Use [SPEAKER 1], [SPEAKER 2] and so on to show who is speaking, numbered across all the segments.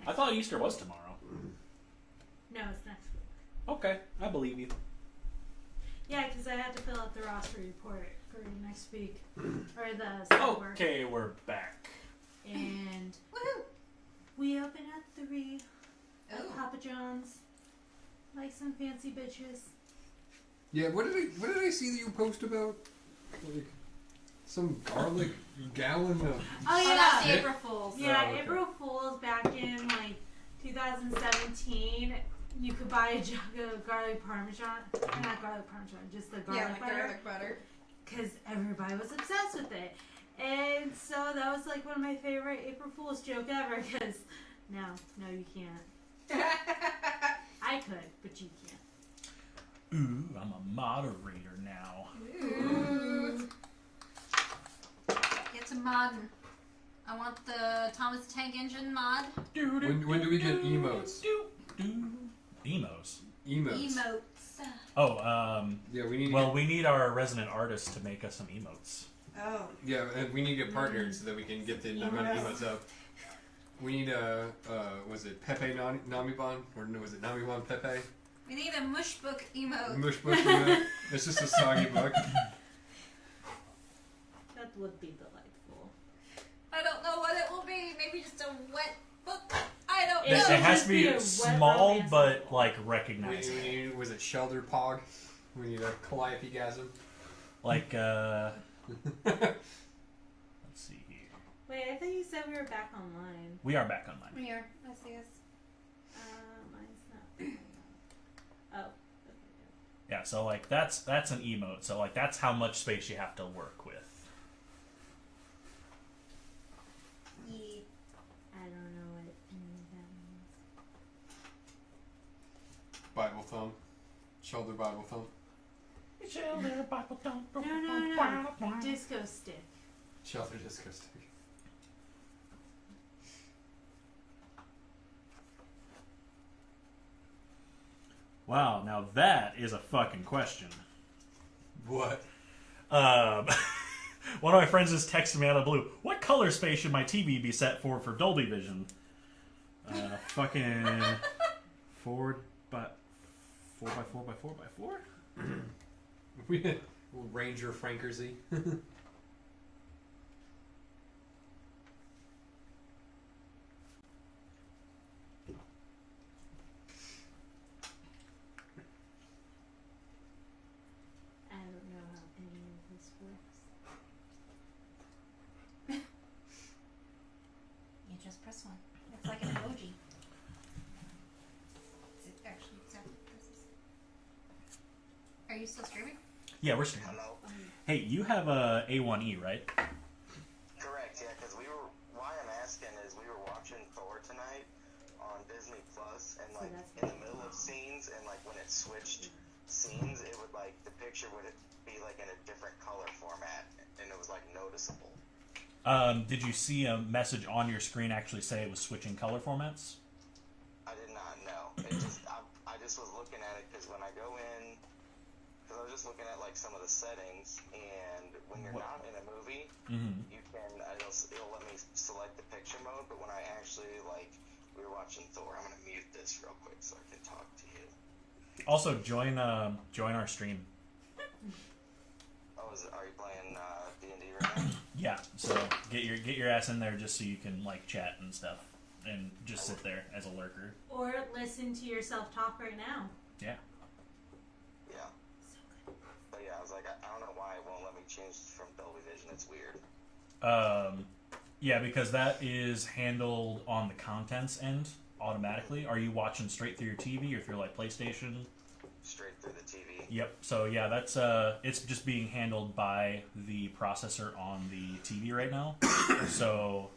[SPEAKER 1] I thought Easter was tomorrow.
[SPEAKER 2] No, it's next week.
[SPEAKER 1] Okay, I believe you.
[SPEAKER 2] Yeah, because I had to fill out the roster report for next week. Or the side work.
[SPEAKER 1] Okay, we're back.
[SPEAKER 2] And we open at 3 at Papa John's. Like some fancy bitches.
[SPEAKER 3] Yeah, what did I see that you post about? Like some garlic gallon of
[SPEAKER 2] Oh yeah,
[SPEAKER 4] that's the April Fools.
[SPEAKER 2] Yeah,
[SPEAKER 3] Oh, okay.
[SPEAKER 2] April Fools back in like 2017. You could buy a jug of garlic parmesan. Not garlic parmesan, just the garlic butter.
[SPEAKER 4] Garlic butter.
[SPEAKER 2] Because everybody was obsessed with it. And so that was like one of my favorite April Fool's joke ever. Because no, you can't. I could, but you can't.
[SPEAKER 1] Ooh, I'm a moderator now.
[SPEAKER 4] Ooh. Get some mod. I want the Thomas the Tank Engine mod.
[SPEAKER 3] When do we get emotes?
[SPEAKER 1] Emotes.
[SPEAKER 4] Emotes.
[SPEAKER 1] Oh,
[SPEAKER 3] yeah, we need.
[SPEAKER 1] Well, we need our resident artist to make us some emotes.
[SPEAKER 4] Oh.
[SPEAKER 3] Yeah, and we need to get partnered so that we can get the emotes up. We need was it Pepe Nammibaun? Or no, was it Nammibaun Pepe?
[SPEAKER 4] We need a mush book emote.
[SPEAKER 3] Mush book emote. It's just a soggy book.
[SPEAKER 2] That would be delightful.
[SPEAKER 4] I don't know what it will be. Maybe just a wet book. I don't
[SPEAKER 1] It
[SPEAKER 4] know.
[SPEAKER 1] has to be
[SPEAKER 2] wet
[SPEAKER 1] small,
[SPEAKER 2] romance
[SPEAKER 1] but
[SPEAKER 2] novel.
[SPEAKER 1] like recognizable.
[SPEAKER 3] We need, was it Shelter Pog? We need a calliope-gasm.
[SPEAKER 1] Like, let's see here.
[SPEAKER 2] Wait, I thought you said we were back online.
[SPEAKER 1] We are back online.
[SPEAKER 4] Here, I see us.
[SPEAKER 2] Mine's not. Oh.
[SPEAKER 1] Yeah, so like that's an emote. So like that's how much space you have to work with.
[SPEAKER 4] Yeah.
[SPEAKER 2] I don't know what any of that means.
[SPEAKER 3] Bible thumb. Shoulder Bible thumb.
[SPEAKER 2] No. Disco stick.
[SPEAKER 3] Shelter disco stick.
[SPEAKER 1] Wow, now that is a fucking question.
[SPEAKER 3] What?
[SPEAKER 1] One of my friends just texted me out of the blue. What color space should my TV be set for Dolby Vision? Fucking 4 by 4 by 4 by 4 by 4?
[SPEAKER 3] We Ranger Frankersy.
[SPEAKER 2] I don't know how any of this works.
[SPEAKER 4] You just press one. It's like an emoji. Is it actually exactly this is? Are you still streaming?
[SPEAKER 1] Yeah, we're streaming.
[SPEAKER 5] Hello?
[SPEAKER 1] Hey, you have a A1E, right?
[SPEAKER 5] Correct, yeah, because why I'm asking is we were watching Thor tonight on Disney Plus, and like in the middle of scenes, and like when it switched scenes, it would like, the picture would be like in a different color format, and it was like noticeable.
[SPEAKER 1] Did you see a message on your screen actually say it was switching color formats?
[SPEAKER 5] I did not know. It just, I just was looking at it because when I go in, because I was just looking at like some of the settings, and when you're not in a movie, you can, it'll let me select the picture mode, but when I actually like, we were watching Thor, I'm going to mute this real quick so I can talk to you.
[SPEAKER 1] Also, join our stream.
[SPEAKER 5] Oh, are you playing D&D right now?
[SPEAKER 1] Yeah, so get your ass in there just so you can like chat and stuff, and just sit there as a lurker.
[SPEAKER 2] Or listen to yourself talk right now.
[SPEAKER 1] Yeah.
[SPEAKER 5] Yeah. But yeah, I was like, I don't know why it won't let me change from Dolby Vision. It's weird.
[SPEAKER 1] Yeah, because that is handled on the contents end automatically. Are you watching straight through your TV or through like PlayStation?
[SPEAKER 5] Straight through the TV.
[SPEAKER 1] Yep. So yeah, that's it's just being handled by the processor on the TV right now. So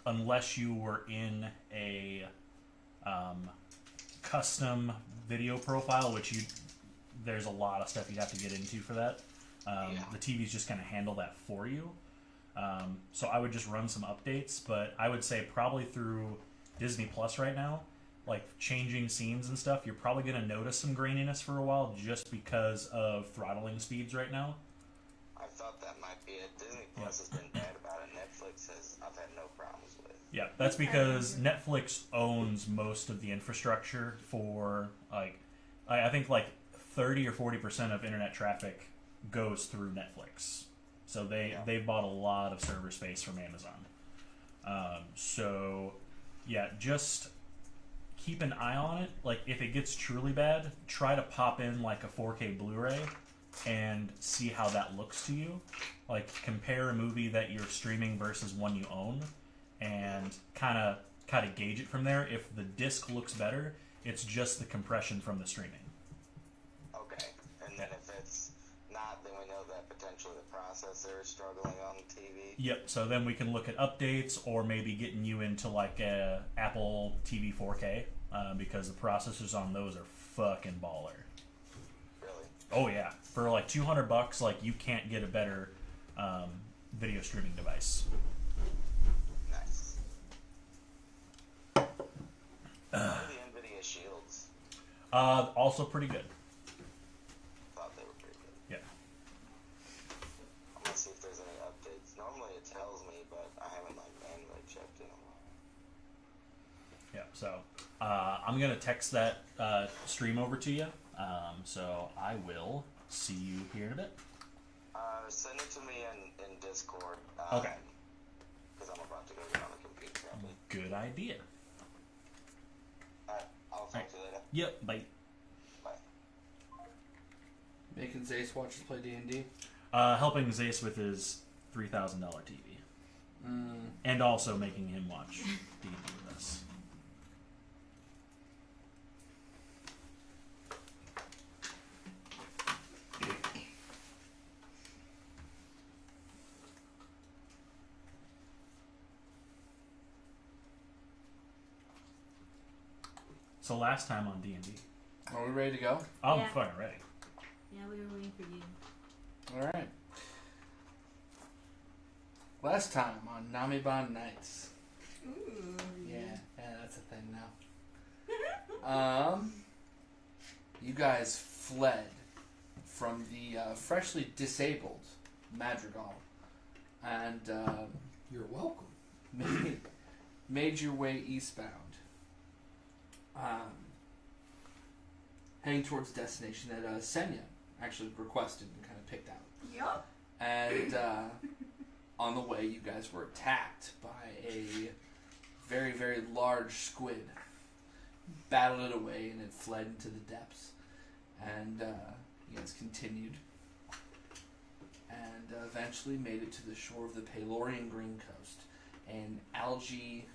[SPEAKER 1] unless you were in a custom video profile, which there's a lot of stuff you'd have to get into for that. The TVs just kind of handle that for you. So I would just run some updates, but I would say probably through Disney Plus right now, like changing scenes and stuff, you're probably going to notice some graininess for a while just because of throttling speeds right now.
[SPEAKER 5] I thought that might be it. Disney Plus has been bad about it. Netflix I've had no problems with.
[SPEAKER 1] Yeah, that's because Netflix owns most of the infrastructure for, like, I think like 30 or 40% of internet traffic goes through Netflix. So they bought a lot of server space from Amazon. So yeah, just keep an eye on it. Like, if it gets truly bad, try to pop in like a 4K Blu-ray and see how that looks to you. Like, compare a movie that you're streaming versus one you own, and kind of gauge it from there. If the disc looks better, it's just the compression from the streaming.
[SPEAKER 5] Okay, and then if it's not, then we know that potentially the processor is struggling on the TV.
[SPEAKER 1] Yep. So then we can look at updates, or maybe getting you into like a Apple TV 4K, because the processors on those are fucking baller.
[SPEAKER 5] Really?
[SPEAKER 1] Oh yeah, for like $200, like, you can't get a better video streaming device.
[SPEAKER 5] Nice. What are the NVIDIA Shields?
[SPEAKER 1] Also pretty good.
[SPEAKER 5] Thought they were pretty good.
[SPEAKER 1] Yeah.
[SPEAKER 5] I'm gonna see if there's any updates. Normally it tells me, but I haven't like manually checked in a while.
[SPEAKER 1] Yeah. So I'm gonna text that stream over to you. So I will see you here in a bit.
[SPEAKER 5] Send it to me in Discord.
[SPEAKER 1] Okay.
[SPEAKER 5] Because I'm about to go get on the computer. Probably.
[SPEAKER 1] Good idea.
[SPEAKER 5] Alright, I'll talk to you later.
[SPEAKER 1] Yep. Bye.
[SPEAKER 5] Bye.
[SPEAKER 6] Making Zace watch us play D&D.
[SPEAKER 1] Helping Zace with his $3,000 TV, and also making him watch D&D with us. So last time on D&D,
[SPEAKER 6] Are we ready to go?
[SPEAKER 1] I'm
[SPEAKER 2] Yeah.
[SPEAKER 1] fucking ready.
[SPEAKER 2] Yeah, we were waiting for you.
[SPEAKER 6] Alright. Last time on Nammibaun Nights.
[SPEAKER 4] Ooh.
[SPEAKER 6] Yeah, that's a thing now. You guys fled from the freshly disabled Madrigal, and
[SPEAKER 3] You're welcome.
[SPEAKER 6] made your way eastbound, heading towards a destination that Senya actually requested and kind of picked out.
[SPEAKER 4] Yup.
[SPEAKER 6] And on the way, you guys were attacked by a very, very large squid. Battled it away, and it fled into the depths. And you guys continued, and eventually made it to the shore of the Pelorian Green Coast, an algae,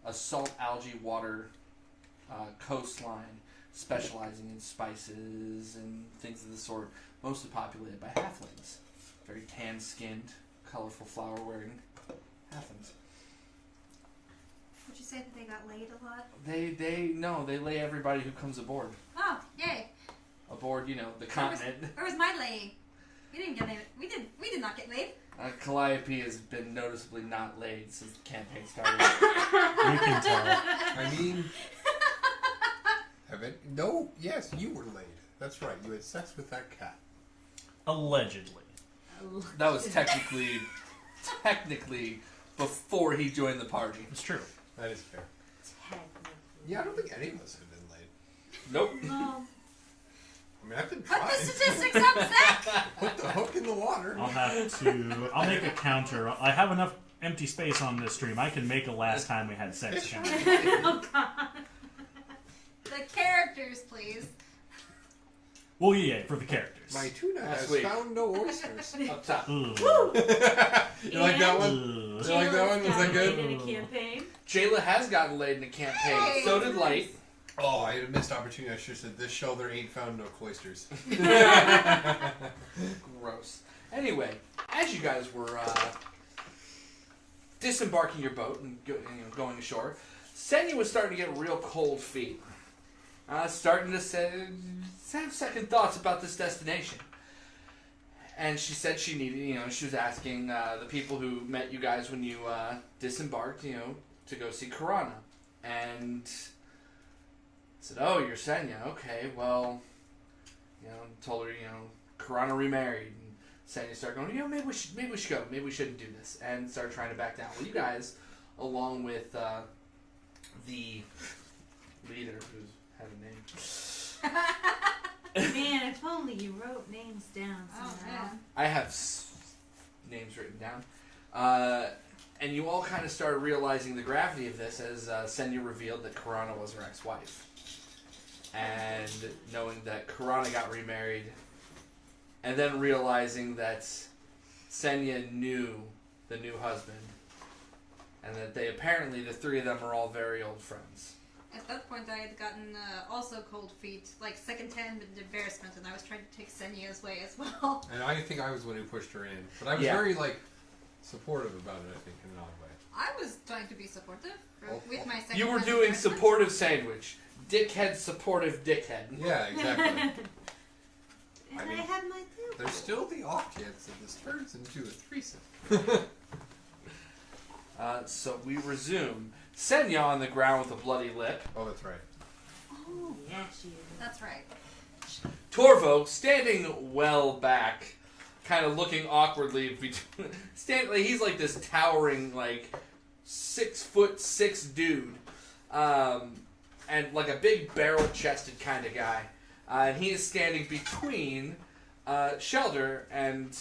[SPEAKER 6] a salt algae water coastline, specializing in spices and things of the sort, mostly populated by halflings. Very tan-skinned, colorful flower-wearing halflings.
[SPEAKER 4] Would you say that they got laid a lot?
[SPEAKER 6] They lay everybody who comes aboard.
[SPEAKER 4] Oh, yay.
[SPEAKER 6] Aboard, the continent.
[SPEAKER 4] Where was my laying? We didn't get laid. We did not get laid.
[SPEAKER 6] Calliope has been noticeably not laid since the campaign started.
[SPEAKER 1] You can tell.
[SPEAKER 3] I mean, no, yes, you were laid. That's right. You had sex with that cat.
[SPEAKER 1] Allegedly.
[SPEAKER 6] That was technically before he joined the party.
[SPEAKER 1] It's true.
[SPEAKER 3] That is fair.
[SPEAKER 2] Technically.
[SPEAKER 3] Yeah, I don't think any of us have been laid.
[SPEAKER 6] Nope.
[SPEAKER 2] No.
[SPEAKER 3] I mean, I've been
[SPEAKER 4] Put the
[SPEAKER 3] trying.
[SPEAKER 4] statistics up, Zach!
[SPEAKER 3] Put the hook in the water.
[SPEAKER 1] I'll make a counter. I have enough empty space on this stream. I can make a last time we had sex counter.
[SPEAKER 2] Oh God.
[SPEAKER 4] The characters, please.
[SPEAKER 1] Well, yeah, for the characters.
[SPEAKER 3] My tuna
[SPEAKER 6] Last
[SPEAKER 3] has
[SPEAKER 6] week.
[SPEAKER 3] found no oysters.
[SPEAKER 6] Up top.
[SPEAKER 1] Ugh.
[SPEAKER 3] You like that one?
[SPEAKER 1] Ugh.
[SPEAKER 3] You like that one? Was that good?
[SPEAKER 2] In a campaign.
[SPEAKER 6] Jayla has gotten laid in a campaign.
[SPEAKER 4] Hey.
[SPEAKER 6] So did Light.
[SPEAKER 3] Oh, I had a missed opportunity. I should have said, this shelter ain't found no cloisters.
[SPEAKER 6] Gross. Anyway, as you guys were disembarking your boat and going ashore, Senya was starting to get real cold feet. Starting to have second thoughts about this destination. And she said she needed, she was asking the people who met you guys when you disembarked, to go see Karana. And said, oh, you're Senya. Okay, well, told her, Karana remarried. And Senya start going, maybe we should go. Maybe we shouldn't do this. And start trying to back down. Well, you guys, along with the leader who's had a name.
[SPEAKER 2] Man, if only you wrote names down somehow.
[SPEAKER 4] Oh, man.
[SPEAKER 6] I have names written down. And you all kind of started realizing the gravity of this as Senya revealed that Karana was her ex-wife. And knowing that Karana got remarried, and then realizing that Senya knew the new husband, and that they apparently, the three of them, are all very old friends.
[SPEAKER 4] At that point, I had gotten also cold feet, like second-hand embarrassment, and I was trying to take Senya's way as well.
[SPEAKER 3] And I think I was the one who pushed her in. But I was
[SPEAKER 6] Yeah.
[SPEAKER 3] very, like, supportive about it, I think, in an odd way.
[SPEAKER 4] I was trying to be supportive with my second.
[SPEAKER 6] You were doing supportive sandwich. Dickhead, supportive dickhead.
[SPEAKER 3] Yeah, exactly.
[SPEAKER 2] And
[SPEAKER 3] I mean,
[SPEAKER 2] I had my too.
[SPEAKER 3] There's still the off chance that this turns into a threesome.
[SPEAKER 6] So we resume. Senya on the ground with a bloody lip.
[SPEAKER 3] Oh, that's right.
[SPEAKER 2] Oh, yeah, she is.
[SPEAKER 4] That's right.
[SPEAKER 6] Torvo standing well back, kind of looking awkwardly between. He's like this towering, like 6'6" dude, and like a big barrel-chested kind of guy. And he is standing between Shelder and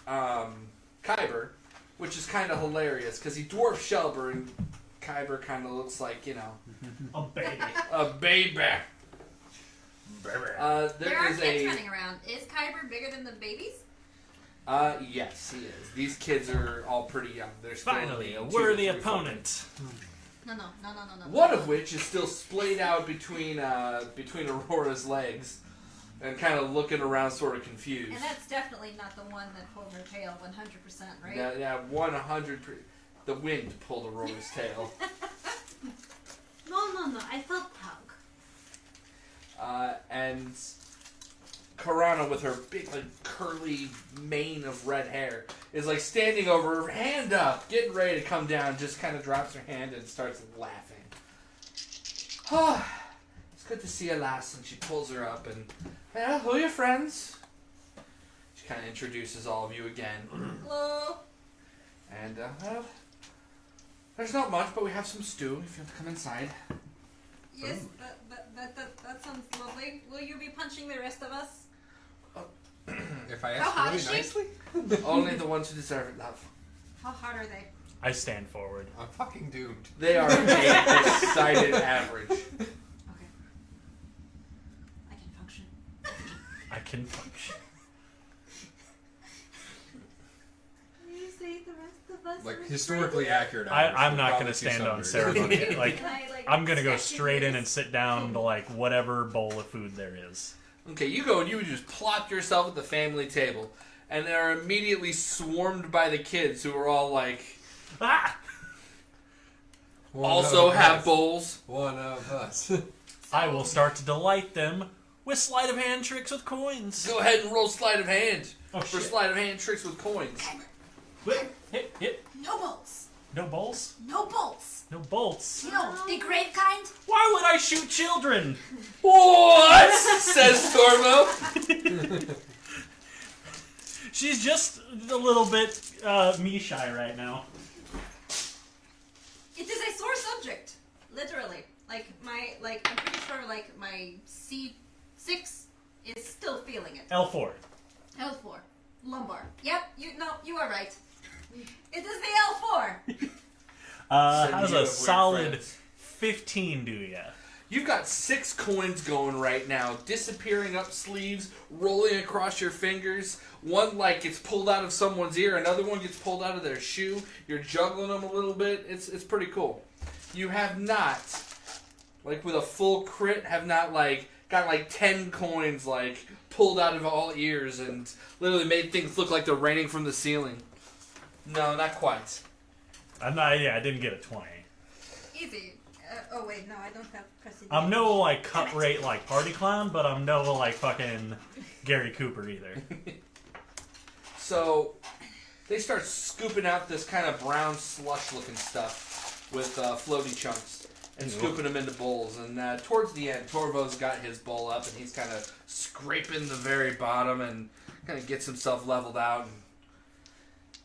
[SPEAKER 6] Kyber, which is kind of hilarious because he dwarfs Shelder and Kyber kind of looks like, you know,
[SPEAKER 1] A baby.
[SPEAKER 6] a baby.
[SPEAKER 4] There
[SPEAKER 6] There
[SPEAKER 4] are
[SPEAKER 6] is
[SPEAKER 4] kids
[SPEAKER 6] a.
[SPEAKER 4] running around. Is Kyber bigger than the babies?
[SPEAKER 6] Yes, he is. These kids are all pretty young. They're still
[SPEAKER 1] Finally, a
[SPEAKER 6] 2 to
[SPEAKER 1] worthy
[SPEAKER 6] 3
[SPEAKER 1] opponent.
[SPEAKER 4] No.
[SPEAKER 6] One of which is still splayed out between Aurora's legs, and kind of looking around, sort of confused.
[SPEAKER 4] And that's definitely not the one that pulled her tail 100%, right?
[SPEAKER 6] Yeah, 100. The wind pulled Aurora's tail.
[SPEAKER 2] No. I felt tug.
[SPEAKER 6] And Karana, with her big, like, curly mane of red hair, is like standing over her, hand up, getting ready to come down, just kind of drops her hand and starts laughing. Oh, it's good to see you, lass. And she pulls her up and, well, who are your friends? She kind of introduces all of you again.
[SPEAKER 4] Hello.
[SPEAKER 6] And, well, there's not much, but we have some stew if you want to come inside.
[SPEAKER 4] Yes, that sounds lovely. Will you be punching the rest of us?
[SPEAKER 3] If I
[SPEAKER 4] How hot
[SPEAKER 3] ask
[SPEAKER 4] is
[SPEAKER 3] really
[SPEAKER 4] she?
[SPEAKER 3] nicely,
[SPEAKER 6] Only the ones who deserve it, love.
[SPEAKER 4] How hard are they?
[SPEAKER 1] I stand forward.
[SPEAKER 3] I'm fucking doomed.
[SPEAKER 6] They are a decided average.
[SPEAKER 4] Okay. I can function.
[SPEAKER 1] I can function.
[SPEAKER 2] You say the rest of us.
[SPEAKER 3] Like,
[SPEAKER 2] are
[SPEAKER 3] historically
[SPEAKER 2] friends?
[SPEAKER 3] accurate.
[SPEAKER 1] I'm
[SPEAKER 3] would
[SPEAKER 1] not
[SPEAKER 3] probably
[SPEAKER 1] gonna
[SPEAKER 3] see
[SPEAKER 1] stand on
[SPEAKER 3] somebody.
[SPEAKER 1] ceremony. Like,
[SPEAKER 4] Can I, like,
[SPEAKER 1] I'm gonna go
[SPEAKER 4] sketch
[SPEAKER 1] straight in
[SPEAKER 4] this?
[SPEAKER 1] and sit down to like whatever bowl of food there is.
[SPEAKER 6] Okay, you go and you just plop yourself at the family table, and they're immediately swarmed by the kids who are all like,
[SPEAKER 1] Ah!
[SPEAKER 3] One
[SPEAKER 6] also
[SPEAKER 3] of
[SPEAKER 6] have
[SPEAKER 3] us.
[SPEAKER 6] bowls.
[SPEAKER 3] One of us.
[SPEAKER 1] I will start to delight them with sleight of hand tricks with coins.
[SPEAKER 6] Go ahead and roll sleight of hand
[SPEAKER 1] Oh
[SPEAKER 6] for
[SPEAKER 1] shit!
[SPEAKER 6] sleight of hand tricks with coins.
[SPEAKER 1] Hit.
[SPEAKER 4] No bolts.
[SPEAKER 1] No bowls.
[SPEAKER 4] No bolts.
[SPEAKER 1] No bolts.
[SPEAKER 4] You know, the grave kind.
[SPEAKER 1] Why would I shoot children?
[SPEAKER 6] What? Says Tormo.
[SPEAKER 1] She's just a little bit me shy right now.
[SPEAKER 4] It is a sore subject, literally. I'm pretty sure my C6 is still feeling it.
[SPEAKER 1] L4.
[SPEAKER 4] L4, lumbar. Yep, you are right. It is the L4.
[SPEAKER 1] How's
[SPEAKER 6] you
[SPEAKER 1] a
[SPEAKER 6] have weird
[SPEAKER 1] solid
[SPEAKER 6] friends.
[SPEAKER 1] 15 do ya?
[SPEAKER 6] You've got 6 coins going right now, disappearing up sleeves, rolling across your fingers. One like gets pulled out of someone's ear, another one gets pulled out of their shoe. You're juggling them a little bit. It's pretty cool. You have not, like with a full crit, have not like got like 10 coins like pulled out of all ears and literally made things look like they're raining from the ceiling. No, not quite.
[SPEAKER 1] I didn't get a 20.
[SPEAKER 4] Easy. Oh wait, no, I don't have precision.
[SPEAKER 1] I'm no like cut rate like party clown, but I'm no like fucking Gary Cooper either.
[SPEAKER 6] So they start scooping out this kind of brown slush-looking stuff with floaty chunks and scooping them into bowls. And towards the end, Torvo's got his bowl up and he's kind of scraping the very bottom and kind of gets himself leveled out and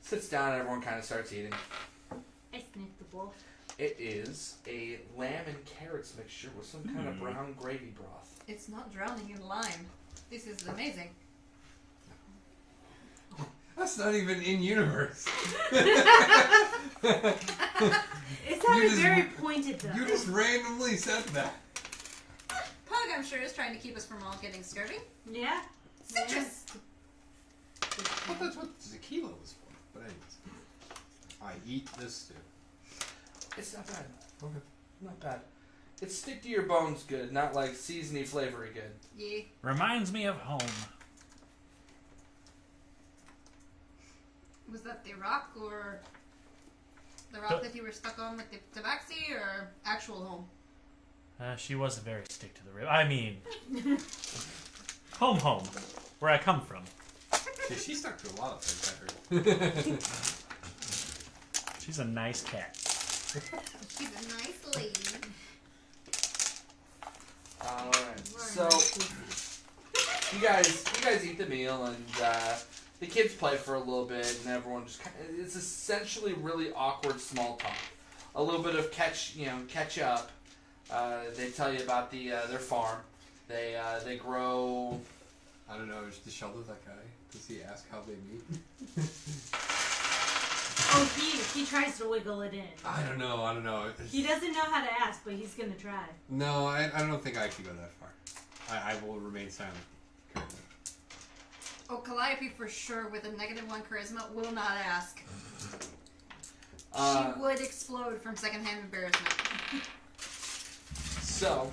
[SPEAKER 6] sits down, and everyone kind of starts eating.
[SPEAKER 2] I sniffed the bowl.
[SPEAKER 6] It is a lamb and carrots mixture with some kind of brown gravy broth.
[SPEAKER 4] It's not drowning in lime. This is amazing.
[SPEAKER 3] That's not even in universe.
[SPEAKER 2] It sounded
[SPEAKER 3] just-
[SPEAKER 2] very pointed though.
[SPEAKER 3] You just randomly said that.
[SPEAKER 4] Pug, I'm sure, is trying to keep us from all getting scurvy.
[SPEAKER 2] Yeah.
[SPEAKER 4] Citrus.
[SPEAKER 3] Well, that's what tequila was for. But anyways, I eat this too.
[SPEAKER 6] It's not bad.
[SPEAKER 3] Okay.
[SPEAKER 6] Not bad. It's stick to your bones good, not like seasony flavory good.
[SPEAKER 4] Yeah.
[SPEAKER 1] Reminds me of home.
[SPEAKER 4] Was that the rock or the rock that you were stuck on with the tabaxi or actual home?
[SPEAKER 1] She was very stick to the rib. I mean, home, where I come from.
[SPEAKER 3] Yeah, she stuck to a lot of things, I heard.
[SPEAKER 1] She's a nice cat.
[SPEAKER 4] She's a nice lady.
[SPEAKER 6] Alright, so you guys eat the meal, and the kids play for a little bit, and everyone just it's essentially really awkward small talk. A little bit of catch up. They tell you about their farm. They grow.
[SPEAKER 3] I don't know, is Sheldon that guy? Does he ask how they meet?
[SPEAKER 2] Oh, he tries to wiggle it in.
[SPEAKER 3] I don't know.
[SPEAKER 2] He doesn't know how to ask, but he's gonna try.
[SPEAKER 3] No, I don't think I can go that far. I will remain silent currently.
[SPEAKER 4] Oh, Calliope for sure with a -1 charisma will not ask. She would explode from secondhand embarrassment.
[SPEAKER 6] So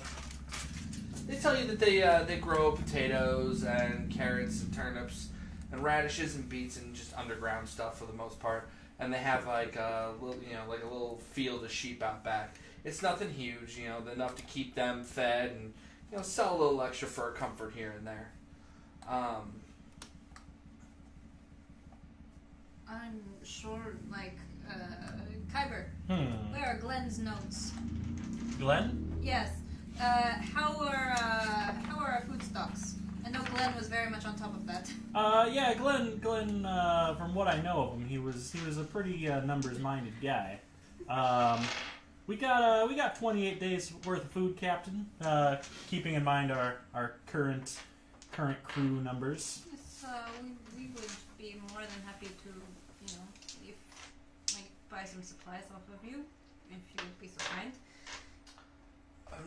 [SPEAKER 6] they tell you that they grow potatoes and carrots and turnips and radishes and beets and just underground stuff for the most part. And they have like a little field of sheep out back. It's nothing huge, enough to keep them fed and sell a little extra for comfort here and there.
[SPEAKER 4] I'm sure, Kyber, where are Glenn's notes?
[SPEAKER 1] Glenn?
[SPEAKER 4] Yes. How are our food stocks? I know Glenn was very much on top of that.
[SPEAKER 1] Yeah, Glenn. From what I know of him, he was a pretty numbers-minded guy. We got 28 days worth of food, Captain. Keeping in mind our current crew numbers.
[SPEAKER 4] Yes, we would be more than happy to, buy some supplies off of you, if you would be so kind.
[SPEAKER 6] I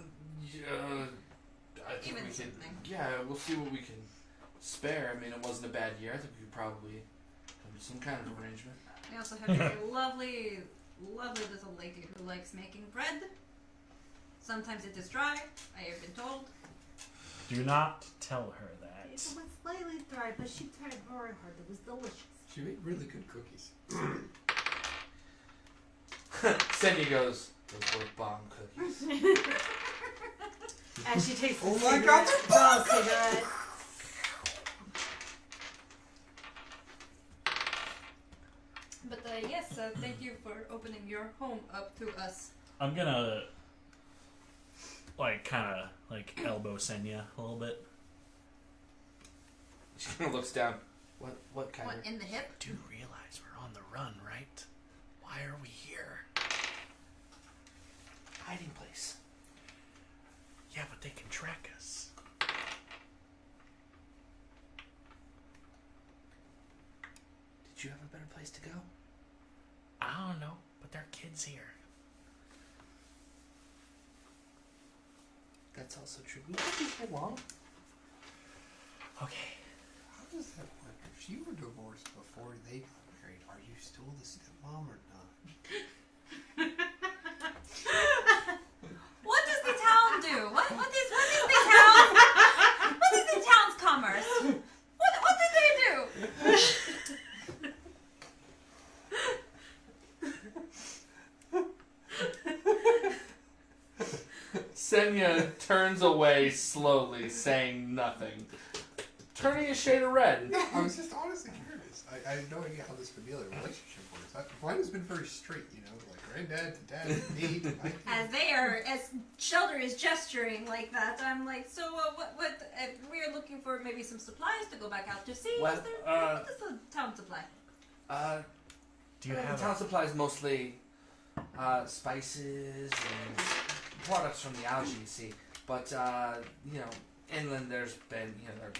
[SPEAKER 6] think
[SPEAKER 4] Even
[SPEAKER 6] we can.
[SPEAKER 4] something.
[SPEAKER 6] Yeah, we'll see what we can spare. I mean, it wasn't a bad year. I think we could probably come to some kind of arrangement.
[SPEAKER 4] We also have a lovely little lady who likes making bread. Sometimes it is dry, I have been told.
[SPEAKER 1] Do not tell her that.
[SPEAKER 2] It was slightly dry, but she tried very hard. It was delicious.
[SPEAKER 3] She made really good cookies.
[SPEAKER 6] Senya goes, those were bomb cookies.
[SPEAKER 2] As she takes
[SPEAKER 3] Oh
[SPEAKER 2] the
[SPEAKER 3] my God,
[SPEAKER 2] cigarette.
[SPEAKER 4] But yes, thank you for opening your home up to us.
[SPEAKER 1] I'm gonna kind of elbow Senya a little bit.
[SPEAKER 6] She kind of looks down. What kind
[SPEAKER 4] What,
[SPEAKER 6] of?
[SPEAKER 4] in the hip?
[SPEAKER 1] You do realize we're on the run, right? Why are we here?
[SPEAKER 6] Hiding place.
[SPEAKER 1] Yeah, but they can track us.
[SPEAKER 6] Did you have a better place to go?
[SPEAKER 1] I don't know, but there are kids here.
[SPEAKER 6] That's also true. We could be here long.
[SPEAKER 1] Okay.
[SPEAKER 3] How does that work? If you were divorced before they got married, are you still the stepmom or not?
[SPEAKER 4] What does the town do? What is the town's commerce? What did they do?
[SPEAKER 6] Senya turns away slowly, saying nothing. Turning a shade of red.
[SPEAKER 3] I was just honestly curious. I had no idea how this familiar relationship works. Mine has been very straight, Granddad, Dad, me.
[SPEAKER 4] As Shelter is gesturing like that, I'm like, so what we're looking for maybe some supplies to go back out to sea.
[SPEAKER 6] Well,
[SPEAKER 4] What is the town supply?
[SPEAKER 1] Do you have
[SPEAKER 6] town supplies mostly spices and products from the algae, you see. But inland there's been there are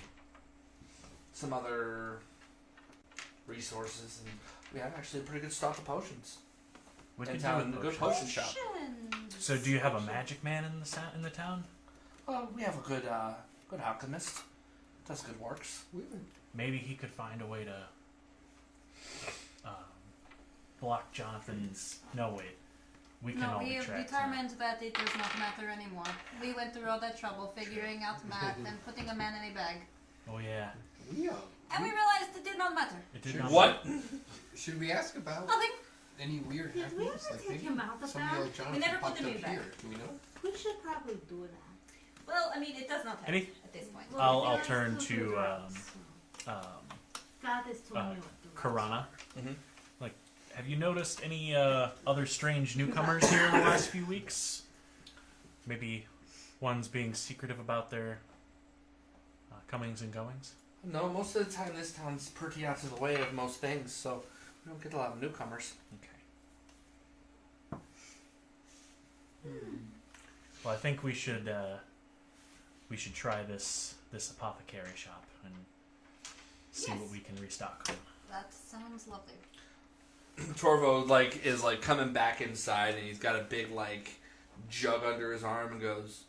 [SPEAKER 6] some other resources, and we have actually a pretty good stock of potions.
[SPEAKER 1] What
[SPEAKER 6] in
[SPEAKER 1] do you
[SPEAKER 6] town,
[SPEAKER 1] do
[SPEAKER 6] in the
[SPEAKER 1] with
[SPEAKER 6] good
[SPEAKER 1] potions?
[SPEAKER 6] potion shop.
[SPEAKER 1] So do you have a magic man in the town?
[SPEAKER 6] Well, we have a good alchemist. Does good works.
[SPEAKER 1] Maybe he could find a way to block Jonathan's. No, wait. We can
[SPEAKER 4] No,
[SPEAKER 1] only
[SPEAKER 4] we have
[SPEAKER 1] track
[SPEAKER 4] determined that it does not matter anymore. We went through all that trouble figuring out math and putting a man in a bag.
[SPEAKER 1] Oh yeah.
[SPEAKER 4] And we realized it did not matter.
[SPEAKER 1] It did not.
[SPEAKER 6] What?
[SPEAKER 3] Should we ask about
[SPEAKER 4] Nothing.
[SPEAKER 3] any weird
[SPEAKER 2] Did we
[SPEAKER 3] happenings?
[SPEAKER 2] ever
[SPEAKER 3] Like
[SPEAKER 2] take
[SPEAKER 3] maybe
[SPEAKER 2] him out the
[SPEAKER 3] somebody
[SPEAKER 2] back?
[SPEAKER 3] like Jonathan
[SPEAKER 4] We never put
[SPEAKER 3] popped
[SPEAKER 4] him
[SPEAKER 3] up
[SPEAKER 4] in the back.
[SPEAKER 3] here. Do we know?
[SPEAKER 2] We should probably do that.
[SPEAKER 4] Well, I mean, it does not
[SPEAKER 1] Any-
[SPEAKER 4] hurt at this point.
[SPEAKER 1] I'll
[SPEAKER 2] Well,
[SPEAKER 1] turn
[SPEAKER 2] let's
[SPEAKER 1] to
[SPEAKER 2] do drugs. God has told me what to do.
[SPEAKER 1] Karana.
[SPEAKER 6] Mhm.
[SPEAKER 1] Like, have you noticed any other strange newcomers here in the last few weeks? Maybe ones being secretive about their comings and goings?
[SPEAKER 6] No, most of the time this town's pretty out of the way of most things, so we don't get a lot of newcomers.
[SPEAKER 1] Okay. Well, I think we should try this apothecary shop and see
[SPEAKER 4] Yes.
[SPEAKER 1] what we can restock on.
[SPEAKER 4] That sounds lovely.
[SPEAKER 6] Torvo is coming back inside, and he's got a big jug under his arm and goes,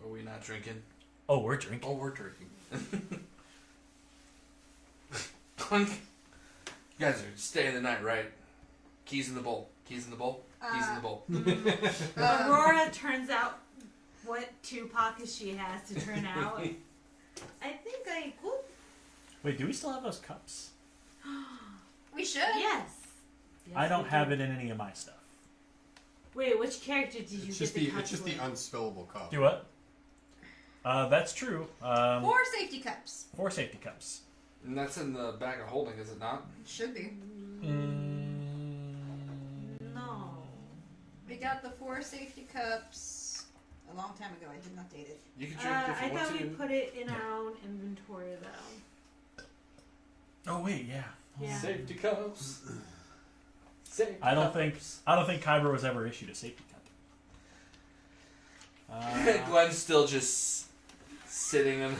[SPEAKER 6] "Are we not drinking?"
[SPEAKER 1] Oh, we're drinking.
[SPEAKER 3] Oh, we're drinking.
[SPEAKER 6] You guys are staying the night, right? Keys in the bowl. Keys in the bowl. Keys in the bowl.
[SPEAKER 2] Aurora turns out what 2 pockets she has to turn out. I think I could.
[SPEAKER 1] Wait, do we still have those cups?
[SPEAKER 4] We should.
[SPEAKER 2] Yes.
[SPEAKER 1] I don't have it in any of my stuff.
[SPEAKER 2] Wait, which character did you
[SPEAKER 3] It's
[SPEAKER 2] get
[SPEAKER 3] just
[SPEAKER 2] the
[SPEAKER 3] the
[SPEAKER 2] cups
[SPEAKER 3] it's just the
[SPEAKER 2] with?
[SPEAKER 1] Do
[SPEAKER 3] unspillable cup.
[SPEAKER 1] what? That's true.
[SPEAKER 4] 4 safety cups.
[SPEAKER 1] 4 safety cups.
[SPEAKER 6] And that's in the bag of holding, is it not?
[SPEAKER 4] Should be.
[SPEAKER 2] No.
[SPEAKER 4] We got the 4 safety cups a long time ago. I did not date it.
[SPEAKER 6] You can drink if
[SPEAKER 2] I
[SPEAKER 6] you want
[SPEAKER 2] thought we
[SPEAKER 6] to.
[SPEAKER 2] put it in our own inventory though.
[SPEAKER 1] Oh wait, yeah.
[SPEAKER 2] Yeah.
[SPEAKER 6] Safety cups. Safety
[SPEAKER 1] I don't
[SPEAKER 6] cups.
[SPEAKER 1] think Kyber was ever issued a safety cup.
[SPEAKER 6] Glenn's still just sitting on,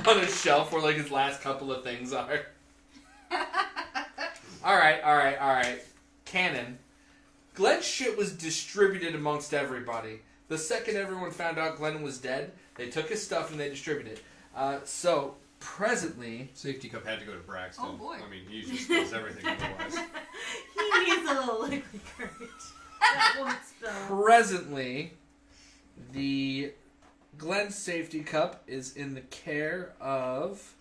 [SPEAKER 6] on a shelf where his last couple of things are. Alright. Canon. Glenn's shit was distributed amongst everybody. The second everyone found out Glenn was dead, they took his stuff and they distributed it. So, presently...
[SPEAKER 3] Safety cup had to go to Braxton.
[SPEAKER 4] Oh, boy.
[SPEAKER 3] I mean, he usually spills everything otherwise.
[SPEAKER 2] He needs a little liquid courage. That won't spill.
[SPEAKER 6] Presently, the Glen safety cup is in the care of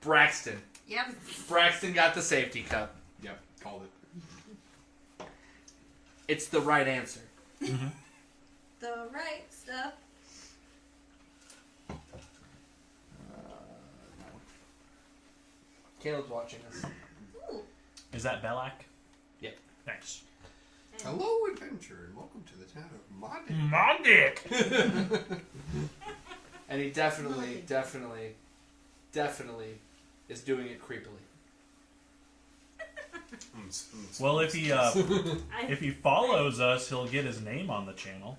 [SPEAKER 6] Braxton.
[SPEAKER 4] Yep.
[SPEAKER 6] Braxton got the safety cup.
[SPEAKER 3] Yep, called it.
[SPEAKER 6] It's the right answer.
[SPEAKER 4] The right stuff.
[SPEAKER 6] Caleb's watching us.
[SPEAKER 4] Ooh.
[SPEAKER 1] Is that Belak?
[SPEAKER 6] Yep.
[SPEAKER 1] Nice.
[SPEAKER 3] Hello, adventure, and welcome to the town of Monday.
[SPEAKER 1] My dick!
[SPEAKER 6] And he definitely is doing it creepily.
[SPEAKER 1] Well, if he follows us, he'll get his name on the channel.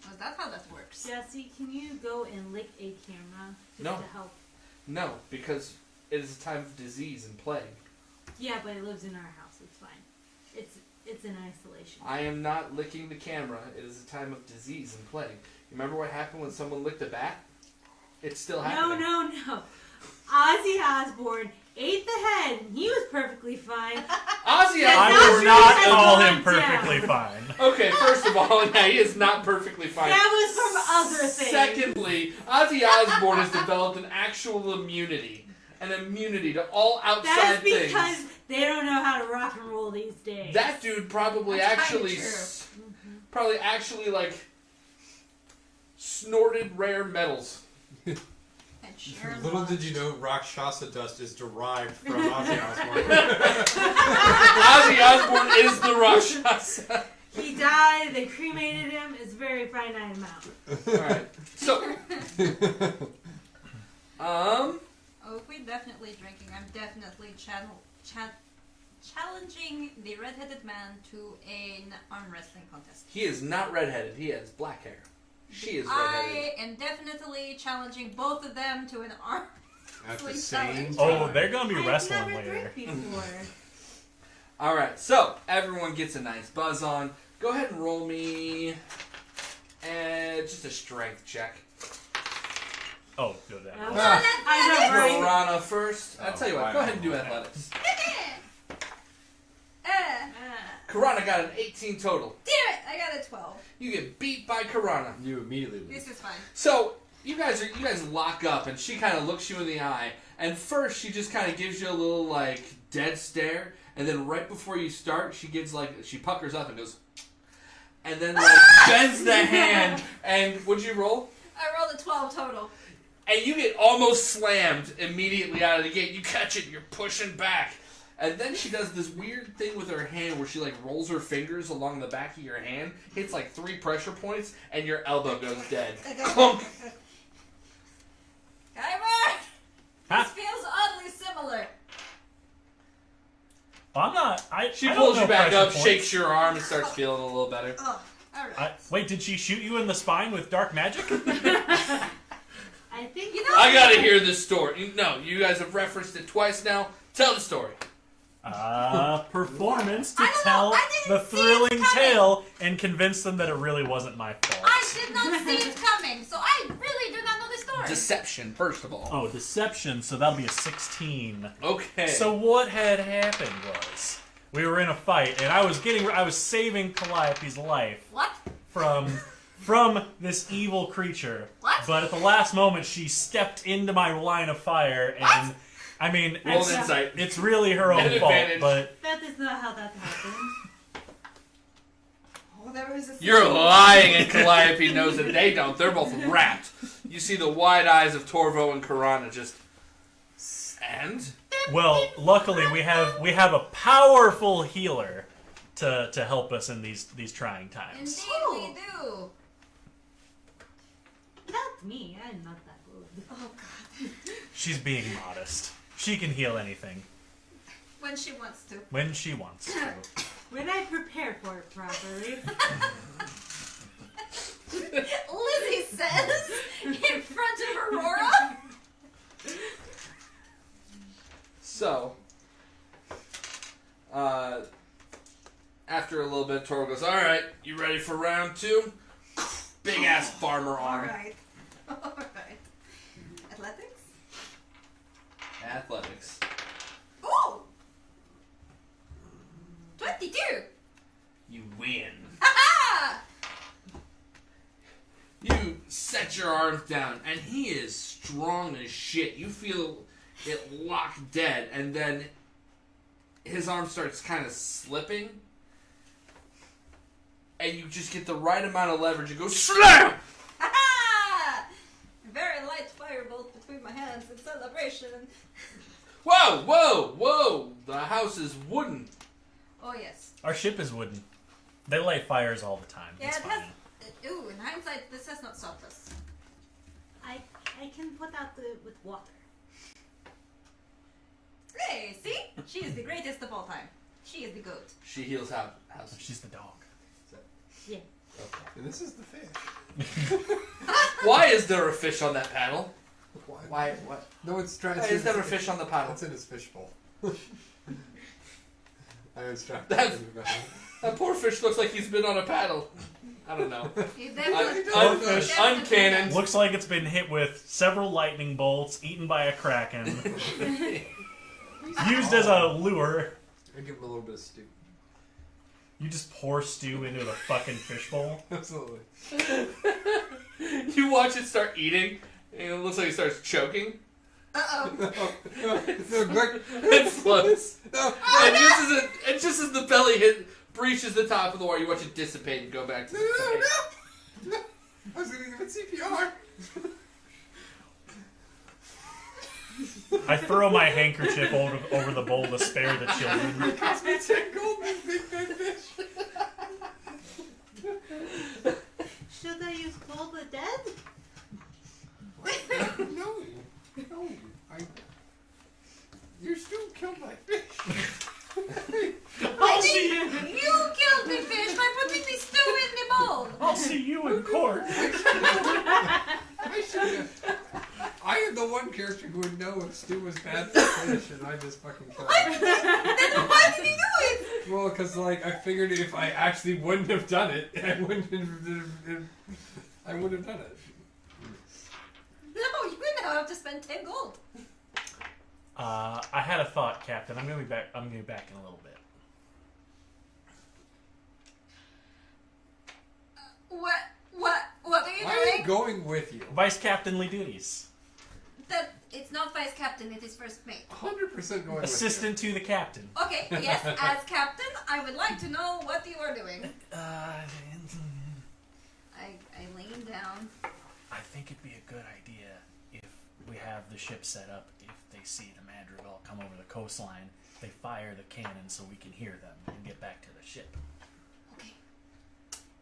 [SPEAKER 4] Oh, that's how that works.
[SPEAKER 2] Jesse, can you go and lick a camera just
[SPEAKER 6] No.
[SPEAKER 2] to help?
[SPEAKER 6] No, because it is a time of disease and plague.
[SPEAKER 2] Yeah, but it lives in our house. It's fine. It's in isolation.
[SPEAKER 6] I am not licking the camera. It is a time of disease and plague. You remember what happened when someone licked a bat? It's still happening.
[SPEAKER 2] No. Ozzy Osbourne ate the head, and he was perfectly fine.
[SPEAKER 6] Ozzy
[SPEAKER 2] That's
[SPEAKER 1] I
[SPEAKER 2] not
[SPEAKER 1] would
[SPEAKER 6] Osbourne.
[SPEAKER 1] not
[SPEAKER 2] true.
[SPEAKER 1] call
[SPEAKER 2] That's
[SPEAKER 1] him
[SPEAKER 2] not
[SPEAKER 1] perfectly
[SPEAKER 2] down.
[SPEAKER 1] fine.
[SPEAKER 6] Okay, first of all, yeah, he is not perfectly fine.
[SPEAKER 2] That was from other things.
[SPEAKER 6] Secondly, Ozzy Osbourne has developed an actual immunity. An immunity to all outside
[SPEAKER 2] That's because
[SPEAKER 6] things.
[SPEAKER 2] they don't know how to rock and roll these days.
[SPEAKER 6] That dude probably
[SPEAKER 4] That's kinda
[SPEAKER 6] actually,
[SPEAKER 4] true.
[SPEAKER 6] snorted rare metals.
[SPEAKER 4] And Sheer
[SPEAKER 3] Little
[SPEAKER 4] luck.
[SPEAKER 3] did you know Rakshasa dust is derived from Ozzy Osbourne.
[SPEAKER 6] Ozzy Osbourne is the Rakshasa.
[SPEAKER 2] He died. They cremated him. It's a very finite amount.
[SPEAKER 6] Alright. So,
[SPEAKER 4] Oh, if we're definitely drinking, I'm definitely challenging the redheaded man to an arm wrestling contest.
[SPEAKER 6] he is not redheaded. He has black hair. She is redheaded.
[SPEAKER 4] I am definitely challenging both of them to an arm
[SPEAKER 3] At the
[SPEAKER 4] wrestling
[SPEAKER 3] same
[SPEAKER 4] challenge.
[SPEAKER 1] Oh, they're gonna be
[SPEAKER 2] I've
[SPEAKER 1] wrestling
[SPEAKER 2] never
[SPEAKER 1] later.
[SPEAKER 2] drank before.
[SPEAKER 6] Alright, so everyone gets a nice buzz on. Go ahead and roll me just a strength check.
[SPEAKER 1] Oh, go down.
[SPEAKER 2] Oh,
[SPEAKER 6] Ah.
[SPEAKER 2] I know, right?
[SPEAKER 6] Piranha first. I'll tell you what,
[SPEAKER 3] Oh,
[SPEAKER 6] go ahead and do
[SPEAKER 3] wow.
[SPEAKER 6] athletics. Karana got an 18 total.
[SPEAKER 4] Damn it! I got a 12.
[SPEAKER 6] You get beat by Karana.
[SPEAKER 3] You immediately lose.
[SPEAKER 4] This is fine.
[SPEAKER 6] So you guys lock up, and she kind of looks you in the eye. And first, she just kind of gives you a little like dead stare, and then right before you start, she puckers up and goes, and then like bends the hand. And what'd you roll?
[SPEAKER 4] I rolled a 12 total.
[SPEAKER 6] And you get almost slammed immediately out of the gate. You catch it, and you're pushing back. And then she does this weird thing with her hand where she like rolls her fingers along the back of your hand, hits like 3 pressure points, and your elbow goes dead. Clunk!
[SPEAKER 4] Kyber!
[SPEAKER 1] Huh?
[SPEAKER 4] This feels oddly similar.
[SPEAKER 1] Well, I'm not.
[SPEAKER 6] She
[SPEAKER 1] I don't
[SPEAKER 6] pulls
[SPEAKER 1] know
[SPEAKER 6] you back
[SPEAKER 1] pressure
[SPEAKER 6] up,
[SPEAKER 1] points.
[SPEAKER 6] shakes your arm, and starts feeling a little better.
[SPEAKER 4] Oh, alright.
[SPEAKER 1] Wait, did she shoot you in the spine with dark magic?
[SPEAKER 2] I think
[SPEAKER 4] You know-
[SPEAKER 6] I gotta hear this story. No, you guys have referenced it twice now. Tell the story.
[SPEAKER 1] Performance to
[SPEAKER 4] I don't know,
[SPEAKER 1] tell
[SPEAKER 4] I didn't
[SPEAKER 1] the
[SPEAKER 4] see it
[SPEAKER 1] thrilling
[SPEAKER 4] coming.
[SPEAKER 1] tale and convince them that it really wasn't my fault.
[SPEAKER 4] I did not see it coming, so I really do not know the story.
[SPEAKER 6] Deception, first of all.
[SPEAKER 1] Oh, deception, so that'll be a 16.
[SPEAKER 6] Okay.
[SPEAKER 1] So what had happened was we were in a fight, and I was saving Calliope's life
[SPEAKER 4] What?
[SPEAKER 1] from this evil creature.
[SPEAKER 4] What?
[SPEAKER 1] But at the last moment, she stepped into my line of fire, and
[SPEAKER 4] What?
[SPEAKER 1] I mean,
[SPEAKER 6] Roll
[SPEAKER 1] it's,
[SPEAKER 6] an insight.
[SPEAKER 1] it's really her own
[SPEAKER 6] An
[SPEAKER 1] fault.
[SPEAKER 6] advantage.
[SPEAKER 1] But
[SPEAKER 2] that is not how that happened.
[SPEAKER 4] Oh, there was a
[SPEAKER 6] You're lying, and Calliope knows that they don't. They're both wrapped. You see the wide eyes of Torvo and Karana just... And?
[SPEAKER 1] well, luckily we have a powerful healer to help us in these trying times.
[SPEAKER 4] Indeed we do.
[SPEAKER 2] Not me. I'm not that good.
[SPEAKER 4] Oh, God.
[SPEAKER 1] She's being modest. She can heal anything
[SPEAKER 4] When she wants to.
[SPEAKER 1] when she wants to.
[SPEAKER 2] When I prepare for it properly.
[SPEAKER 4] Lizzie says in front of Aurora.
[SPEAKER 6] So, after a little bit, Torvo goes, alright, you ready for round 2? Big ass farmer arm.
[SPEAKER 4] Alright. Alright. Athletics?
[SPEAKER 6] Athletics.
[SPEAKER 4] Oh! 22!
[SPEAKER 6] You win.
[SPEAKER 4] Ha
[SPEAKER 6] You set your arms down, and he is strong as shit. You feel it lock dead, and then his arm starts kind of slipping, and you just get the right amount of leverage. You go slam.
[SPEAKER 4] ha! Very light firebolt between my hands in celebration.
[SPEAKER 6] Whoa, whoa, whoa! The house is wooden.
[SPEAKER 4] Oh, yes.
[SPEAKER 1] Our ship is wooden. They light fires all the time.
[SPEAKER 4] Yeah,
[SPEAKER 1] it's
[SPEAKER 4] it
[SPEAKER 1] fine.
[SPEAKER 4] has. Ooh, in hindsight, this has not stopped us.
[SPEAKER 2] I can put out with water.
[SPEAKER 4] Hey, see? She is the greatest of all time. She is the goat.
[SPEAKER 6] She heals houses.
[SPEAKER 1] She's the dog.
[SPEAKER 2] Yeah.
[SPEAKER 3] And this is the fish.
[SPEAKER 6] Why is there a fish on that paddle?
[SPEAKER 3] Why? What? No, it's trying
[SPEAKER 6] Why
[SPEAKER 3] to.
[SPEAKER 6] is there a fish on the paddle?
[SPEAKER 3] It's in his fishbowl. I was trying to.
[SPEAKER 6] That's- That poor fish looks like he's been on a paddle. I don't know.
[SPEAKER 4] He definitely,
[SPEAKER 6] Uncanon.
[SPEAKER 1] Looks like it's been hit with several lightning bolts, eaten by a kraken, used as a lure.
[SPEAKER 3] I give him a little bit of stew.
[SPEAKER 1] You just pour stew into the fucking fishbowl.
[SPEAKER 3] Absolutely.
[SPEAKER 6] You watch it start eating, and it looks like it starts choking.
[SPEAKER 4] Uh-oh.
[SPEAKER 3] No, quick.
[SPEAKER 6] It floats.
[SPEAKER 3] No.
[SPEAKER 6] And just as the belly breaches the top of the water, you watch it dissipate and go back to the face.
[SPEAKER 3] No. I was gonna give it CPR.
[SPEAKER 1] I throw my handkerchief over the bowl to spare the children.
[SPEAKER 3] It cost me 10 gold, you big fat fish.
[SPEAKER 2] Should I use Gold the Dead?
[SPEAKER 3] No. You still killed my fish.
[SPEAKER 1] I'll see you.
[SPEAKER 4] You killed the fish by putting the stew in the bowl.
[SPEAKER 1] I'll see you in court.
[SPEAKER 3] I should have. I am the one character who would know if stew was bad for fish, and I just fucking killed it.
[SPEAKER 4] Then why did you do it?
[SPEAKER 3] Well, because like I figured if I actually wouldn't have done it, I wouldn't have done it.
[SPEAKER 4] No, you now have to spend 10 gold.
[SPEAKER 1] I had a thought, Captain. I'm gonna be back in a little bit.
[SPEAKER 4] What are you
[SPEAKER 3] I am
[SPEAKER 4] doing?
[SPEAKER 3] going with you.
[SPEAKER 1] Vice Captainly duties.
[SPEAKER 4] That it's not vice captain, it is first mate.
[SPEAKER 3] 100% going
[SPEAKER 1] Assistant to the captain.
[SPEAKER 4] Okay, yes, as captain, I would like to know what you are doing. I lean down.
[SPEAKER 1] I think it'd be a good idea if we have the ship set up. If they see the Madrigal come over the coastline, they fire the cannon so we can hear them and get back to the ship.
[SPEAKER 4] Okay.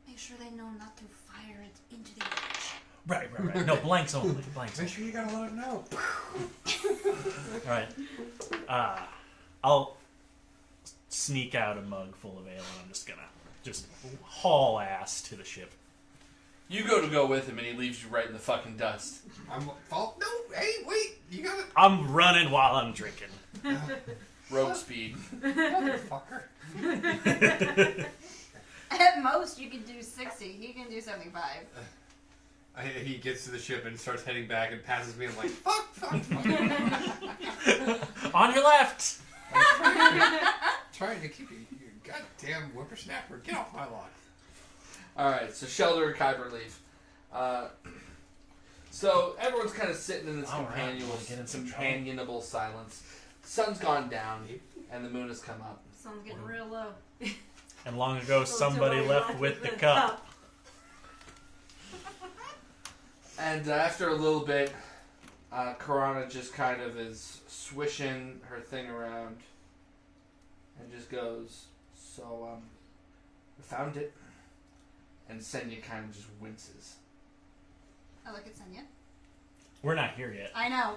[SPEAKER 4] Make sure they know not to fire it into the ocean.
[SPEAKER 1] Right. No, blanks only. Blanks
[SPEAKER 3] Make
[SPEAKER 1] only.
[SPEAKER 3] sure you gotta let them know.
[SPEAKER 1] Alright. I'll sneak out a mug full of ale and I'm just gonna haul ass to the ship.
[SPEAKER 6] You go with him, and he leaves you right in the fucking dust.
[SPEAKER 3] No, hey, wait, you gotta.
[SPEAKER 1] I'm running while I'm drinking.
[SPEAKER 6] Rogue speed.
[SPEAKER 3] Motherfucker.
[SPEAKER 4] At most, you can do 60. He can do 75.
[SPEAKER 3] He gets to the ship and starts heading back and passes me. I'm like, fuck.
[SPEAKER 1] On your left!
[SPEAKER 3] Trying to keep you goddamn whippersnapper. Get off my lawn.
[SPEAKER 6] Alright, so Shelter and Kyber leave. So everyone's kind of sitting in this companionable silence. Sun's gone down, and the moon has come up.
[SPEAKER 4] Sun's getting real low.
[SPEAKER 1] And long ago, somebody left with the cup.
[SPEAKER 6] And after a little bit, Karana just kind of is swishing her thing around and just goes, so, we found it. And Senya kind of just winces.
[SPEAKER 4] I look at Senya.
[SPEAKER 1] We're not here yet.
[SPEAKER 4] I know.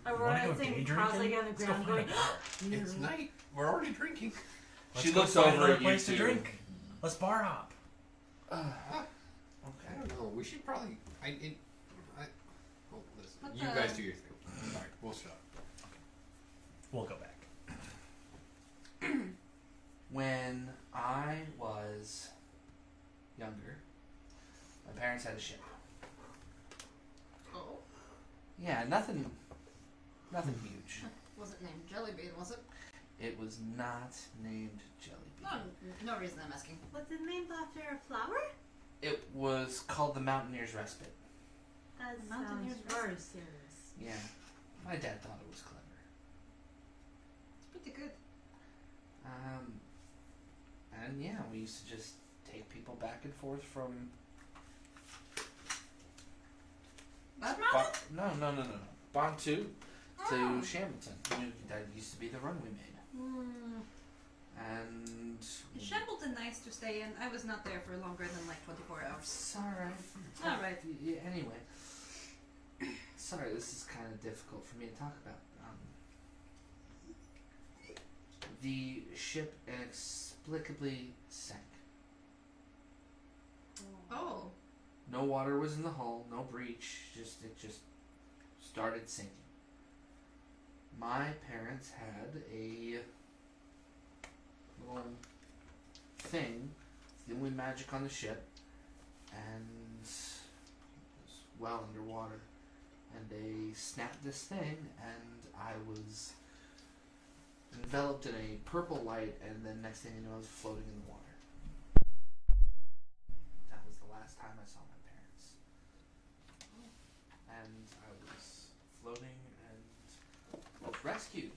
[SPEAKER 2] Aurora saying crossing on the ground going,
[SPEAKER 3] It's night. We're already drinking.
[SPEAKER 6] She looks over at you
[SPEAKER 1] place to
[SPEAKER 6] two.
[SPEAKER 1] drink. Let's bar hop.
[SPEAKER 3] I don't know. We should probably. Listen.
[SPEAKER 4] What
[SPEAKER 3] You
[SPEAKER 4] the-
[SPEAKER 3] guys do your thing. Alright, we'll shut up.
[SPEAKER 1] We'll go back.
[SPEAKER 6] When I was younger, my parents had a ship.
[SPEAKER 4] Oh.
[SPEAKER 6] Yeah, nothing huge.
[SPEAKER 4] Was it named Jellybean, was it?
[SPEAKER 6] It was not named Jellybean.
[SPEAKER 4] No reason I'm asking.
[SPEAKER 2] was it named after a flower?
[SPEAKER 6] It was called the Mountaineer's Respite.
[SPEAKER 2] That
[SPEAKER 4] Mountaineer's
[SPEAKER 2] sounds very serious.
[SPEAKER 6] Yeah, my dad thought it was clever.
[SPEAKER 4] It's pretty good.
[SPEAKER 6] And yeah, we used to just take people back and forth from
[SPEAKER 4] That mountain?
[SPEAKER 6] no. Bantu to Shambleton. That used to be the run we made. And
[SPEAKER 4] Is Shambleton nice to stay in? I was not there for longer than like 24 hours.
[SPEAKER 6] it's alright.
[SPEAKER 4] Alright.
[SPEAKER 6] Yeah, anyway. Sorry, this is kind of difficult for me to talk about. The ship inexplicably sank.
[SPEAKER 4] Oh.
[SPEAKER 6] No water was in the hull, no breach, it just started sinking. My parents had a little thing, it's the only magic on the ship, and it was well underwater. And they snapped this thing, and I was enveloped in a purple light, and then next thing you know, I was floating in the water. That was the last time I saw my parents. And I was floating and was rescued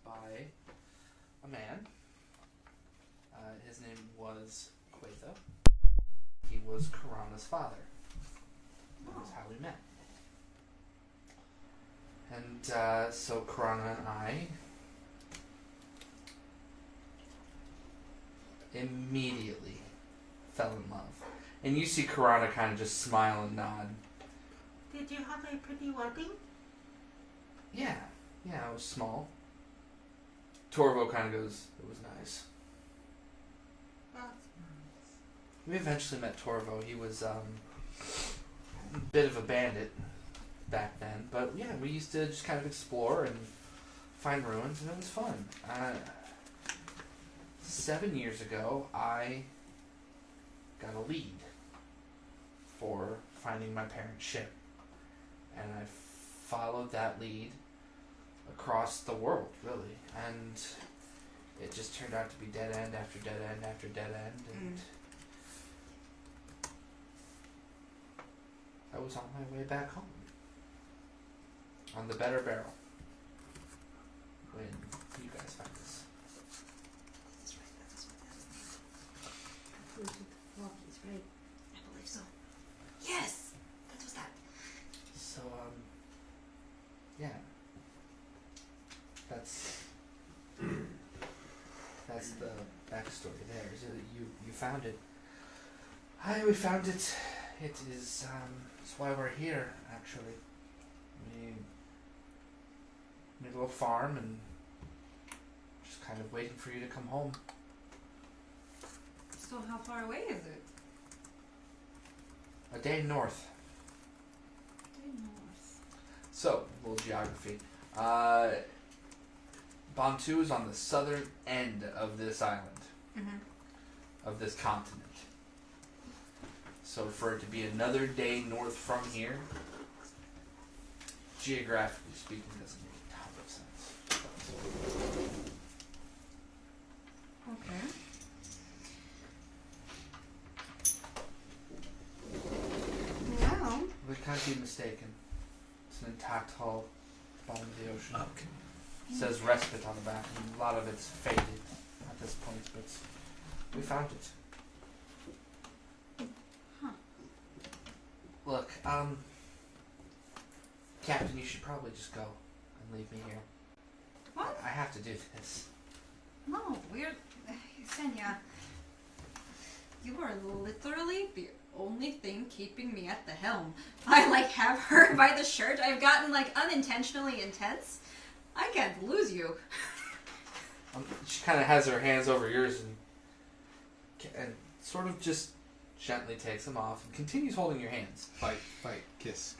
[SPEAKER 6] by a man. His name was Quatho. He was Karana's father. That was how we met. And so Karana and I immediately fell in love. And you see Karana kind of just smile and nod.
[SPEAKER 2] Did you have a pretty wedding?
[SPEAKER 6] Yeah, it was small. Torvo kind of goes, it was nice. We eventually met Torvo. He was a bit of a bandit back then. But yeah, we used to just kind of explore and find ruins, and it was fun. 7 years ago, I got a lead for finding my parents' ship. And I followed that lead across the world, really. And it just turned out to be dead end after dead end after dead end. And I was on my way back home. On the better barrel. When you guys find this.
[SPEAKER 4] That's right. That's
[SPEAKER 2] Walkies, right?
[SPEAKER 4] I believe so. Yes! That was that.
[SPEAKER 6] So, yeah. That's the backstory there. So you found it. We found it. It is, it's why we're here, actually. We made a little farm and just kind of waiting for you to come home.
[SPEAKER 4] So how far away is it?
[SPEAKER 6] A day north. So, a little geography. Bantu is on the southern end of this island, of this continent. So for it to be another day north from here, geographically speaking, doesn't make a ton of sense.
[SPEAKER 4] Okay. Well,
[SPEAKER 6] We can't be mistaken. It's an intact hull, bottom of the ocean.
[SPEAKER 1] Okay.
[SPEAKER 6] It says respite on the back, and a lot of it's faded at this point, but we found it. Look, Captain, you should probably just go and leave me here.
[SPEAKER 4] what?
[SPEAKER 6] I have to do this.
[SPEAKER 4] No, we're... Senya, you are literally the only thing keeping me at the helm. I, have her by the shirt. I've gotten, unintentionally intense. I can't lose you.
[SPEAKER 6] She kind of has her hands over yours and sort of just gently takes them off and continues holding your hands.
[SPEAKER 3] Fight, kiss.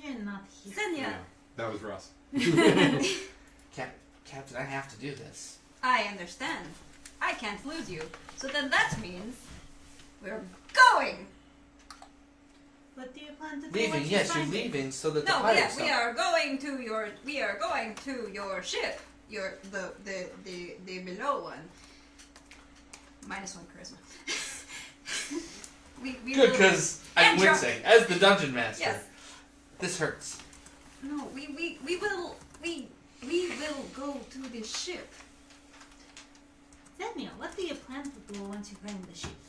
[SPEAKER 2] You're not here.
[SPEAKER 4] Senya,
[SPEAKER 3] Yeah, that was Ross.
[SPEAKER 6] Captain, I have to do this.
[SPEAKER 4] I understand. I can't lose you. So then that means we're going.
[SPEAKER 2] What do you plan to do?
[SPEAKER 6] Leaving,
[SPEAKER 2] once you
[SPEAKER 6] yes, you're
[SPEAKER 2] find it?
[SPEAKER 6] leaving so that the
[SPEAKER 4] No,
[SPEAKER 6] pirates
[SPEAKER 4] we
[SPEAKER 6] stop.
[SPEAKER 4] are going to your ship. The below one. -1 charisma. we
[SPEAKER 6] Good,
[SPEAKER 4] will-
[SPEAKER 6] because I'm
[SPEAKER 4] and drop-
[SPEAKER 6] wincing. As the dungeon master,
[SPEAKER 4] Yes.
[SPEAKER 6] this hurts.
[SPEAKER 4] No, we will go to the ship.
[SPEAKER 2] Samuel, what do you plan to do once you find the ship?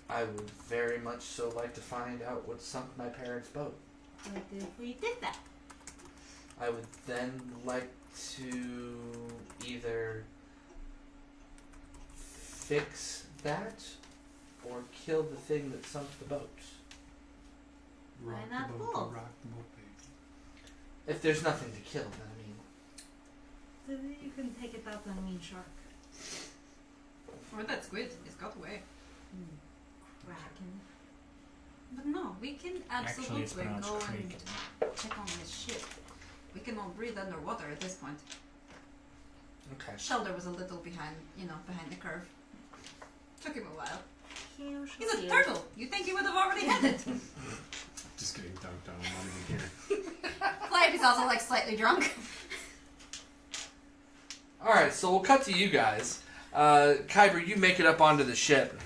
[SPEAKER 6] I would very much so like to find out what sunk my parents' boat.
[SPEAKER 2] What if we did that?
[SPEAKER 6] I would then like to either fix that or kill the thing that sunk the boat.
[SPEAKER 2] Why not both?
[SPEAKER 3] Rock the boat, baby.
[SPEAKER 6] If there's nothing to kill, then I mean...
[SPEAKER 2] So then you can take it out on mean shark.
[SPEAKER 4] Or that squid is got away.
[SPEAKER 2] Kraken.
[SPEAKER 4] But no, we can
[SPEAKER 1] Actually, it's
[SPEAKER 4] absolutely
[SPEAKER 1] pronounced
[SPEAKER 4] go
[SPEAKER 1] Kraken.
[SPEAKER 4] and check on this ship. We can all breathe underwater at this point.
[SPEAKER 6] Okay.
[SPEAKER 4] Sheldon was a little behind the curve. Took him a while. He's a
[SPEAKER 2] Cute.
[SPEAKER 4] turtle. You think he would have already had it?
[SPEAKER 3] Just getting dunked on. I'm not even here.
[SPEAKER 4] Clive is also slightly drunk.
[SPEAKER 6] Alright, so we'll cut to you guys. Kyber, you make it up onto the ship.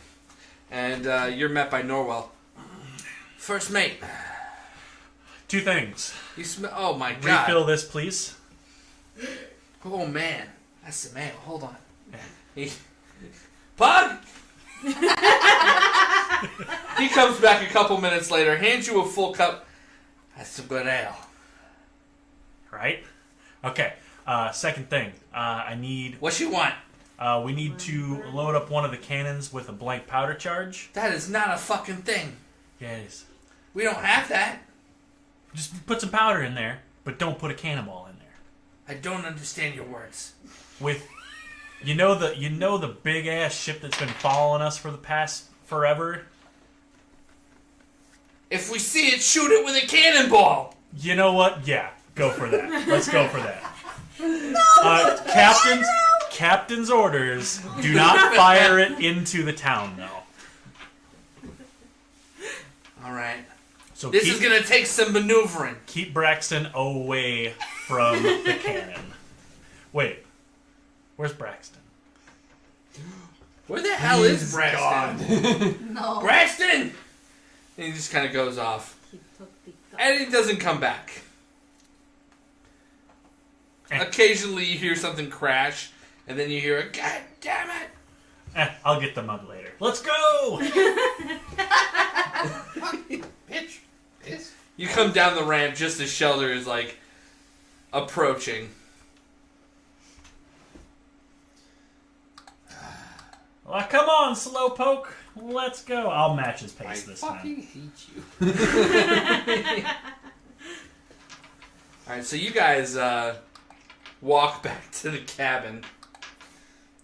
[SPEAKER 6] And you're met by Norwell. First mate.
[SPEAKER 1] 2 things.
[SPEAKER 6] You smell... Oh my god.
[SPEAKER 1] Refill this, please.
[SPEAKER 6] Oh man. That's the mail. Hold on. Pug! He comes back a couple minutes later, hands you a full cup. That's some good ale.
[SPEAKER 1] right? Okay. Second thing, I need.
[SPEAKER 6] What you want?
[SPEAKER 1] We need to load up one of the cannons with a blank powder charge.
[SPEAKER 6] That is not a fucking thing.
[SPEAKER 1] Yeah, it is.
[SPEAKER 6] We don't have that.
[SPEAKER 1] Just put some powder in there, but don't put a cannonball in there.
[SPEAKER 6] I don't understand your words.
[SPEAKER 1] With, you know the big ass ship that's been following us for the past forever.
[SPEAKER 6] If we see it, shoot it with a cannonball.
[SPEAKER 1] You know what? Yeah, go for that. Let's go for that.
[SPEAKER 4] No,
[SPEAKER 1] Captain's orders: do not fire it into the town, though.
[SPEAKER 6] All right.
[SPEAKER 1] So
[SPEAKER 6] This is gonna take some maneuvering.
[SPEAKER 1] keep Braxton away from the cannon. Wait, where's Braxton?
[SPEAKER 6] Where the hell is Braxton?
[SPEAKER 4] No.
[SPEAKER 6] Braxton! And he just kind of goes off.
[SPEAKER 2] He took the gun.
[SPEAKER 6] And he doesn't come back. Occasionally you hear something crash, and then you hear a, God damn it!
[SPEAKER 1] I'll get the mug later. Let's go!
[SPEAKER 3] Bitch. Piss.
[SPEAKER 6] You come down the ramp just as Shelter is, like, approaching.
[SPEAKER 1] Well, come on, Slowpoke. Let's go. I'll match his pace this
[SPEAKER 3] fucking
[SPEAKER 1] time.
[SPEAKER 3] hate you.
[SPEAKER 6] Alright, so you guys walk back to the cabin.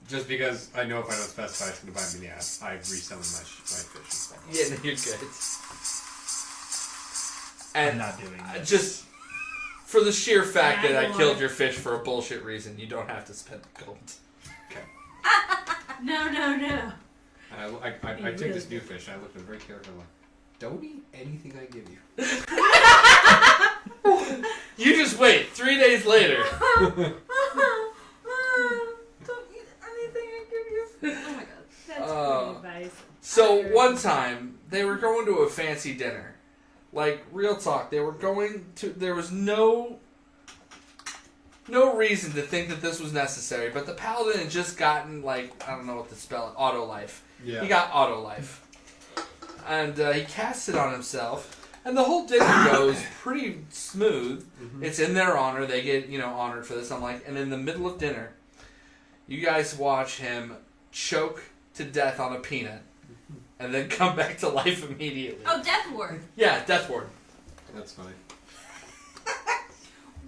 [SPEAKER 3] Just because I know if I don't specify it's going to bite me in the ass, I resummon my fish and stuff.
[SPEAKER 6] Yeah, no, you're good.
[SPEAKER 1] I'm
[SPEAKER 6] And
[SPEAKER 1] not doing this.
[SPEAKER 6] just for the sheer fact
[SPEAKER 2] Yeah,
[SPEAKER 6] that I
[SPEAKER 2] Lord.
[SPEAKER 6] killed your fish for a bullshit reason, you don't have to spend the gold.
[SPEAKER 2] No.
[SPEAKER 3] And I took this new fish and I looked at it very carefully. Like, don't eat anything I give you.
[SPEAKER 6] You just wait. 3 days later.
[SPEAKER 4] Don't eat anything I give you. Oh my god.
[SPEAKER 2] That's
[SPEAKER 6] Uh,
[SPEAKER 2] great advice.
[SPEAKER 6] So one time they were going to a fancy dinner. Like, real talk, they were going to. There was no reason to think that this was necessary, but the paladin had just gotten, like, I don't know what to spell it, auto life.
[SPEAKER 3] Yeah.
[SPEAKER 6] He got auto life. And he casts it on himself, and the whole dinner goes pretty smooth.
[SPEAKER 3] Mm-hmm.
[SPEAKER 6] It's in their honor. They get, honored for this. I'm like, and in the middle of dinner, you guys watch him choke to death on a peanut, and then come back to life immediately.
[SPEAKER 4] Oh, Death Ward.
[SPEAKER 6] Yeah, death ward.
[SPEAKER 3] That's funny.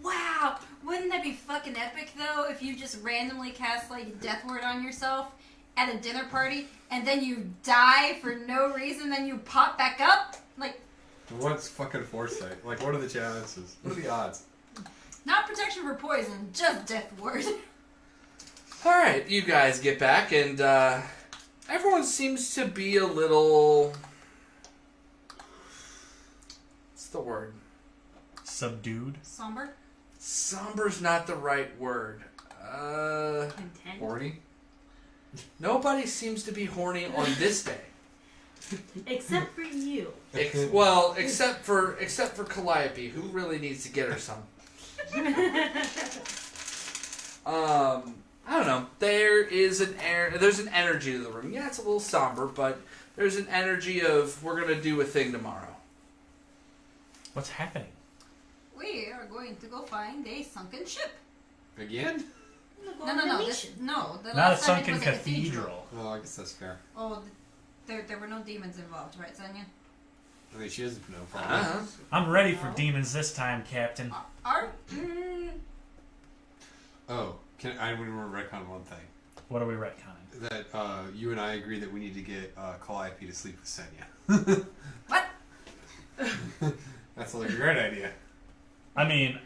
[SPEAKER 4] Wow. Wouldn't that be fucking epic, though, if you just randomly cast, like, Death Ward on yourself at a dinner party, and then you die for no reason, then you pop back up? Like,
[SPEAKER 3] What's fucking foresight? Like, what are the chances? What are the odds?
[SPEAKER 4] not protection for poison, just Death Ward.
[SPEAKER 6] Alright, you guys get back, and everyone seems to be a little... What's the word?
[SPEAKER 1] Subdued.
[SPEAKER 4] Somber?
[SPEAKER 6] Somber's not the right word.
[SPEAKER 2] Content.
[SPEAKER 3] Horny?
[SPEAKER 6] Nobody seems to be horny on this day.
[SPEAKER 2] Except for you.
[SPEAKER 6] Except for Calliope, who really needs to get her some. I don't know. There's an energy to the room. Yeah, it's a little somber, but there's an energy of we're gonna do a thing tomorrow.
[SPEAKER 1] What's happening?
[SPEAKER 4] We are going to go find a sunken ship.
[SPEAKER 3] Again?
[SPEAKER 4] No. The
[SPEAKER 1] Not a
[SPEAKER 4] last time it
[SPEAKER 1] sunken
[SPEAKER 4] was a
[SPEAKER 1] cathedral.
[SPEAKER 3] Oh, I guess that's fair.
[SPEAKER 4] Oh, there were no demons involved, right, Senya?
[SPEAKER 3] I mean, she has no problem.
[SPEAKER 6] Uh-huh.
[SPEAKER 1] I'm ready for demons this time, Captain.
[SPEAKER 4] Are
[SPEAKER 3] Oh, I want to retcon one thing.
[SPEAKER 1] What are we retconning?
[SPEAKER 3] That you and I agree that we need to get Calliope to sleep with Senya.
[SPEAKER 4] what?
[SPEAKER 3] That's like a great idea.
[SPEAKER 1] I mean,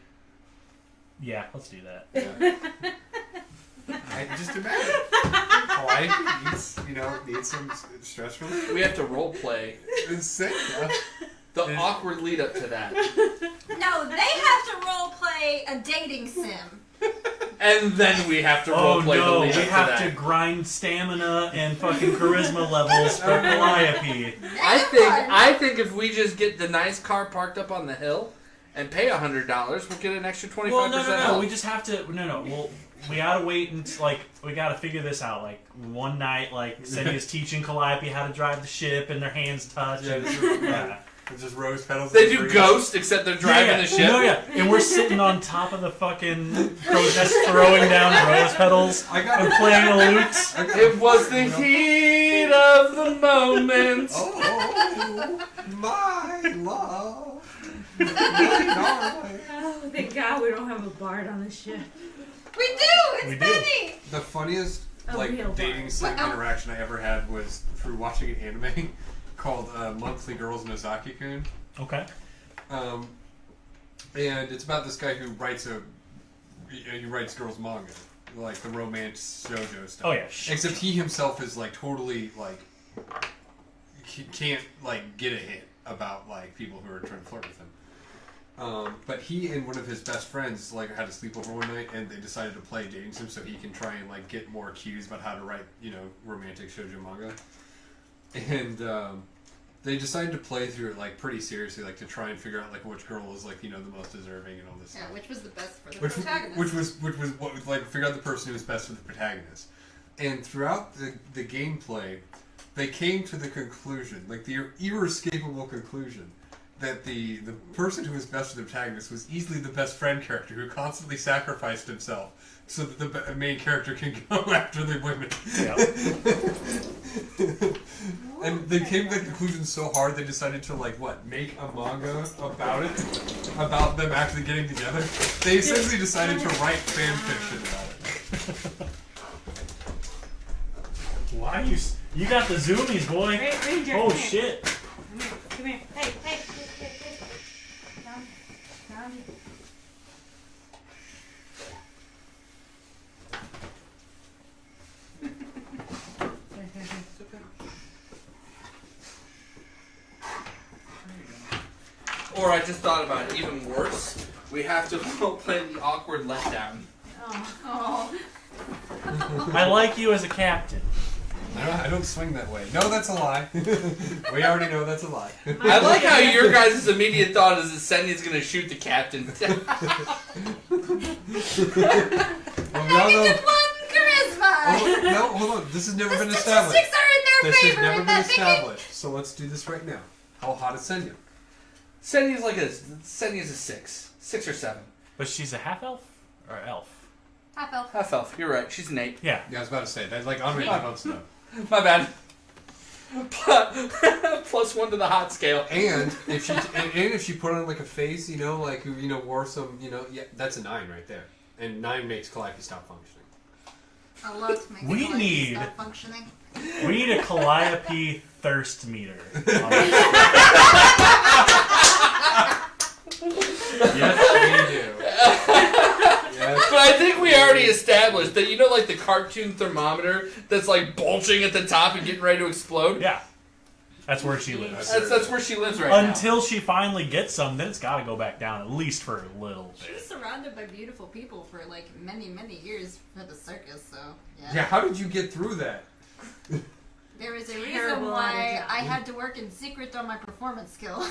[SPEAKER 1] yeah, let's do that.
[SPEAKER 3] Yeah. I just imagine. Calliope needs some stress relief.
[SPEAKER 6] We have to role play
[SPEAKER 3] Senya.
[SPEAKER 6] the awkward lead up to that,
[SPEAKER 4] No, they have to role play a dating sim.
[SPEAKER 6] and then we have to role
[SPEAKER 1] Oh
[SPEAKER 6] play the
[SPEAKER 1] no,
[SPEAKER 6] lead
[SPEAKER 1] we
[SPEAKER 6] up to
[SPEAKER 1] have
[SPEAKER 6] that.
[SPEAKER 1] to grind stamina and fucking charisma levels for Calliope.
[SPEAKER 6] I think if we just get the nice car parked up on the hill and pay $100, we'll get an extra 25%
[SPEAKER 1] Well, no.
[SPEAKER 6] off.
[SPEAKER 1] We just have to. No. We gotta wait and we gotta figure this out. Like one night, Senya's teaching Calliope how to drive the ship, and their hands touch.
[SPEAKER 3] Yeah,
[SPEAKER 1] and,
[SPEAKER 3] this is-
[SPEAKER 1] yeah.
[SPEAKER 3] It's just rose petals.
[SPEAKER 6] They do Ghost, except they're driving the ship.
[SPEAKER 1] No, yeah. And we're sitting on top of the fucking crow's nest throwing down rose petals and playing a lute.
[SPEAKER 6] It was the heat of the moment.
[SPEAKER 3] Oh, my love. My darling.
[SPEAKER 2] Oh, thank God we don't have a bard on the ship.
[SPEAKER 4] We do! It's
[SPEAKER 1] We do.
[SPEAKER 4] Benny!
[SPEAKER 3] The funniest
[SPEAKER 2] A real
[SPEAKER 3] dating
[SPEAKER 2] bard.
[SPEAKER 3] sim interaction I ever had was through watching an anime called Monthly Girls Nozaki-kun.
[SPEAKER 1] Okay.
[SPEAKER 3] And it's about this guy who writes girls manga, like the romance shoujo stuff.
[SPEAKER 1] Oh, yeah.
[SPEAKER 3] Except he himself is like totally like he can't like get a hit about like people who are trying to flirt with him. But he and one of his best friends like had a sleepover one night, and they decided to play dating sim so he can try and like get more cues about how to write, romantic shoujo manga. And they decided to play through it like pretty seriously, like to try and figure out like which girl was like the most deserving and all this
[SPEAKER 4] Yeah,
[SPEAKER 3] stuff.
[SPEAKER 4] which was the best for the
[SPEAKER 3] Which
[SPEAKER 4] protagonist.
[SPEAKER 3] was what like figure out the person who was best for the protagonist. And throughout the gameplay, they came to the conclusion, like the irrescapable conclusion, that the person who was best for the protagonist was easily the best friend character who constantly sacrificed himself so that the main character can go after the women.
[SPEAKER 1] Yep.
[SPEAKER 3] And they came to the conclusion so hard they decided to make a manga about it, about them actually getting together. They essentially decided to write fan fiction about it.
[SPEAKER 1] Why you got the zoomies, boy?
[SPEAKER 2] Ranger,
[SPEAKER 1] Oh
[SPEAKER 2] come here.
[SPEAKER 1] shit!
[SPEAKER 2] Come here. Hey. Down.
[SPEAKER 6] Or I just thought about it, even worse, we have to play the awkward letdown.
[SPEAKER 2] Oh.
[SPEAKER 1] I like you as a captain.
[SPEAKER 3] I don't swing that way. No, that's a lie. We already know that's a lie.
[SPEAKER 6] I like how your guys' immediate thought is that Senya's gonna shoot the captain.
[SPEAKER 3] Well, we all know.
[SPEAKER 4] -1 charisma!
[SPEAKER 3] Oh, no, hold on. This has never
[SPEAKER 4] The
[SPEAKER 3] been established.
[SPEAKER 4] statistics are in their
[SPEAKER 3] This has
[SPEAKER 4] favor
[SPEAKER 3] never
[SPEAKER 4] in
[SPEAKER 3] been
[SPEAKER 4] that thinking.
[SPEAKER 3] established. So let's do this right now. How hot is Senya?
[SPEAKER 6] Senya's a 6. 6 or 7.
[SPEAKER 1] But she's a half elf or elf?
[SPEAKER 4] Half elf.
[SPEAKER 6] Half elf, you're right, she's an 8.
[SPEAKER 1] Yeah.
[SPEAKER 3] Yeah, I was about to say that. Like on months now.
[SPEAKER 6] My bad. Plus 1 to the hot scale.
[SPEAKER 3] And if she put on like a face, who wore some, yeah, that's a 9 right there. And 9 makes Calliope stop functioning.
[SPEAKER 4] I love to make
[SPEAKER 1] We
[SPEAKER 4] it
[SPEAKER 1] need-
[SPEAKER 4] stop functioning.
[SPEAKER 1] We need a Calliope thirst meter.
[SPEAKER 3] Yes, we do. Yes.
[SPEAKER 6] But I think we already established that, like the cartoon thermometer that's like bulging at the top and getting ready to explode?
[SPEAKER 1] Yeah. That's where she lives.
[SPEAKER 6] That's where she lives right now.
[SPEAKER 1] Until she finally gets some, then it's got to go back down, at least for a little
[SPEAKER 4] She was
[SPEAKER 1] bit.
[SPEAKER 4] surrounded by beautiful people for like many, many years for the circus, so yeah.
[SPEAKER 3] Yeah, how did you get through that?
[SPEAKER 4] There is a reason
[SPEAKER 2] Terrible
[SPEAKER 4] why
[SPEAKER 2] attitude.
[SPEAKER 4] I had to work in secret on my performance skills.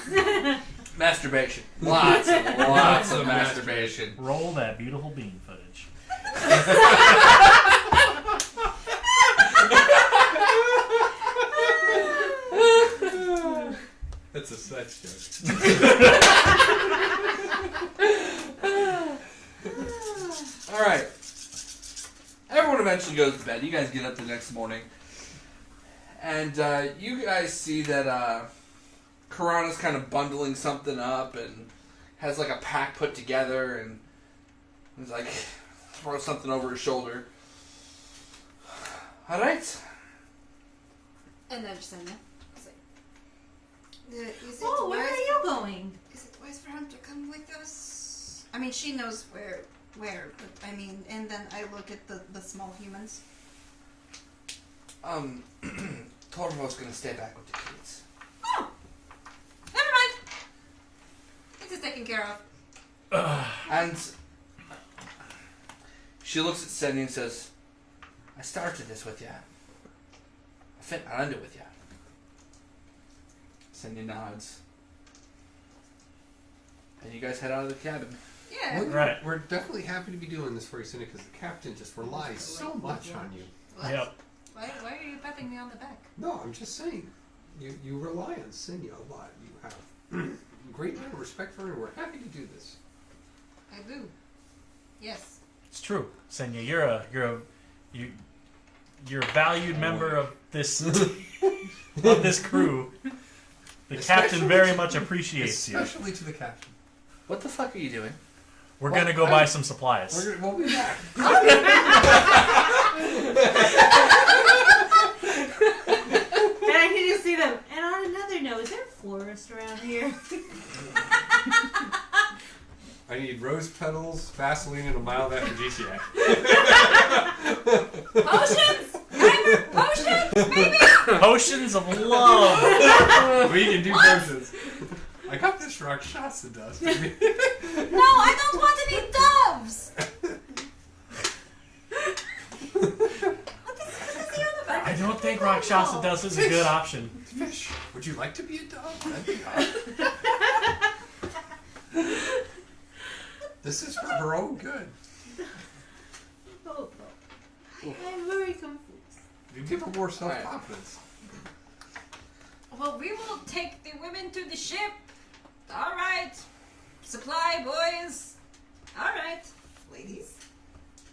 [SPEAKER 6] Masturbation. Lots of masturbation.
[SPEAKER 1] Roll that beautiful bean footage.
[SPEAKER 3] That's a sex joke.
[SPEAKER 6] Alright. Everyone eventually goes to bed. You guys get up the next morning. And you guys see that Karana's kind of bundling something up and has like a pack put together and he's like throws something over his shoulder. Alright.
[SPEAKER 4] And then Senya. Is it
[SPEAKER 2] Oh, where
[SPEAKER 4] wise
[SPEAKER 2] are you going?
[SPEAKER 4] Is it wise for him to come with us? I mean, she knows where, but I mean, and then I look at the small humans.
[SPEAKER 6] Torvo's gonna stay back with the kids.
[SPEAKER 4] Oh! Never mind! This is taken care of.
[SPEAKER 6] And she looks at Senya and says, I started this with ya. I think I'll end it with ya. Senya nods. And you guys head out of the cabin.
[SPEAKER 4] Yeah.
[SPEAKER 1] Right.
[SPEAKER 3] We're definitely happy to be doing this for you, Cindy, because the captain just relies so much on you.
[SPEAKER 4] What?
[SPEAKER 1] Yep.
[SPEAKER 4] Why are you patting me on the back?
[SPEAKER 3] No, I'm just saying. You rely on Senya a lot. You have great amount of respect for her, and we're happy to do this.
[SPEAKER 4] I do. Yes.
[SPEAKER 1] It's true, Senya. You're a valued member of this of this crew. The captain very much appreciates you.
[SPEAKER 3] Especially to the captain.
[SPEAKER 6] What the fuck are you doing?
[SPEAKER 1] We're gonna go buy some supplies.
[SPEAKER 3] We'll be back.
[SPEAKER 2] And I can just see them. And on another note, is there a florist around here?
[SPEAKER 3] I need rose petals, Vaseline, and a mild aphrodisiac.
[SPEAKER 4] Potions! Timer! Potions! Maybe!
[SPEAKER 1] Potions of love.
[SPEAKER 3] We can do potions. I got this Rakshasa dust.
[SPEAKER 4] No, I don't want any doves! What is the other one?
[SPEAKER 1] I don't think Rakshasa dust is a good option.
[SPEAKER 3] Fish. Would you like to be a dove? That'd be hot. This is for her own good.
[SPEAKER 2] Oh, I'm very confused.
[SPEAKER 3] You give her more self-confidence.
[SPEAKER 4] Well, we will take the women to the ship. All right. Supply, boys. All right. Ladies.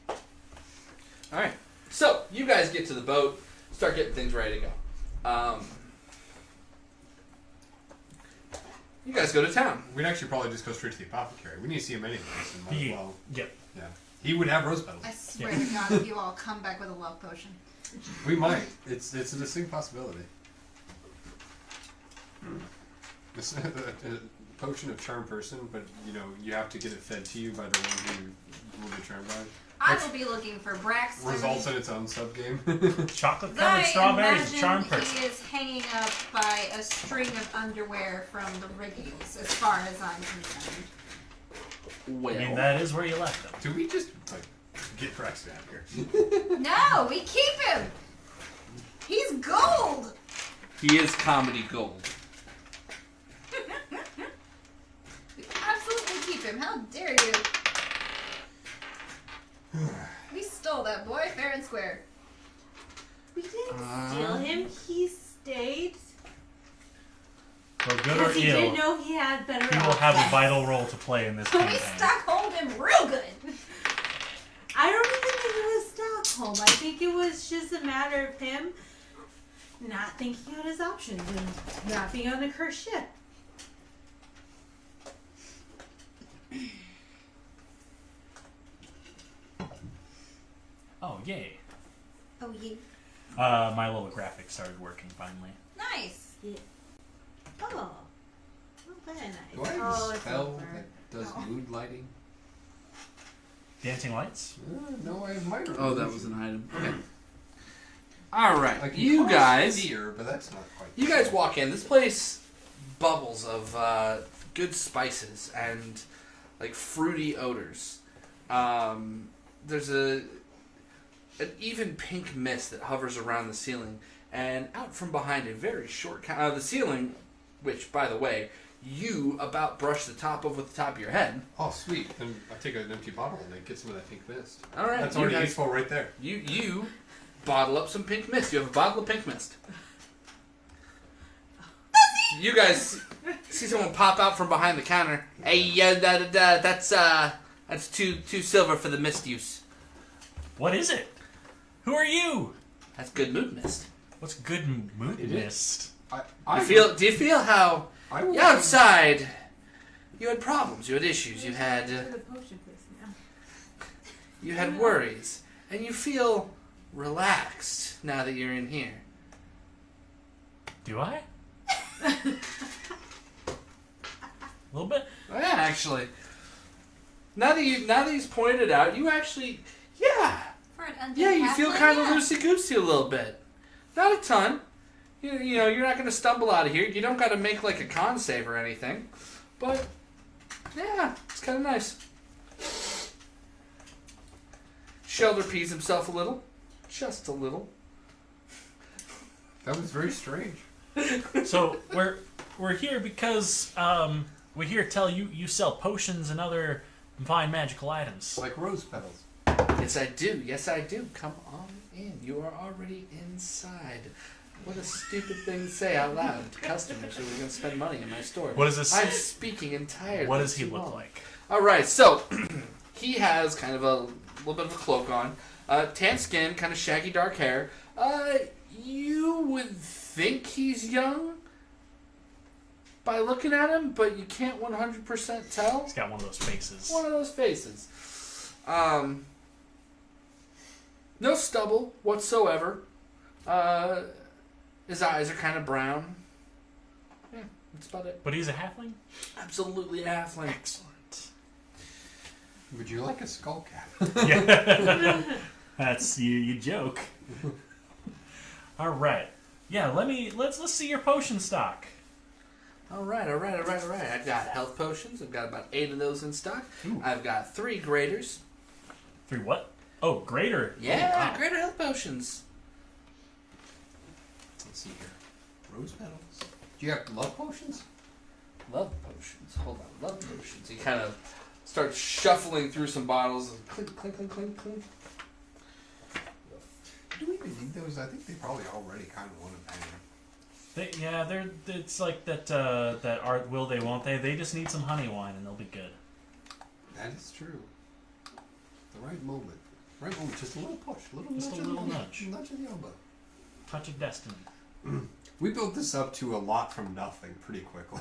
[SPEAKER 6] All right. So you guys get to the boat, start getting things ready to go. You guys go to town.
[SPEAKER 3] We'd actually probably just go straight to the apothecary. We need to see him anyways. And might as well.
[SPEAKER 1] Yep.
[SPEAKER 3] Yeah. He would have rose petals.
[SPEAKER 4] I swear to God, if you all come back with a love potion.
[SPEAKER 3] We might. It's a distinct possibility. It's a potion of charm person, but you have to get it fed to you by the one who will be charmed by.
[SPEAKER 4] I will be looking for Braxton.
[SPEAKER 3] Results in its own sub-game.
[SPEAKER 1] Chocolate
[SPEAKER 4] I
[SPEAKER 1] covered strawberries,
[SPEAKER 4] imagine
[SPEAKER 1] charm person.
[SPEAKER 4] he is hanging up by a string of underwear from the riggings, as far as I'm concerned.
[SPEAKER 6] Well,
[SPEAKER 1] I mean, that is where you left them.
[SPEAKER 3] Do we just get Braxton out of here?
[SPEAKER 4] No, we keep him. He's gold.
[SPEAKER 6] he is comedy gold.
[SPEAKER 4] We absolutely keep him. How dare you? We stole that boy fair and square.
[SPEAKER 2] We didn't steal him. He stayed.
[SPEAKER 1] For good or
[SPEAKER 2] Because he
[SPEAKER 1] ill,
[SPEAKER 2] did know he had better
[SPEAKER 1] he will have a
[SPEAKER 2] options.
[SPEAKER 1] vital role to play in this
[SPEAKER 4] We
[SPEAKER 1] campaign.
[SPEAKER 4] Stockholmed him real good.
[SPEAKER 2] I don't even think it was Stockholm. I think it was just a matter of him not thinking out his options and not being on a cursed ship.
[SPEAKER 1] Oh, yay.
[SPEAKER 4] Oh, yeah.
[SPEAKER 1] My little graphics started working finally.
[SPEAKER 4] Nice.
[SPEAKER 2] Yeah. Oh. Oh, very nice.
[SPEAKER 3] Do I have
[SPEAKER 2] Oh,
[SPEAKER 3] a
[SPEAKER 2] it's
[SPEAKER 3] spell
[SPEAKER 2] over.
[SPEAKER 3] that does mood lighting?
[SPEAKER 1] Dancing lights?
[SPEAKER 3] No, I have minor.
[SPEAKER 6] Oh, that was an item. Okay. All right,
[SPEAKER 3] Like
[SPEAKER 6] you guys.
[SPEAKER 3] Fear, but that's not quite.
[SPEAKER 6] You guys walk in. This place bubbles of good spices and like fruity odors. There's an even pink mist that hovers around the ceiling, and out from behind a very short the ceiling, which by the way you about brush the top of with the top of your head.
[SPEAKER 3] Oh, sweet. And I take an empty bottle and then get some of that pink mist.
[SPEAKER 6] All right,
[SPEAKER 3] That's
[SPEAKER 6] you
[SPEAKER 3] already
[SPEAKER 6] guys-
[SPEAKER 3] useful right there.
[SPEAKER 6] You bottle up some pink mist. You have a bottle of pink mist. You guys see someone pop out from behind the counter. Hey, that's two silver for the mist use.
[SPEAKER 1] What is it? Who are you?
[SPEAKER 6] That's good mood mist.
[SPEAKER 1] What's good mood
[SPEAKER 3] It is.
[SPEAKER 1] mist?
[SPEAKER 6] Do you feel how
[SPEAKER 3] I will
[SPEAKER 6] outside you had problems, you had issues, you had
[SPEAKER 2] For the potion place now.
[SPEAKER 6] you had worries, and you feel relaxed now that you're in here.
[SPEAKER 1] Do I? A little bit?
[SPEAKER 6] Oh, yeah, actually. Now that he's pointed it out, you actually,
[SPEAKER 4] For an undead
[SPEAKER 6] you feel
[SPEAKER 4] halfling,
[SPEAKER 6] kind of
[SPEAKER 4] yeah.
[SPEAKER 6] loosey-goosey a little bit. Not a ton. You know, you're not going to stumble out of here. You don't got to make like a con save or anything. But, yeah, it's kind of nice. Shelter pees himself a little. Just a little.
[SPEAKER 3] That was very strange.
[SPEAKER 1] So we're here because we here tell you sell potions and other fine magical items.
[SPEAKER 3] Like rose petals.
[SPEAKER 6] Yes, I do. Yes, I do. Come on in. You are already inside. What a stupid thing to say out loud to customers who are going to spend money in my store.
[SPEAKER 1] What is this?
[SPEAKER 6] I'm speaking entirely.
[SPEAKER 1] What does he
[SPEAKER 6] too
[SPEAKER 1] look
[SPEAKER 6] long.
[SPEAKER 1] like?
[SPEAKER 6] All right, so he has kind of a little bit of a cloak on, tan skin, kind of shaggy dark hair. You would think he's young by looking at him, but you can't 100% tell.
[SPEAKER 1] He's got one of those faces.
[SPEAKER 6] One of those faces. No stubble whatsoever. His eyes are kind of brown. Yeah, that's about it.
[SPEAKER 1] But he's a halfling?
[SPEAKER 6] Absolutely a halfling.
[SPEAKER 1] Excellent.
[SPEAKER 3] Would you like a skull cap?
[SPEAKER 1] Yeah. That's you joke. All right. Yeah, let's see your potion stock.
[SPEAKER 6] All right. I've got health potions. I've got about 8 of those in stock.
[SPEAKER 1] Ooh.
[SPEAKER 6] I've got 3 graders.
[SPEAKER 1] 3 what? Oh, greater.
[SPEAKER 6] Yeah,
[SPEAKER 1] Oh, wow.
[SPEAKER 6] greater health potions.
[SPEAKER 3] Let's see here. Rose petals. Do you have love potions?
[SPEAKER 6] Love potions. Hold on, love potions. He kind of starts shuffling through some bottles. And clink, clink, clink, clink, clink.
[SPEAKER 3] Do we even need those? I think they probably already kind of want to bang.
[SPEAKER 1] It's like that art will they won't they? They just need some honey wine and they'll be good.
[SPEAKER 3] That is true. The right moment. Right moment. Just a little push.
[SPEAKER 1] Just a little nudge.
[SPEAKER 3] Nudge of the elbow.
[SPEAKER 1] Touch of destiny.
[SPEAKER 3] We built this up to a lot from nothing pretty quickly.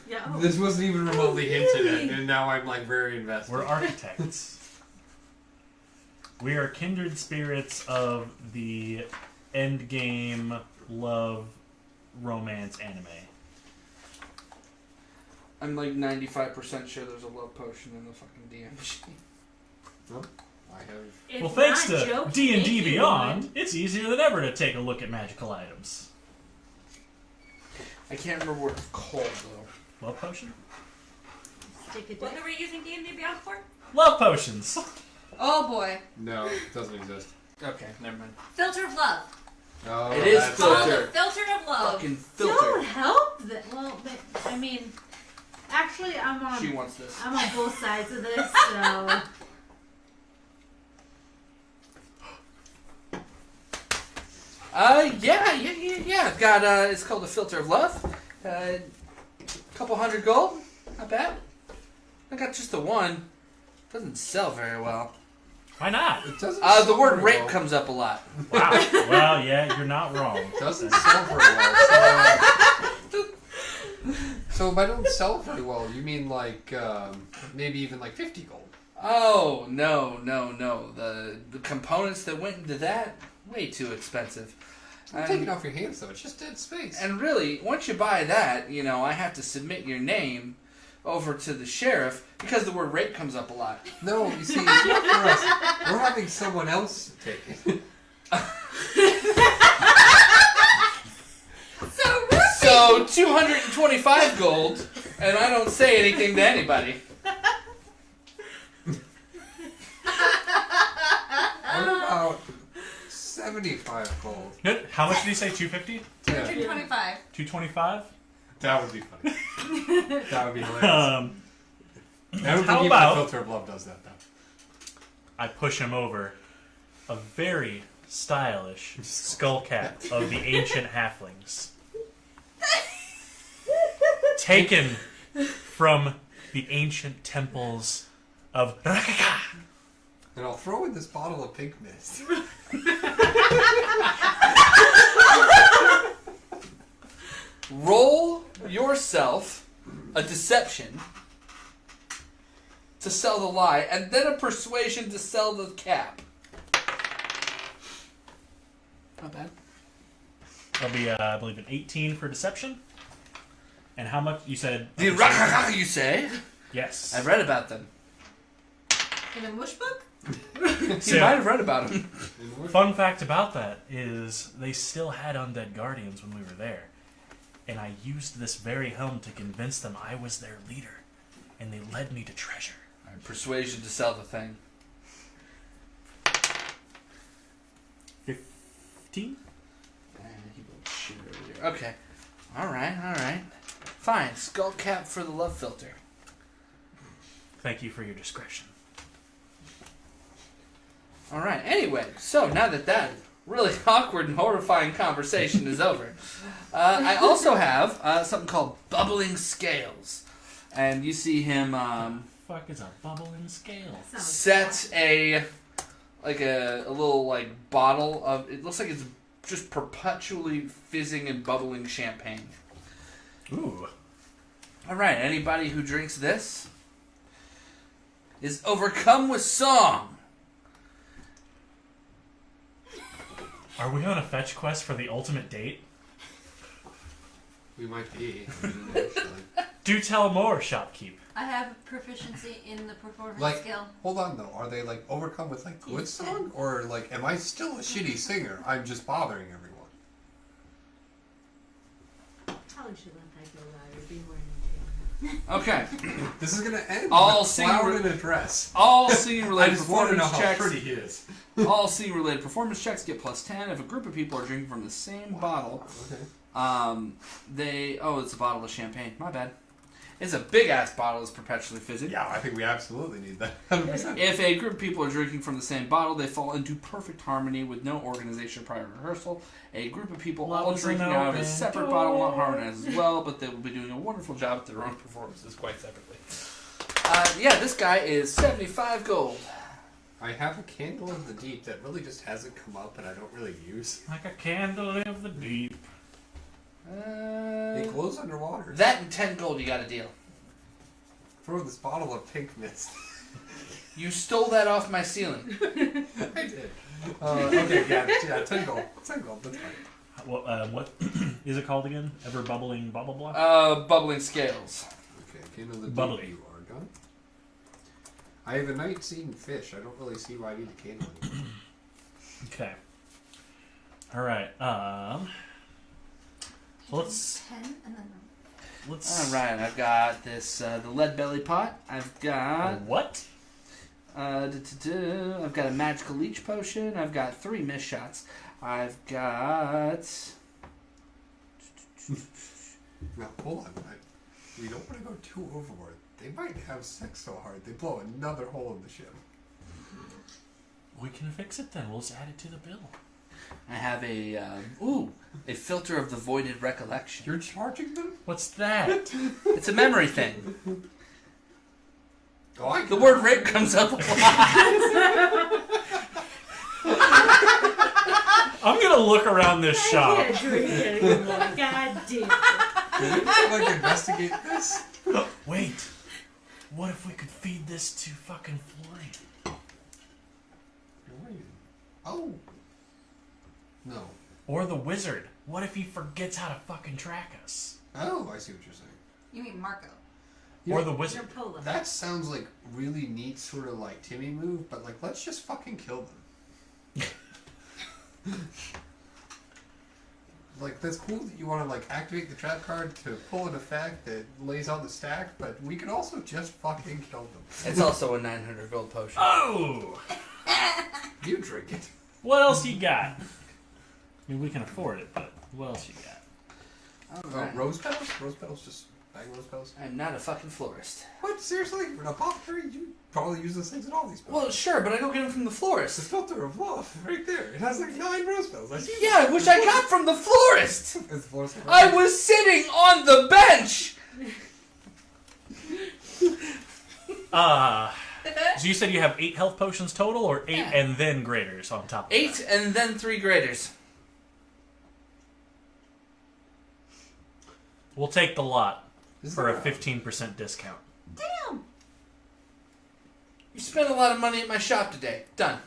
[SPEAKER 2] Yeah. Oh.
[SPEAKER 3] This wasn't even remotely hinted
[SPEAKER 2] really?
[SPEAKER 3] at, and now I'm like very invested.
[SPEAKER 1] We're architects. We are kindred spirits of the endgame love romance anime.
[SPEAKER 6] I'm like 95% sure there's a love potion in the fucking DM machine.
[SPEAKER 3] Well, I have.
[SPEAKER 2] If
[SPEAKER 1] Well, thanks
[SPEAKER 2] not
[SPEAKER 1] to
[SPEAKER 2] joking,
[SPEAKER 1] D&D
[SPEAKER 2] make you
[SPEAKER 1] Beyond,
[SPEAKER 2] one.
[SPEAKER 1] it's easier than ever to take a look at magical items.
[SPEAKER 6] I can't remember what it's called though.
[SPEAKER 1] Love potion?
[SPEAKER 2] Stick it
[SPEAKER 4] What
[SPEAKER 2] there.
[SPEAKER 4] were you using D&D Beyond for?
[SPEAKER 1] Love potions!
[SPEAKER 4] Oh boy.
[SPEAKER 3] No, it doesn't exist.
[SPEAKER 6] Okay, never mind.
[SPEAKER 4] Filter of love.
[SPEAKER 3] Oh,
[SPEAKER 6] It is
[SPEAKER 3] that's
[SPEAKER 6] filter.
[SPEAKER 4] Oh, the filter of love.
[SPEAKER 6] Fucking
[SPEAKER 2] Don't
[SPEAKER 6] filter.
[SPEAKER 2] help that. Well, I mean, actually,
[SPEAKER 6] She wants this.
[SPEAKER 2] I'm on both sides of this, so.
[SPEAKER 6] Yeah. I've got, it's called the Filter of Love. Couple hundred gold. Not bad. I got just the one. Doesn't sell very well.
[SPEAKER 1] Why not?
[SPEAKER 3] It doesn't.
[SPEAKER 6] The
[SPEAKER 3] sell
[SPEAKER 6] word
[SPEAKER 3] very
[SPEAKER 6] rape
[SPEAKER 3] well.
[SPEAKER 6] comes up a lot.
[SPEAKER 1] Wow. Well, yeah, you're not wrong.
[SPEAKER 3] It doesn't sell very well. So if I don't sell very well, you mean like maybe even like 50 gold?
[SPEAKER 6] Oh, no. The components that went into that, way too expensive.
[SPEAKER 3] I'm taking it off your hands though. It's just dead space.
[SPEAKER 6] And really, once you buy that, I have to submit your name over to the sheriff because the word rape comes up a lot.
[SPEAKER 3] No, you see, it's not for us. We're having someone else take it.
[SPEAKER 6] So 225 gold, and I don't say anything to anybody.
[SPEAKER 3] What about 75 gold?
[SPEAKER 1] Good. How much did you say? 250?
[SPEAKER 4] 225.
[SPEAKER 1] 225?
[SPEAKER 3] That would be funny. That would be hilarious.
[SPEAKER 1] Um,
[SPEAKER 3] I don't
[SPEAKER 1] how
[SPEAKER 3] think even
[SPEAKER 1] about-
[SPEAKER 3] the Filter of Love does that though.
[SPEAKER 1] I push him over a very stylish skull cap of the ancient halflings. Taken from the ancient temples of Rakaka.
[SPEAKER 3] And I'll throw in this bottle of pink mist.
[SPEAKER 6] Roll yourself a deception to sell the lie, and then a persuasion to sell the cap. Not bad.
[SPEAKER 1] That'll be, I believe, an 18 for deception. And how much? You said...
[SPEAKER 6] The Rakaka, you say?
[SPEAKER 1] Yes.
[SPEAKER 6] I've read about them.
[SPEAKER 4] In a mush book?
[SPEAKER 6] You
[SPEAKER 1] So-
[SPEAKER 6] might have read about them.
[SPEAKER 1] Fun fact about that is they still had undead guardians when we were there. And I used this very helm to convince them I was their leader. And they led me to treasure.
[SPEAKER 6] Persuasion to sell the thing.
[SPEAKER 1] 15?
[SPEAKER 6] Okay. Alright. Fine. Skull cap for the love filter.
[SPEAKER 1] Thank you for your discretion.
[SPEAKER 6] Alright, anyway, so now that really awkward and horrifying conversation is over. I also have something called bubbling scales. And you see him
[SPEAKER 1] Fuck is a bubbling scale?
[SPEAKER 6] set a little like bottle of, it looks like it's just perpetually fizzing and bubbling champagne.
[SPEAKER 1] Ooh.
[SPEAKER 6] Alright, anybody who drinks this is overcome with song.
[SPEAKER 1] Are we on a fetch quest for the ultimate date?
[SPEAKER 3] We might be. Actually.
[SPEAKER 1] Do tell more, shopkeep.
[SPEAKER 4] I have proficiency in the performance
[SPEAKER 3] Like,
[SPEAKER 4] skill.
[SPEAKER 3] hold on though. Are they like overcome with like good song, or like am I still a shitty singer? I'm just bothering everyone.
[SPEAKER 2] Probably should let that go louder. Be more entertaining.
[SPEAKER 6] Okay.
[SPEAKER 3] This is gonna end
[SPEAKER 6] All
[SPEAKER 3] with
[SPEAKER 6] singing
[SPEAKER 3] cloud
[SPEAKER 6] re-
[SPEAKER 3] in a dress.
[SPEAKER 6] All scene
[SPEAKER 3] I
[SPEAKER 6] related
[SPEAKER 3] just want to know
[SPEAKER 6] performance
[SPEAKER 3] how
[SPEAKER 6] checks.
[SPEAKER 3] pretty he is.
[SPEAKER 6] All scene related performance checks get +10 if a group of people are drinking from the same bottle.
[SPEAKER 3] Okay.
[SPEAKER 6] It's a bottle of champagne. My bad. It's a big ass bottle that's perpetually fizzing.
[SPEAKER 3] Yeah, I think we absolutely need that. 100%.
[SPEAKER 6] If a group of people are drinking from the same bottle, they fall into perfect harmony with no organization prior rehearsal. A group of people all
[SPEAKER 1] Love's
[SPEAKER 6] drinking
[SPEAKER 1] an
[SPEAKER 6] out of a
[SPEAKER 1] open
[SPEAKER 6] separate bottle will not harmonize as well, but they will be doing a wonderful job at their own performances quite separately. This guy is 75 gold.
[SPEAKER 3] I have a candle of the deep that really just hasn't come up and I don't really use.
[SPEAKER 1] Like a candle of the deep.
[SPEAKER 3] It glows underwater.
[SPEAKER 6] That and 10 gold, you got a deal.
[SPEAKER 3] Throw this bottle of pink mist.
[SPEAKER 6] You stole that off my ceiling.
[SPEAKER 3] I did. Okay, yeah, 10 gold. 10 gold, that's fine.
[SPEAKER 1] What is it called again? Ever bubbling blah blah blah?
[SPEAKER 6] Bubbling scales.
[SPEAKER 3] Okay, candle of the
[SPEAKER 1] Bubbly.
[SPEAKER 3] deep, you are done. I have a night seeing fish. I don't really see why I need a candle anymore.
[SPEAKER 1] Okay. All right. So let's
[SPEAKER 4] 10 and then
[SPEAKER 1] let's.
[SPEAKER 6] All right, I've got this the lead belly pot. I've got
[SPEAKER 1] What?
[SPEAKER 6] I've got a magical leech potion. I've got 3 mist shots. I've got.
[SPEAKER 3] Now, hold on. We don't want to go too overboard. They might have sex so hard they blow another hole in the ship.
[SPEAKER 1] We can fix it then. We'll just add it to the bill.
[SPEAKER 6] I have a filter of the voided recollection.
[SPEAKER 3] You're charging them?
[SPEAKER 1] What's that?
[SPEAKER 6] It's a memory thing.
[SPEAKER 3] Oh,
[SPEAKER 6] The word rape comes up a lot.
[SPEAKER 1] I'm gonna look around this shop.
[SPEAKER 2] I can't drink it anymore. God damn.
[SPEAKER 3] Can we like investigate this?
[SPEAKER 1] Wait. What if we could feed this to fucking Florian?
[SPEAKER 3] Oh. No.
[SPEAKER 1] Or the wizard? What if he forgets how to fucking track us?
[SPEAKER 3] Oh, I see what you're saying.
[SPEAKER 4] you mean Marco.
[SPEAKER 1] Or the
[SPEAKER 2] Your
[SPEAKER 1] wizard?
[SPEAKER 2] polo.
[SPEAKER 3] That sounds like really neat sort of like Timmy move, but like let's just fucking kill them. Like that's cool that you want to like activate the trap card to pull an effect that lays on the stack, but we could also just fucking kill them.
[SPEAKER 6] It's also a 900 gold potion.
[SPEAKER 1] Oh!
[SPEAKER 3] You drink it.
[SPEAKER 1] What else you got? I mean, we can afford it, but what else you got?
[SPEAKER 6] Alright.
[SPEAKER 3] Rose petals? Rose petals, just bag rose petals.
[SPEAKER 6] I'm not a fucking florist.
[SPEAKER 3] What? Seriously? You're an apothecary? You probably use those things in all these petals.
[SPEAKER 6] Well, sure, but I go get them from the
[SPEAKER 3] It's
[SPEAKER 6] florist.
[SPEAKER 3] the filter of love, right there. It has like 9 rose petals. I see.
[SPEAKER 6] Yeah, which I got from the florist.
[SPEAKER 3] It's the florist.
[SPEAKER 6] I was sitting on the bench.
[SPEAKER 1] So you said you have 8 health potions total, or 8 and then graders on top of
[SPEAKER 6] 8
[SPEAKER 1] that?
[SPEAKER 6] and then 3 graders.
[SPEAKER 1] We'll take the lot for a
[SPEAKER 3] that-
[SPEAKER 1] 15% discount.
[SPEAKER 4] Damn!
[SPEAKER 6] You spent a lot of money at my shop today. Done.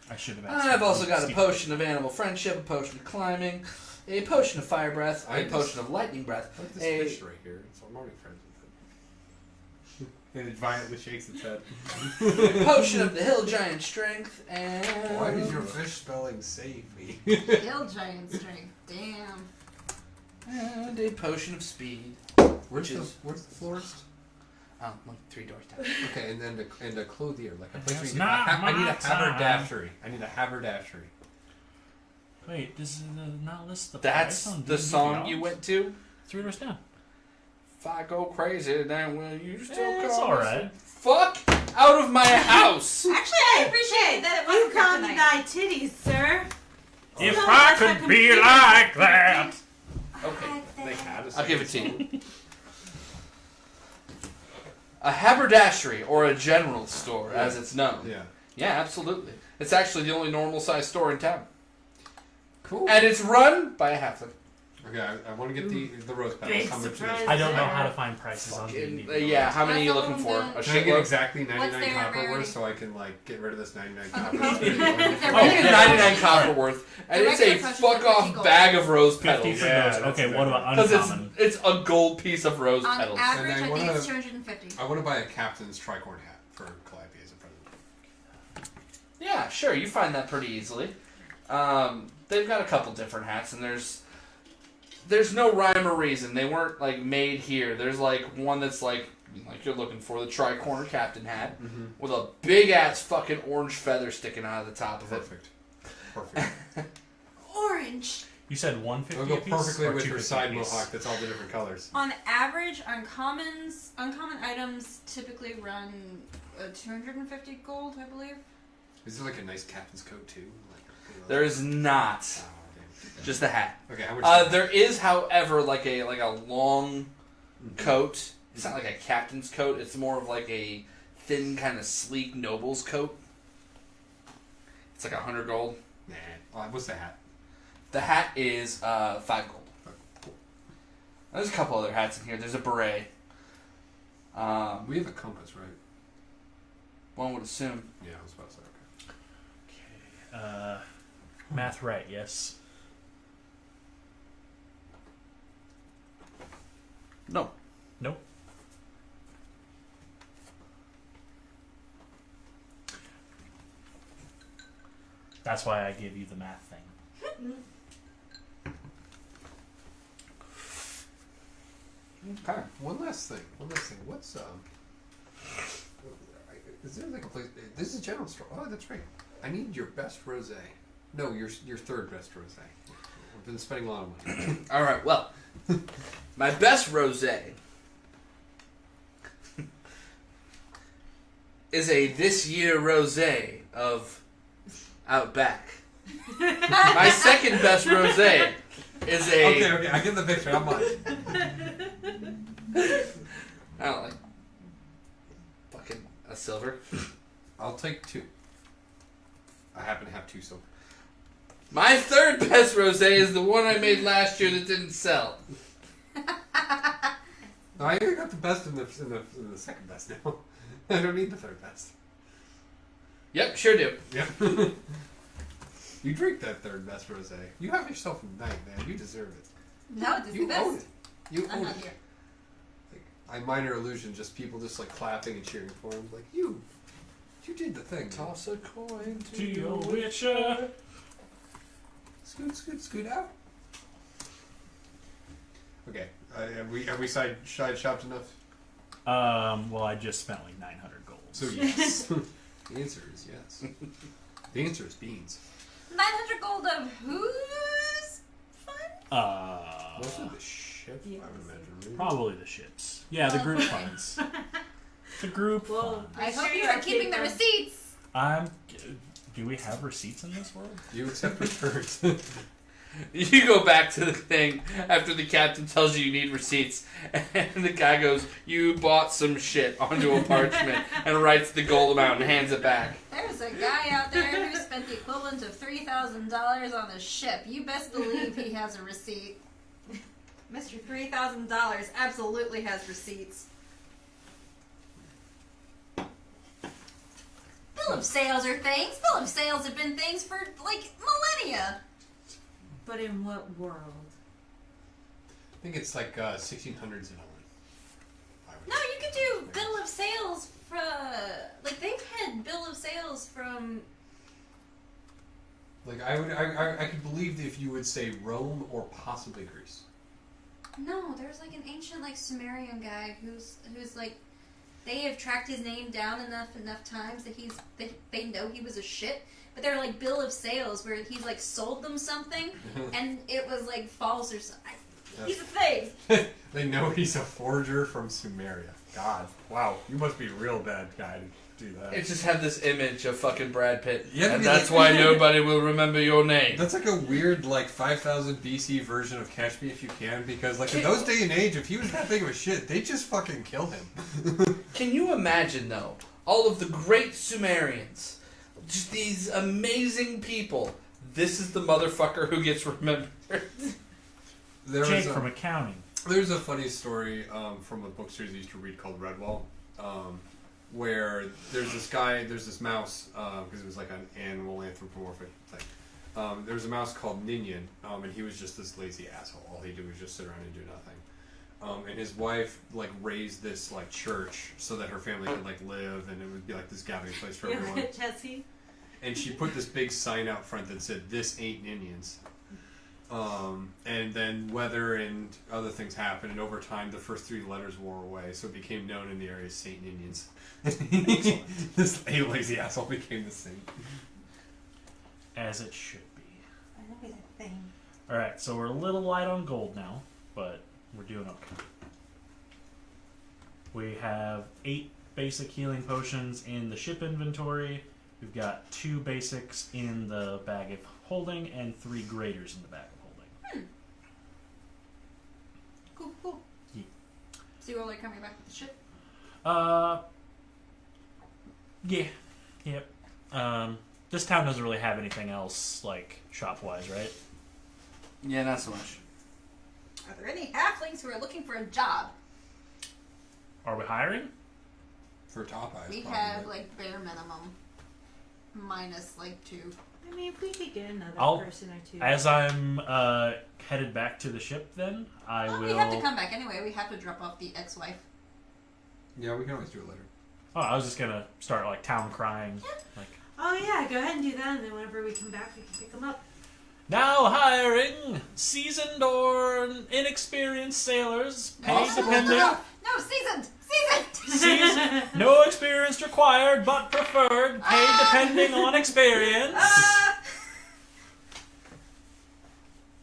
[SPEAKER 1] I should have asked.
[SPEAKER 6] I've also got a
[SPEAKER 1] Steve.
[SPEAKER 6] potion of animal friendship, a potion of climbing, a potion of fire breath,
[SPEAKER 3] I
[SPEAKER 6] a
[SPEAKER 3] just-
[SPEAKER 6] potion of lightning breath,
[SPEAKER 3] I like this
[SPEAKER 6] a
[SPEAKER 3] fish right here. So I'm already friends with it. And it violently shakes its head.
[SPEAKER 6] potion of the hill giant strength, and
[SPEAKER 3] Why does your fish spelling save me?
[SPEAKER 4] Hill giant strength. Damn.
[SPEAKER 6] and a potion of speed.
[SPEAKER 3] Where's
[SPEAKER 6] Which
[SPEAKER 3] the
[SPEAKER 6] is-
[SPEAKER 3] where's the florist?
[SPEAKER 6] Like 3 doors down.
[SPEAKER 3] Okay, and then a clothier, like a place
[SPEAKER 1] That's
[SPEAKER 3] where you
[SPEAKER 1] not
[SPEAKER 3] I need a
[SPEAKER 1] my time.
[SPEAKER 3] haberdashery. I need a haberdashery.
[SPEAKER 1] Wait, this is not list the
[SPEAKER 6] That's
[SPEAKER 1] price on
[SPEAKER 6] the
[SPEAKER 1] D&D
[SPEAKER 6] song
[SPEAKER 1] Beyond?
[SPEAKER 6] you went to?
[SPEAKER 1] 3 doors down.
[SPEAKER 6] If I go crazy, then will you still
[SPEAKER 1] It's
[SPEAKER 6] call
[SPEAKER 1] all
[SPEAKER 6] me?
[SPEAKER 1] right.
[SPEAKER 6] Fuck out of my house.
[SPEAKER 4] Actually, I appreciate that it
[SPEAKER 2] You
[SPEAKER 4] wasn't
[SPEAKER 2] call me
[SPEAKER 4] kryptonite.
[SPEAKER 2] thy titties, sir.
[SPEAKER 1] If
[SPEAKER 2] So
[SPEAKER 1] I
[SPEAKER 2] much
[SPEAKER 1] could
[SPEAKER 2] can
[SPEAKER 1] be
[SPEAKER 2] feel
[SPEAKER 1] like
[SPEAKER 2] it.
[SPEAKER 1] that.
[SPEAKER 6] Okay,
[SPEAKER 3] They had a
[SPEAKER 6] I'll give it to you. A haberdashery, or a general store, as it's known.
[SPEAKER 3] Yeah.
[SPEAKER 6] Yeah, absolutely. It's actually the only normal-sized store in town.
[SPEAKER 3] Cool.
[SPEAKER 6] And it's run by a halfling.
[SPEAKER 3] Okay, I want to get the rose petals.
[SPEAKER 2] Big
[SPEAKER 3] How much is
[SPEAKER 2] surprise.
[SPEAKER 3] it?
[SPEAKER 1] I don't know how to find prices on
[SPEAKER 6] Fucking-
[SPEAKER 1] D&D.
[SPEAKER 6] yeah, how many are you
[SPEAKER 4] That's
[SPEAKER 6] looking
[SPEAKER 4] all
[SPEAKER 6] for?
[SPEAKER 4] I'm
[SPEAKER 6] A
[SPEAKER 4] done.
[SPEAKER 3] Can I get
[SPEAKER 6] shitload?
[SPEAKER 3] exactly 99
[SPEAKER 4] What's their
[SPEAKER 3] copper
[SPEAKER 4] rarity?
[SPEAKER 3] worth so I can like get rid of this 99
[SPEAKER 4] Oh,
[SPEAKER 3] copper?
[SPEAKER 4] They're
[SPEAKER 6] I'll
[SPEAKER 4] really
[SPEAKER 6] give you
[SPEAKER 4] good.
[SPEAKER 6] 99 copper worth, and
[SPEAKER 4] The
[SPEAKER 6] it's a
[SPEAKER 4] regular potions are 50
[SPEAKER 6] fuck-off
[SPEAKER 4] gold.
[SPEAKER 6] bag of rose
[SPEAKER 1] 50
[SPEAKER 6] petals.
[SPEAKER 1] for
[SPEAKER 3] Yeah,
[SPEAKER 1] those.
[SPEAKER 3] that's
[SPEAKER 1] Okay, what about
[SPEAKER 6] Because
[SPEAKER 1] uncommon?
[SPEAKER 6] it's a gold piece of rose
[SPEAKER 4] On
[SPEAKER 6] petals.
[SPEAKER 4] average,
[SPEAKER 3] And I
[SPEAKER 4] I think
[SPEAKER 3] wanna-
[SPEAKER 4] it's 250.
[SPEAKER 3] I want to buy a captain's tricorn hat for Calliope as a present.
[SPEAKER 6] Yeah, sure, you find that pretty easily. They've got a couple different hats, and there's no rhyme or reason. They weren't like made here. There's like one that's like you're looking for, the tri-corner captain hat with a big ass fucking orange feather sticking out of the top of it.
[SPEAKER 3] Perfect.
[SPEAKER 4] Orange.
[SPEAKER 1] You said 150
[SPEAKER 3] It'll go
[SPEAKER 1] a piece
[SPEAKER 3] perfectly
[SPEAKER 1] or
[SPEAKER 3] with her
[SPEAKER 1] 250
[SPEAKER 3] side
[SPEAKER 1] a piece?
[SPEAKER 3] mohawk that's all the different colors.
[SPEAKER 4] On average, uncommon items typically run 250 gold, I believe.
[SPEAKER 3] Is there like a nice captain's coat too?
[SPEAKER 6] There is not.
[SPEAKER 3] Oh, damn.
[SPEAKER 6] Just the hat.
[SPEAKER 3] Okay, how much?
[SPEAKER 6] There is, however, like a long coat. It's not like a captain's coat. It's more of like a thin, kind of sleek noble's coat. It's like 100 gold.
[SPEAKER 3] Nah. What's the hat?
[SPEAKER 6] The hat is 5 gold. There's a couple other hats in here. There's a beret.
[SPEAKER 3] We have a compass, right?
[SPEAKER 6] One would assume.
[SPEAKER 3] Yeah, I was about to say.
[SPEAKER 1] Okay. Math right, yes.
[SPEAKER 6] No.
[SPEAKER 1] Nope. That's why I give you the math thing.
[SPEAKER 3] Okay. One last thing. What's is there like a place? This is a general store. Oh, that's right. I need your best rosé. No, your third best rosé. I've been spending a lot of money.
[SPEAKER 6] All right. Well, my best rosé is a this year rosé of Outback. My second best rosé is a.
[SPEAKER 3] Okay. I get the picture. How much?
[SPEAKER 6] I don't like fucking a silver.
[SPEAKER 3] I'll take 2. I happen to have 2 silver.
[SPEAKER 6] My third best rosé is the one I made last year that didn't sell.
[SPEAKER 3] No, I already got the best in the second best now. I don't need the third best.
[SPEAKER 6] Yep, sure do.
[SPEAKER 3] Yep. You drink that third best rosé. You have yourself a night, man. You deserve it.
[SPEAKER 4] No, it's the
[SPEAKER 3] You
[SPEAKER 4] best.
[SPEAKER 3] own it. You
[SPEAKER 4] I'm
[SPEAKER 3] own
[SPEAKER 4] not
[SPEAKER 3] it.
[SPEAKER 4] here.
[SPEAKER 3] Like, minor illusion, just people just like clapping and cheering for him. Like, you did the thing. Man.
[SPEAKER 6] Toss a coin
[SPEAKER 1] To your witcher.
[SPEAKER 3] Scoot out. Okay, have we side shopped enough?
[SPEAKER 1] Well, I just spent like 900 gold.
[SPEAKER 3] So yes. The answer is yes. The answer is beans.
[SPEAKER 4] 900 gold of whose fun?
[SPEAKER 3] Mostly the ship, I would imagine. Right?
[SPEAKER 1] Probably the ships. Yeah, the group funds. The group
[SPEAKER 2] Well,
[SPEAKER 1] funds.
[SPEAKER 4] I
[SPEAKER 2] Sure
[SPEAKER 4] hope you
[SPEAKER 2] you
[SPEAKER 4] are
[SPEAKER 2] have
[SPEAKER 4] keeping the
[SPEAKER 2] paper.
[SPEAKER 4] receipts.
[SPEAKER 1] Do we have receipts in this world?
[SPEAKER 3] You accept returns.
[SPEAKER 6] You go back to the thing after the captain tells you need receipts, and the guy goes, "You bought some shit," onto a parchment and writes the gold amount and hands it back.
[SPEAKER 4] There's a guy out there who spent the equivalent of $3,000 on a ship. You best believe he has a receipt. Mr. $3,000 absolutely has receipts. Bill of sales are things. Bill of sales have been things for, like, millennia.
[SPEAKER 2] But in what world?
[SPEAKER 3] I think it's like 1600s and on.
[SPEAKER 4] No, you could do bill of sales for, like, they've had bill of sales from...
[SPEAKER 3] Like I could believe if you would say Rome or possibly Greece.
[SPEAKER 4] No, there's like an ancient like Sumerian guy who's like they have tracked his name down enough times that they know he was a shit. But they're like bill of sales where he's like sold them something and it was like false or something. He's a thing.
[SPEAKER 3] They know he's a forger from Sumeria. God, wow, you must be a real bad guy. do that.
[SPEAKER 6] It just had this image of fucking Brad Pitt.
[SPEAKER 3] Yeah,
[SPEAKER 6] And that's why nobody will remember your name.
[SPEAKER 3] That's like a weird, like, 5000 BC version of Catch Me If You Can, because, like, in those day and age, if he was that big of a shit, they'd just fucking kill him.
[SPEAKER 6] Can you imagine, though, all of the great Sumerians, just these amazing people, this is the motherfucker who gets remembered.
[SPEAKER 1] Jake from accounting.
[SPEAKER 3] There's a funny story from a book series I used to read called Redwall, where there's this mouse, because it was like an animal anthropomorphic thing. There was a mouse called Ninian, and he was just this lazy asshole. All he did was just sit around and do nothing. And his wife like raised this like church so that her family could like live, and it would be like this gathering place for everyone.
[SPEAKER 2] Jesse.
[SPEAKER 3] And she put this big sign out front that said, "This ain't Ninians." And then weather and other things happened, and over time the first 3 letters wore away, so it became known in the area as Saint Ninians. This lazy asshole became the saint.
[SPEAKER 1] As it should be.
[SPEAKER 4] I know he's a thing.
[SPEAKER 1] Alright, so we're a little light on gold now, but we're doing okay. We have 8 basic healing potions in the ship inventory. We've got 2 basics in the bag of holding and 3 graders in the bag of holding.
[SPEAKER 4] Cool.
[SPEAKER 1] Yeah.
[SPEAKER 4] So you're like coming back with the ship?
[SPEAKER 1] Yeah. Yep. This town doesn't really have anything else, like, shop-wise, right?
[SPEAKER 6] Yeah, not so much.
[SPEAKER 4] Are there any halflings who are looking for a job?
[SPEAKER 1] Are we hiring?
[SPEAKER 3] For top eyes,
[SPEAKER 4] We
[SPEAKER 3] probably.
[SPEAKER 4] have like bare minimum. Minus like 2.
[SPEAKER 2] I mean, if we could get another
[SPEAKER 1] I'll-
[SPEAKER 2] person or 2.
[SPEAKER 1] As I'm headed back to the ship, then, I
[SPEAKER 4] Well,
[SPEAKER 1] will...
[SPEAKER 4] we have to come back anyway. We have to drop off the ex-wife.
[SPEAKER 3] Yeah, we can always do it later.
[SPEAKER 1] Oh, I was just gonna start, like, town crying. Like,
[SPEAKER 2] Oh yeah, go ahead and do that, and then whenever we come back, we can pick them up.
[SPEAKER 1] now hiring seasoned or inexperienced sailors, paid depending...
[SPEAKER 4] No, seasoned!
[SPEAKER 1] No experience required, but preferred, paid depending on experience.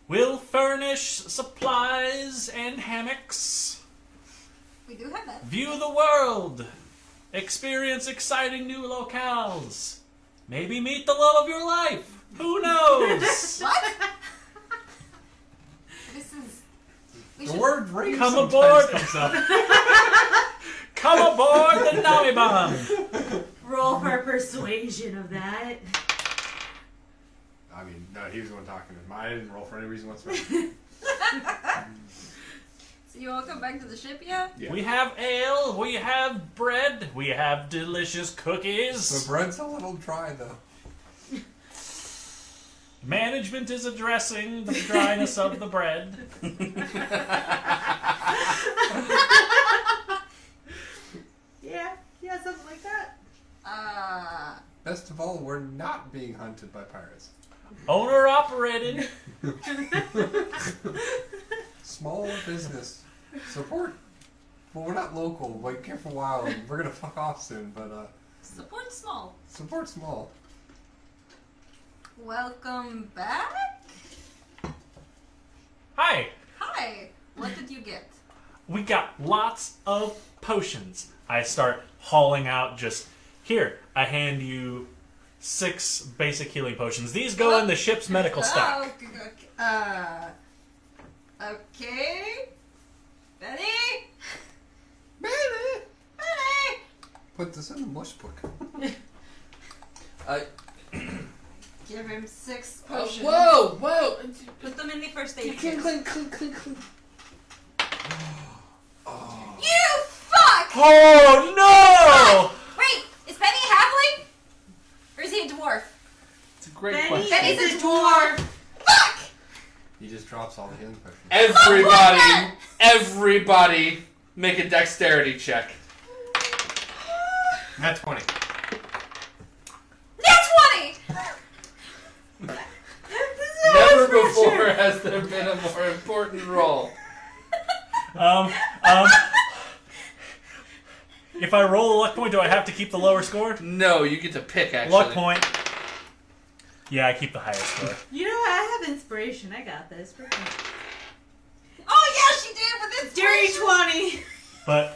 [SPEAKER 1] Will furnish supplies and hammocks.
[SPEAKER 4] We do have that.
[SPEAKER 1] View the world. Experience exciting new locales. Maybe meet the love of your life. Who knows?
[SPEAKER 4] What? This is... We
[SPEAKER 3] The
[SPEAKER 4] should...
[SPEAKER 3] word rape
[SPEAKER 1] Come
[SPEAKER 3] sometimes
[SPEAKER 1] aboard.
[SPEAKER 3] comes up.
[SPEAKER 1] Come aboard the Nammibaun.
[SPEAKER 2] Roll for persuasion of that.
[SPEAKER 3] I mean, no, he was the one talking to him. I didn't roll for any reason whatsoever.
[SPEAKER 4] So you all come back to the ship yet?
[SPEAKER 3] Yeah.
[SPEAKER 1] We have ale, we have bread, we have delicious cookies.
[SPEAKER 3] The bread's a little dry, though.
[SPEAKER 1] Management is addressing the dryness of the bread.
[SPEAKER 2] Yeah, something like that.
[SPEAKER 3] Best of all, we're not being hunted by pirates.
[SPEAKER 1] Owner operated.
[SPEAKER 3] Small business. Support. Well, we're not local. Like, here for a while. And we're gonna fuck off soon, but
[SPEAKER 4] Support small.
[SPEAKER 3] support small.
[SPEAKER 4] Welcome back?
[SPEAKER 1] Hi.
[SPEAKER 4] Hi. What did you get?
[SPEAKER 1] We got lots of potions. I start hauling out just here. I hand you 6 basic healing potions. These go in the ship's medical stock.
[SPEAKER 4] Okay. Betty?
[SPEAKER 3] Maybe.
[SPEAKER 4] Betty!
[SPEAKER 3] Put this in the mush book.
[SPEAKER 4] Give him 6 potions.
[SPEAKER 6] Whoa!
[SPEAKER 4] Put them in the first aid
[SPEAKER 6] Clink,
[SPEAKER 4] kit.
[SPEAKER 6] clink.
[SPEAKER 4] You fuck!
[SPEAKER 1] Oh no!
[SPEAKER 4] Wait, is Benny a halfling? Or is he a dwarf?
[SPEAKER 6] It's a great
[SPEAKER 2] Benny
[SPEAKER 6] question.
[SPEAKER 4] Benny's
[SPEAKER 2] is
[SPEAKER 4] a
[SPEAKER 2] a
[SPEAKER 4] dwarf! Fuck!
[SPEAKER 3] He just drops all the healing potions.
[SPEAKER 6] Everybody, make a dexterity check.
[SPEAKER 3] Not 20.
[SPEAKER 4] Nat 20!
[SPEAKER 6] Never before has there been a more important roll.
[SPEAKER 1] If I roll a luck point, do I have to keep the lower score?
[SPEAKER 6] No, you get to pick, actually.
[SPEAKER 1] Luck point. Yeah, I keep the highest score.
[SPEAKER 2] You know what? I have inspiration. I got this. We're good.
[SPEAKER 4] Oh yeah, she did with this
[SPEAKER 2] Dirty 20.
[SPEAKER 1] But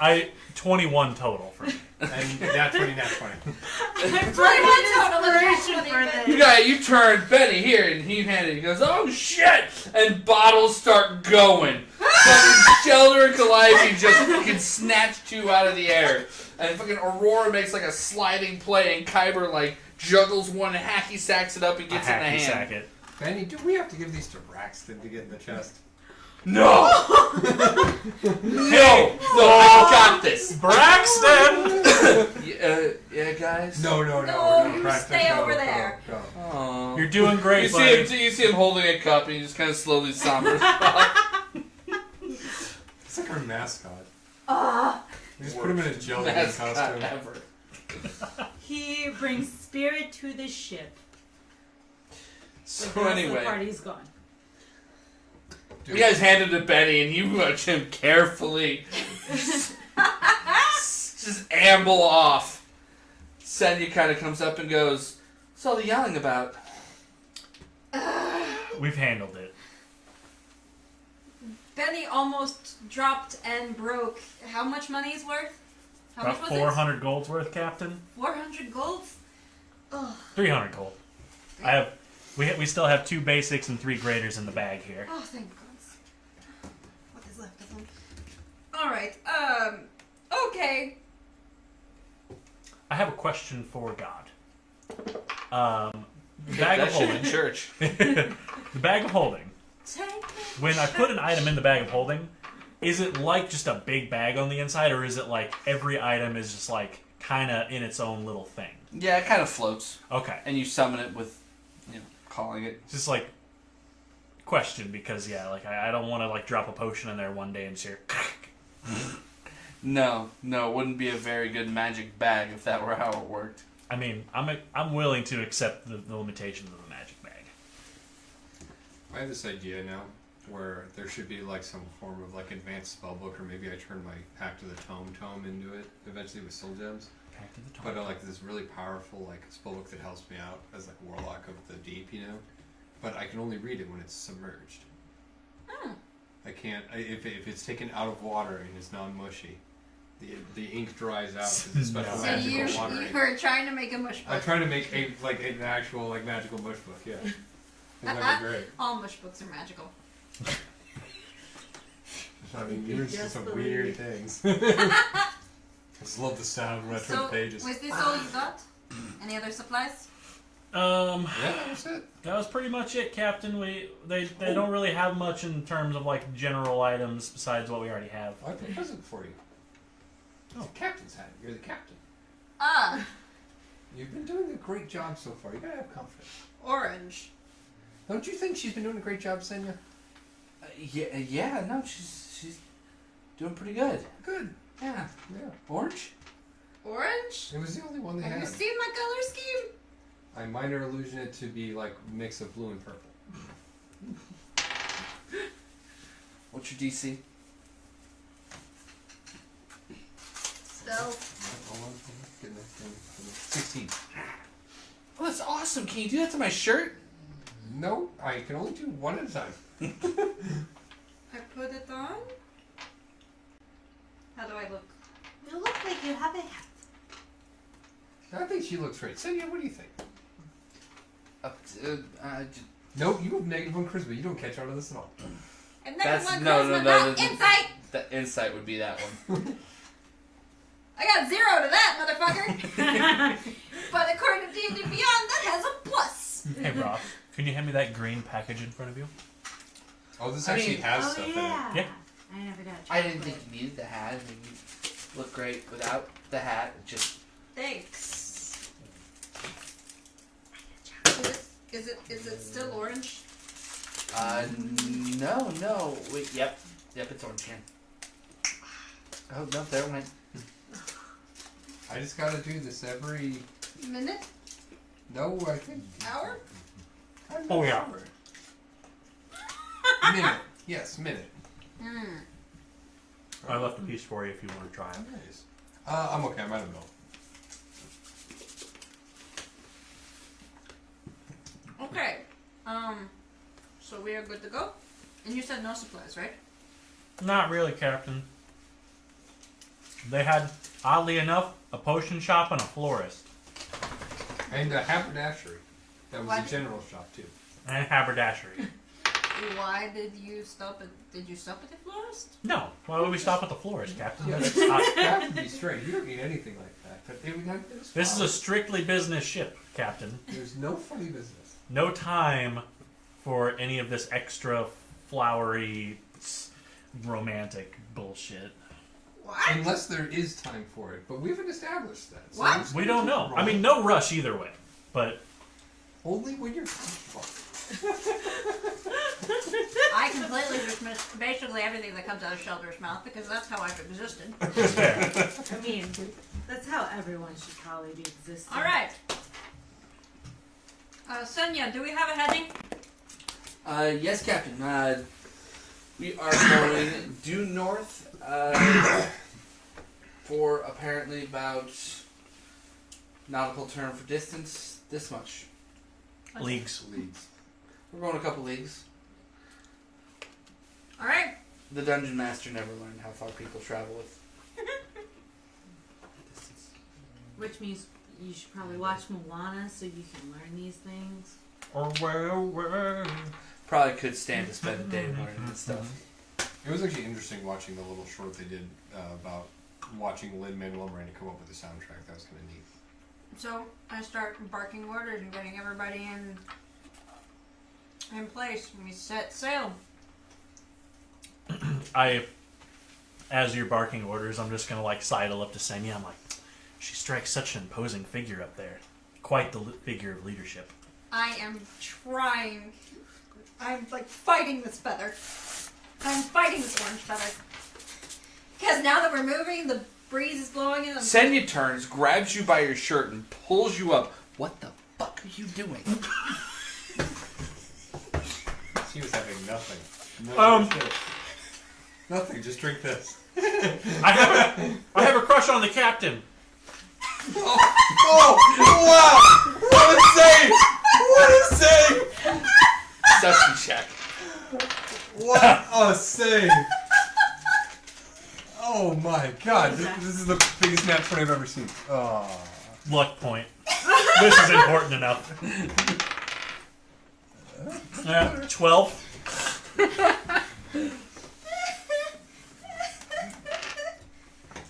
[SPEAKER 1] 21 total for me.
[SPEAKER 3] And that's 20, that's 20.
[SPEAKER 2] I'm totally inspiration for this.
[SPEAKER 6] You turn Benny here, and he handed. He goes, "Oh shit!" And bottles start going. Fucking Shelter and Calliope just fucking snatch two out of the air, and fucking Aurora makes like a sliding play, and Kyber like juggles one, and hacky sacks it up and gets it in the hand.
[SPEAKER 1] Sack it.
[SPEAKER 3] Benny, do we have to give these to Braxton to get in the chest?
[SPEAKER 6] No! No! I got this!
[SPEAKER 1] Braxton!
[SPEAKER 6] Yeah, guys?
[SPEAKER 3] No,
[SPEAKER 4] you
[SPEAKER 3] Braxton,
[SPEAKER 4] stay
[SPEAKER 3] go,
[SPEAKER 4] over
[SPEAKER 3] go,
[SPEAKER 4] there.
[SPEAKER 3] go.
[SPEAKER 6] Aww.
[SPEAKER 1] You're doing great,
[SPEAKER 6] You
[SPEAKER 1] buddy.
[SPEAKER 6] see him holding a cup, and he just kind of slowly sombers off.
[SPEAKER 3] It's like our mascot.
[SPEAKER 4] Ah,
[SPEAKER 3] We just put him in a jelly bean
[SPEAKER 6] Mascot
[SPEAKER 3] costume.
[SPEAKER 6] ever.
[SPEAKER 2] He brings spirit to the ship.
[SPEAKER 6] So
[SPEAKER 2] The
[SPEAKER 6] anyway,
[SPEAKER 2] party's gone.
[SPEAKER 3] Dude,
[SPEAKER 6] you guys hand it to Benny, and you watch him carefully just amble off. Senya kind of comes up and goes, "What's all the yelling about?"
[SPEAKER 1] We've handled it.
[SPEAKER 4] Benny almost dropped and broke. How much money is worth? How
[SPEAKER 1] About
[SPEAKER 4] much was
[SPEAKER 1] 400 gold's worth, Captain.
[SPEAKER 4] it? 400 gold? Ugh.
[SPEAKER 1] 300 gold. We still have 2 basics and 3 graders in the bag here.
[SPEAKER 4] Oh, thank gods. What is left of them? Alright, okay.
[SPEAKER 1] I have a question for God. The bag of
[SPEAKER 6] That shit in
[SPEAKER 1] holding.
[SPEAKER 6] church.
[SPEAKER 1] The bag of holding. When I put an item in the bag of holding, is it like just a big bag on the inside, or is it like every item is just like kind of in its own little thing?
[SPEAKER 6] Yeah, it kind of floats,
[SPEAKER 1] Okay.
[SPEAKER 6] and you summon it with, calling it.
[SPEAKER 1] Just like question, because yeah, like I don't want to like drop a potion in there one day and just hear.
[SPEAKER 6] No, it wouldn't be a very good magic bag if that were how it worked.
[SPEAKER 1] I mean, I'm willing to accept the limitations of the magic bag.
[SPEAKER 3] I have this idea now where there should be like some form of like advanced spellbook, or maybe I turn my Pact to the Tome into it eventually with soul gems.
[SPEAKER 1] Back to the top.
[SPEAKER 3] But like this really powerful like spellbook that helps me out as like Warlock of the Deep, But I can only read it when it's submerged. I can't if it's taken out of water and is non-mushy. The ink dries out. It's a special
[SPEAKER 4] So
[SPEAKER 3] magical water
[SPEAKER 4] you
[SPEAKER 3] ink.
[SPEAKER 4] were trying to make a mush
[SPEAKER 3] I'm
[SPEAKER 4] book.
[SPEAKER 3] trying to make an actual like magical mush book. Yeah, that'd be great.
[SPEAKER 4] All mush books are magical.
[SPEAKER 3] I mean,
[SPEAKER 2] You
[SPEAKER 3] you're
[SPEAKER 2] just
[SPEAKER 3] some
[SPEAKER 2] believe.
[SPEAKER 3] weird things. I just love the sound when I turn
[SPEAKER 4] So,
[SPEAKER 3] the pages.
[SPEAKER 4] was this all you got? Any other supplies?
[SPEAKER 3] Yeah, that's it.
[SPEAKER 1] That was pretty much it, Captain. They don't really have much in terms of like general items besides what we already have.
[SPEAKER 3] I have a present for you. It's a captain's hat. You're the captain.
[SPEAKER 4] Ah,
[SPEAKER 3] You've been doing a great job so far. You gotta have confidence.
[SPEAKER 4] orange.
[SPEAKER 3] Don't you think she's been doing a great job, Senya?
[SPEAKER 6] No, she's doing pretty good.
[SPEAKER 3] Good.
[SPEAKER 6] Yeah.
[SPEAKER 3] Yeah.
[SPEAKER 6] Orange?
[SPEAKER 4] Orange?
[SPEAKER 3] It was the only one they
[SPEAKER 4] Have
[SPEAKER 3] had.
[SPEAKER 4] you seen my color scheme?
[SPEAKER 3] I minor illusion it to be like a mix of blue and purple.
[SPEAKER 6] What's your DC?
[SPEAKER 4] Stealth.
[SPEAKER 3] 16.
[SPEAKER 6] Oh, that's awesome. Can you do that to my shirt?
[SPEAKER 3] No, I can only do one at a time.
[SPEAKER 4] I put it on. How do I look?
[SPEAKER 2] You look like you have a hat.
[SPEAKER 3] I think she looks great. Senya, what do you think? No, you have -1 charisma. You don't catch on to this at all.
[SPEAKER 4] And
[SPEAKER 6] That's
[SPEAKER 4] there's one
[SPEAKER 6] no.
[SPEAKER 4] charisma. Insight!
[SPEAKER 6] The insight would be that one.
[SPEAKER 4] I got 0 to that, motherfucker. But according to D&D Beyond, that has a plus.
[SPEAKER 1] Hey, Rob, can you hand me that green package in front of you?
[SPEAKER 3] Oh, this
[SPEAKER 6] I
[SPEAKER 3] actually
[SPEAKER 6] mean-
[SPEAKER 3] has
[SPEAKER 2] Oh
[SPEAKER 3] stuff
[SPEAKER 2] yeah.
[SPEAKER 1] Yeah.
[SPEAKER 2] I never got.
[SPEAKER 6] I didn't think you needed the hat. I mean, you look great without the hat. It just
[SPEAKER 4] Thanks. Is it still orange?
[SPEAKER 6] no. Wait, yep, it's orange again. Oh no, there it went.
[SPEAKER 3] in it. I just gotta do this every...
[SPEAKER 4] Minute?
[SPEAKER 3] No, I think...
[SPEAKER 4] Hour?
[SPEAKER 3] I'm
[SPEAKER 1] Oh,
[SPEAKER 3] not
[SPEAKER 1] yeah.
[SPEAKER 3] sure. Minute. Yes, minute.
[SPEAKER 4] Hmm.
[SPEAKER 1] I left a piece for you if you want to try it.
[SPEAKER 3] Nice. I'm okay. I'm out of milk.
[SPEAKER 4] Okay. So we are good to go? And you said no supplies, right?
[SPEAKER 1] Not really, Captain. Oddly enough, a potion shop and a florist.
[SPEAKER 3] And a haberdashery. That was
[SPEAKER 4] What?
[SPEAKER 3] a general shop too.
[SPEAKER 1] And a haberdashery.
[SPEAKER 4] Why did you stop at? Did you stop at the florist?
[SPEAKER 1] No. Why would we stop at the florist, Captain?
[SPEAKER 3] Yeah, that would be straight. You don't need anything like that. But it would have,
[SPEAKER 1] This is a strictly business ship, Captain.
[SPEAKER 3] There's no funny business.
[SPEAKER 1] No time for any of this extra flowery, romantic bullshit.
[SPEAKER 4] What?
[SPEAKER 3] Unless there is time for it. But we haven't established that. So
[SPEAKER 4] What?
[SPEAKER 3] I'm just
[SPEAKER 1] We
[SPEAKER 3] gonna
[SPEAKER 1] don't know.
[SPEAKER 3] keep
[SPEAKER 1] I mean, no rush either way. But
[SPEAKER 3] only when you're comfortable.
[SPEAKER 4] I completely dismiss basically everything that comes out of Shelter's mouth because that's how I've existed.
[SPEAKER 1] it's fair.
[SPEAKER 2] I mean, that's how everyone should probably be existing.
[SPEAKER 4] All right. Senya, do we have a heading?
[SPEAKER 6] Yes, Captain. We are going due north for apparently about nautical term for distance this much.
[SPEAKER 1] Leagues.
[SPEAKER 6] We're going a couple leagues.
[SPEAKER 4] All right.
[SPEAKER 6] The dungeon master never learned how far people travel with distance.
[SPEAKER 2] Which means you should probably watch Moana so you can learn these things.
[SPEAKER 6] Probably could stand to spend a day learning this stuff.
[SPEAKER 3] It was actually interesting watching the little short they did about watching Lin-Manuel Miranda come up with the soundtrack. That was kind of neat.
[SPEAKER 4] So I start barking orders and getting everybody in place. We set sail.
[SPEAKER 1] As you're barking orders, I'm just gonna like sidle up to Senya. I'm like, she strikes such an imposing figure up there. Quite the figure of leadership.
[SPEAKER 4] I am trying. I'm like fighting this feather. I'm fighting this orange feather. Because now that we're moving, the breeze is blowing in.
[SPEAKER 6] Senya turns, grabs you by your shirt, and pulls you up. What the fuck are you doing?
[SPEAKER 3] She was having nothing. Nothing, just drink this.
[SPEAKER 1] I have a crush on the captain.
[SPEAKER 3] Oh, wow! What a save! What a save!
[SPEAKER 6] Deception check.
[SPEAKER 3] What a save! Oh my god, this is the biggest nat 20 I've ever seen. Oh.
[SPEAKER 1] Luck point. This is important enough. 12.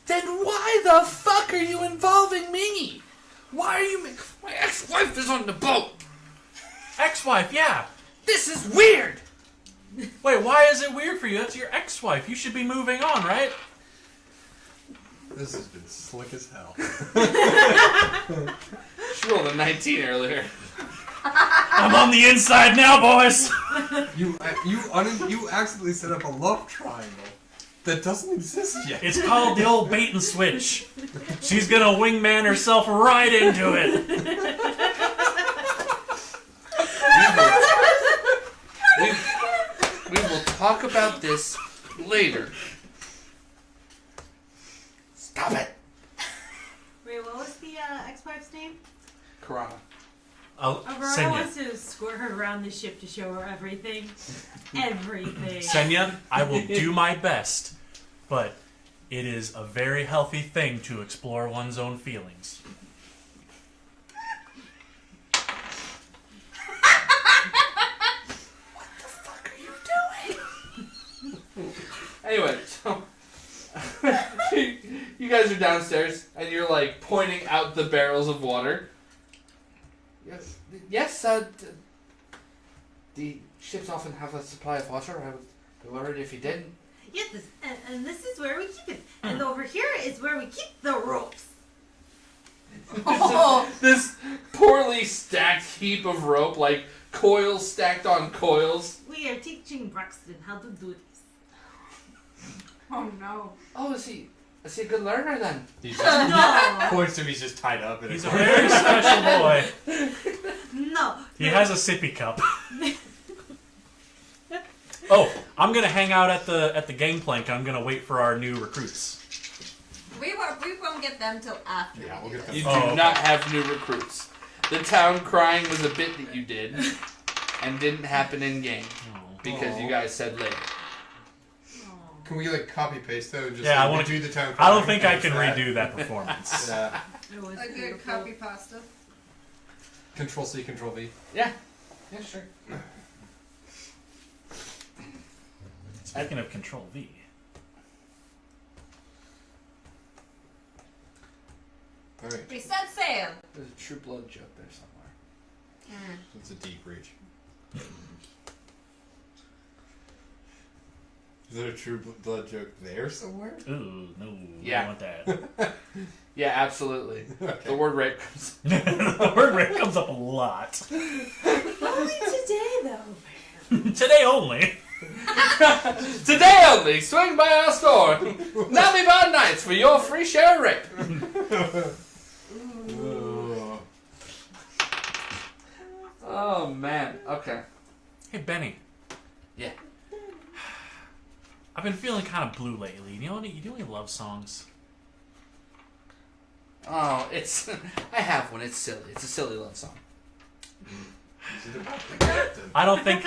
[SPEAKER 6] Then why the fuck are you involving me? Why are you... My ex-wife is on the boat.
[SPEAKER 1] Ex-wife, yeah.
[SPEAKER 6] This is weird.
[SPEAKER 1] Wait, why is it weird for you? That's your ex-wife. You should be moving on, right?
[SPEAKER 3] This has been slick as hell.
[SPEAKER 6] She rolled a 19 earlier.
[SPEAKER 1] I'm on the inside now, boys.
[SPEAKER 3] You accidentally set up a love triangle that doesn't exist yet.
[SPEAKER 1] It's called the old bait and switch. She's gonna wingman herself right into it.
[SPEAKER 6] We will talk about this later. Stop it.
[SPEAKER 2] Wait, what was the ex-wife's name?
[SPEAKER 6] Karana.
[SPEAKER 1] Oh,
[SPEAKER 2] Aurora
[SPEAKER 1] Senya.
[SPEAKER 2] wants to escort her around the ship to show her everything. Everything.
[SPEAKER 1] Senya, I will do my best, but it is a very healthy thing to explore one's own feelings.
[SPEAKER 6] Anyway, so you guys are downstairs and you're like pointing out the barrels of water. Yes, the ships often have a supply of water. I would be worried if you didn't.
[SPEAKER 2] Yes, and this is where we keep it. And over here is where we keep the ropes.
[SPEAKER 4] Oh.
[SPEAKER 6] This poorly stacked heap of rope, like coils stacked on coils.
[SPEAKER 2] We are teaching Braxton how to do this.
[SPEAKER 4] Oh no.
[SPEAKER 6] Oh, is he a good learner then?
[SPEAKER 3] He's just,
[SPEAKER 2] No.
[SPEAKER 3] points to me, he's just tied up.
[SPEAKER 1] He's a very special boy.
[SPEAKER 2] No.
[SPEAKER 1] He has a sippy cup. Oh, I'm gonna hang out at the gangplank. I'm gonna wait for our new recruits.
[SPEAKER 4] We won't get them till after.
[SPEAKER 3] Yeah, we'll
[SPEAKER 4] we
[SPEAKER 3] get
[SPEAKER 4] do
[SPEAKER 3] them.
[SPEAKER 6] You
[SPEAKER 1] Oh,
[SPEAKER 6] do
[SPEAKER 1] okay.
[SPEAKER 6] not have new recruits. The town crying was a bit that you did, and didn't happen in game because you guys said later.
[SPEAKER 2] Oh.
[SPEAKER 3] Can we like copy paste though? And just
[SPEAKER 1] Yeah, I
[SPEAKER 3] like,
[SPEAKER 1] wanna-
[SPEAKER 3] redo the town.
[SPEAKER 1] I don't
[SPEAKER 3] crier?
[SPEAKER 1] think I can
[SPEAKER 3] That?
[SPEAKER 1] redo that performance.
[SPEAKER 3] Yeah.
[SPEAKER 2] It was
[SPEAKER 4] A good
[SPEAKER 2] beautiful.
[SPEAKER 4] copy pasta.
[SPEAKER 3] Control C, Control V.
[SPEAKER 6] Yeah. Yeah, sure.
[SPEAKER 1] Speaking of Control V.
[SPEAKER 3] All right.
[SPEAKER 4] We set sail.
[SPEAKER 6] There's a True Blood joke there somewhere.
[SPEAKER 3] That's a deep reach. Is there a True Blood joke there somewhere?
[SPEAKER 1] Ooh, no.
[SPEAKER 6] Yeah.
[SPEAKER 1] I don't want that.
[SPEAKER 6] Yeah, absolutely.
[SPEAKER 3] Okay.
[SPEAKER 6] The word rape comes.
[SPEAKER 1] The word rape comes up a lot.
[SPEAKER 2] Only today, though.
[SPEAKER 1] Today only.
[SPEAKER 6] Today only, swing by our store. Nammibaun Nights for your free share of rape.
[SPEAKER 3] Ugh.
[SPEAKER 6] Oh, man. Okay.
[SPEAKER 1] Hey, Benny.
[SPEAKER 6] Yeah.
[SPEAKER 1] I've been feeling kind of blue lately. You do any love songs?
[SPEAKER 6] Oh, it's... I have one. It's silly. It's a silly love song.
[SPEAKER 3] Is it about the captain?
[SPEAKER 1] I don't think...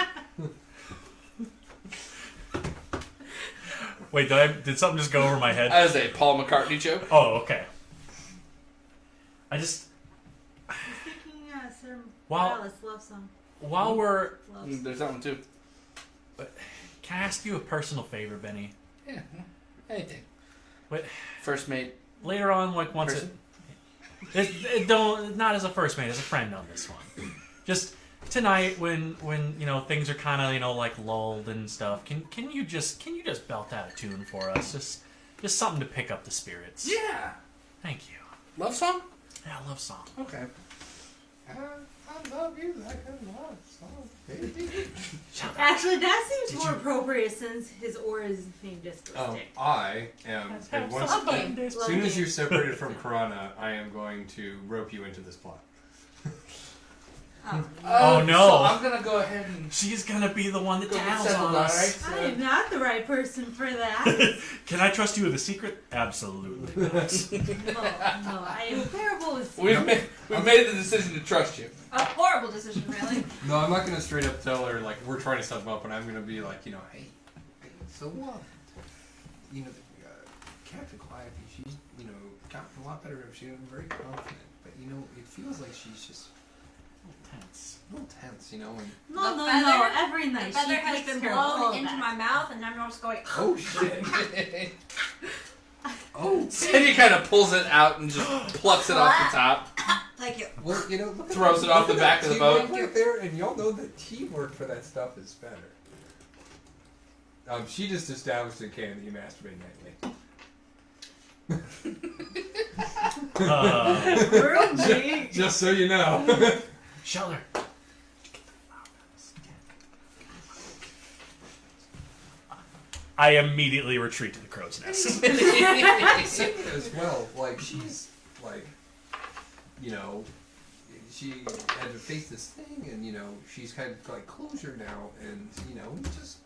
[SPEAKER 1] Wait, did something just go over my head?
[SPEAKER 6] That is a Paul McCartney joke.
[SPEAKER 1] Oh, okay. I just...
[SPEAKER 2] I was thinking, Sir
[SPEAKER 1] Wow.
[SPEAKER 2] Morales love song.
[SPEAKER 1] While we're...
[SPEAKER 2] Loves.
[SPEAKER 6] There's that one, too.
[SPEAKER 1] Can I ask you a personal favor, Benny?
[SPEAKER 6] Yeah. Anything.
[SPEAKER 1] What?
[SPEAKER 6] First mate.
[SPEAKER 1] Later on, like once
[SPEAKER 6] Person?
[SPEAKER 1] don't not as a first mate, as a friend on this one. Just tonight, when things are kind of like lulled and stuff. Can you just belt out a tune for us? Just something to pick up the spirits.
[SPEAKER 6] Yeah.
[SPEAKER 1] Thank you.
[SPEAKER 6] Love song?
[SPEAKER 1] Yeah, I love song.
[SPEAKER 6] Okay.
[SPEAKER 3] I love you like a love song, baby.
[SPEAKER 2] Actually, that seems
[SPEAKER 1] Did
[SPEAKER 2] more
[SPEAKER 1] you-
[SPEAKER 2] appropriate since his aura is famed disco stick.
[SPEAKER 3] I am. And once,
[SPEAKER 2] Okay.
[SPEAKER 3] as soon as you're separated from Karana, I am going to rope you into this plot.
[SPEAKER 1] Oh, no.
[SPEAKER 6] So I'm gonna go ahead and
[SPEAKER 1] She's gonna be the one that
[SPEAKER 6] go get
[SPEAKER 1] tattles
[SPEAKER 6] settled,
[SPEAKER 1] on us.
[SPEAKER 6] alright?
[SPEAKER 2] I am not the right person for that.
[SPEAKER 1] Can I trust you with a secret? Absolutely not.
[SPEAKER 2] No, I am terrible with
[SPEAKER 6] We've made the decision to trust you.
[SPEAKER 4] A horrible decision, really.
[SPEAKER 3] No, I'm not going to straight up tell her, like, we're trying to set them up, and I'm going to be like, hey, so what? Captain Quiet, she's, gotten a lot better. She's very confident, but, it feels like she's just
[SPEAKER 1] Tense.
[SPEAKER 3] a little tense, and...
[SPEAKER 2] No,
[SPEAKER 4] The
[SPEAKER 2] no,
[SPEAKER 4] feather-
[SPEAKER 2] no. Every
[SPEAKER 4] The
[SPEAKER 2] night
[SPEAKER 4] feather
[SPEAKER 2] she
[SPEAKER 4] has
[SPEAKER 2] takes
[SPEAKER 4] been
[SPEAKER 2] care of all
[SPEAKER 4] blown
[SPEAKER 2] of
[SPEAKER 4] into
[SPEAKER 2] that.
[SPEAKER 4] my mouth, and I'm just going,
[SPEAKER 3] Oh, shit. Oh,
[SPEAKER 6] Sandy kind of pulls it out and just plucks it off the top.
[SPEAKER 4] thank you.
[SPEAKER 3] well, look at
[SPEAKER 6] Throws it off the
[SPEAKER 3] look
[SPEAKER 6] back
[SPEAKER 3] at
[SPEAKER 6] of the
[SPEAKER 3] that
[SPEAKER 6] boat.
[SPEAKER 3] teamwork right there, and y'all know that teamwork for that stuff is better. She just established in canon that you masturbate nightly.
[SPEAKER 2] Real G.
[SPEAKER 3] Just so you know.
[SPEAKER 1] Shelter. I immediately retreat to the crow's nest.
[SPEAKER 3] Senya as well, like, she's, like, she had to face this thing, and, she's had, like, closure now, and, we just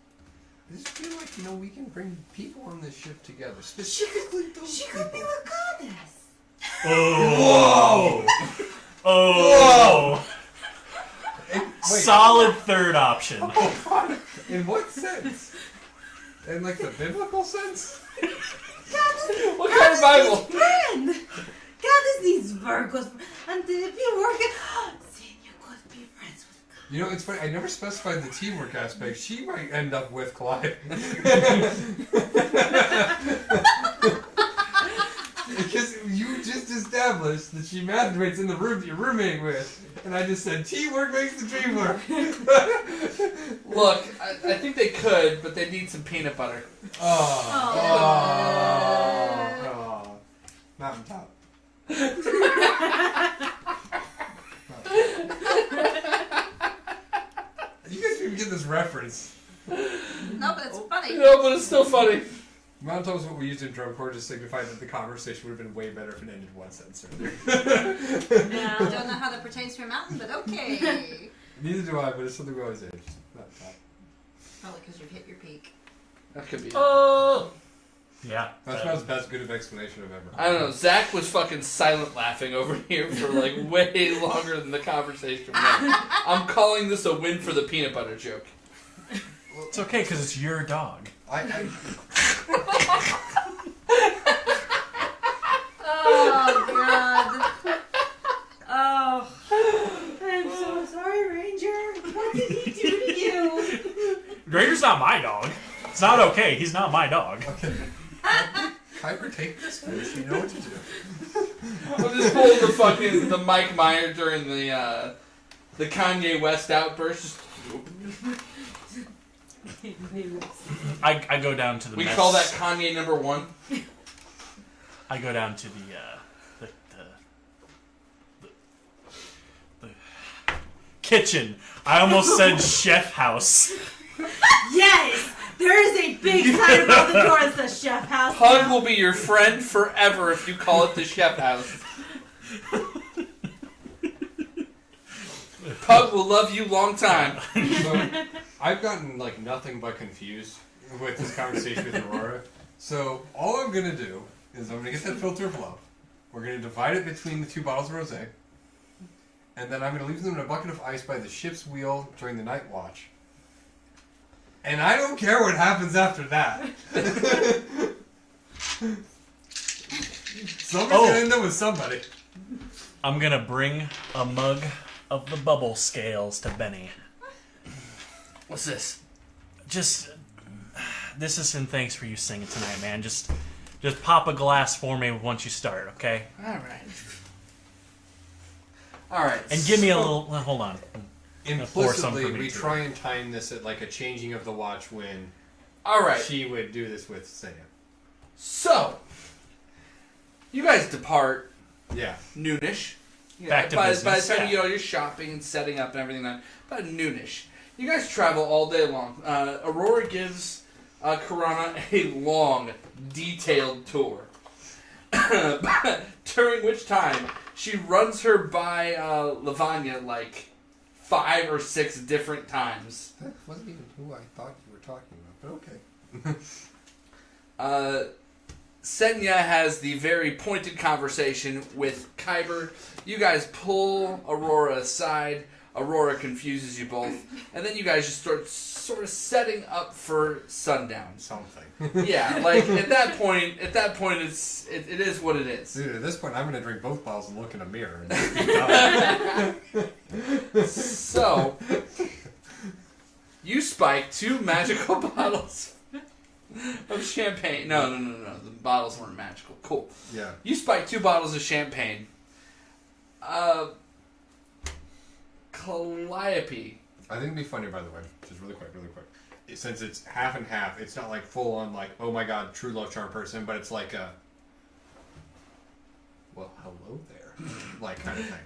[SPEAKER 3] feel like, we can bring people on this ship together. Specifically those
[SPEAKER 2] She
[SPEAKER 3] people.
[SPEAKER 2] could be the goddess.
[SPEAKER 1] Oh. Oh.
[SPEAKER 3] And, wait,
[SPEAKER 1] Solid third option.
[SPEAKER 3] in what sense? In, like, the biblical sense?
[SPEAKER 6] What kind of Bible?
[SPEAKER 2] Friend. Goddess needs Virgos. And if you work it, Senya could be friends with God.
[SPEAKER 3] It's funny, I never specified the teamwork aspect. She might end up with Clyde. Because you just established that she masturbates in the room that you're roommating with. And I just said, teamwork makes the dream work.
[SPEAKER 6] Look, I think they could, but they need some peanut butter.
[SPEAKER 3] Oh. Mountaintop. You guys didn't get this reference.
[SPEAKER 4] No, but it's funny.
[SPEAKER 6] No, but it's still funny.
[SPEAKER 3] Mountaintop is what we used in drum corps to signify that the conversation would have been way better if it ended one sentence earlier.
[SPEAKER 2] Yeah.
[SPEAKER 4] I don't know how that pertains to a mountain, but okay.
[SPEAKER 3] Neither do I, but it's something we always say. Just mountaintop.
[SPEAKER 4] Probably because you've hit your peak.
[SPEAKER 6] That could be it.
[SPEAKER 1] Oh. Yeah.
[SPEAKER 3] That's about the best good of explanation I've ever heard.
[SPEAKER 6] I don't know. Zach was fucking silent laughing over here for like way longer than the conversation went. I'm calling this a win for the peanut butter joke.
[SPEAKER 1] It's okay because it's your dog.
[SPEAKER 3] I
[SPEAKER 4] Oh God. Oh.
[SPEAKER 2] I'm so sorry, Ranger. What did he do to you?
[SPEAKER 1] Ranger's not my dog. It's not okay. He's not my dog.
[SPEAKER 3] Okay. Piper, take this fish. You know what to do.
[SPEAKER 6] I'll just pull the Mike Meyer during the Kanye West outburst.
[SPEAKER 1] I go down to the
[SPEAKER 6] We
[SPEAKER 1] mess.
[SPEAKER 6] call that Kanye number 1.
[SPEAKER 1] I go down to the kitchen. I almost said chef house.
[SPEAKER 2] Yes! There is a big sign above the door that says Chef House.
[SPEAKER 6] Pug
[SPEAKER 2] now.
[SPEAKER 6] will be your friend forever if you call it the chef house. Pug will love you long time.
[SPEAKER 3] So, I've gotten like nothing but confused with this conversation with Aurora. So all I'm gonna do is I'm gonna get that filter of love. We're gonna divide it between the 2 bottles of rosé, and then I'm gonna leave them in a bucket of ice by the ship's wheel during the night watch. And I don't care what happens after that. Somebody's gonna end up with somebody.
[SPEAKER 1] I'm gonna bring a mug of the bubble scales to Benny.
[SPEAKER 6] What's this?
[SPEAKER 1] This is in thanks for you singing tonight, man. Just pop a glass for me once you start, okay?
[SPEAKER 6] All right.
[SPEAKER 1] And give me a little. Hold on.
[SPEAKER 3] Implicitly,
[SPEAKER 1] for me
[SPEAKER 3] we
[SPEAKER 1] too.
[SPEAKER 3] try and time this at like a changing of the watch when
[SPEAKER 6] All right.
[SPEAKER 3] she would do this with Senya.
[SPEAKER 6] So, you guys depart
[SPEAKER 3] Yeah.
[SPEAKER 6] noonish.
[SPEAKER 1] Back to
[SPEAKER 6] by
[SPEAKER 1] business,
[SPEAKER 6] the time
[SPEAKER 1] yeah.
[SPEAKER 6] you're shopping and setting up and everything, about noonish. You guys travel all day long. Aurora gives Karana a long, detailed tour, during which time she runs her by Lavanya like 5 or 6 different times.
[SPEAKER 3] That wasn't even who I thought you were talking about, but okay.
[SPEAKER 6] Senya has the very pointed conversation with Kyber. You guys pull Aurora aside. Aurora confuses you both. And then you guys just start sort of setting up for sundown.
[SPEAKER 3] Something.
[SPEAKER 6] Yeah, like at that point it is what it is.
[SPEAKER 3] Dude, at this point, I'm going to drink both bottles and look in a mirror.
[SPEAKER 6] So, you spike 2 magical bottles of champagne. No. The bottles weren't magical. Cool.
[SPEAKER 3] Yeah.
[SPEAKER 6] You spike 2 bottles of champagne. Calliope.
[SPEAKER 3] I think it'd be funny, by the way, just really quick. Since it's half and half, it's not like full on like, oh my god, true love charm person, but it's like a, well, hello there, like kind of thing.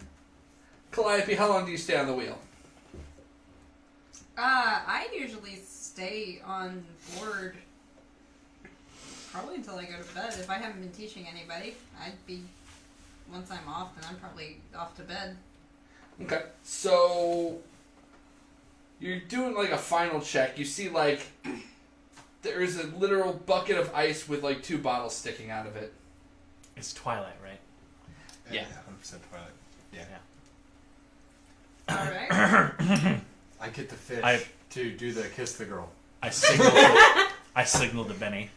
[SPEAKER 6] Calliope, how long do you stay on the wheel?
[SPEAKER 4] I usually stay on board probably until I go to bed. If I haven't been teaching anybody, once I'm off, then I'm probably off to bed.
[SPEAKER 6] Okay. So, you're doing like a final check. You see like, there's a literal bucket of ice with like 2 bottles sticking out of it.
[SPEAKER 1] It's Twilight, right?
[SPEAKER 6] Yeah.
[SPEAKER 3] 100% Twilight. Yeah.
[SPEAKER 4] Alright.
[SPEAKER 3] I get the fish to do the kiss the girl.
[SPEAKER 1] I signal to Benny,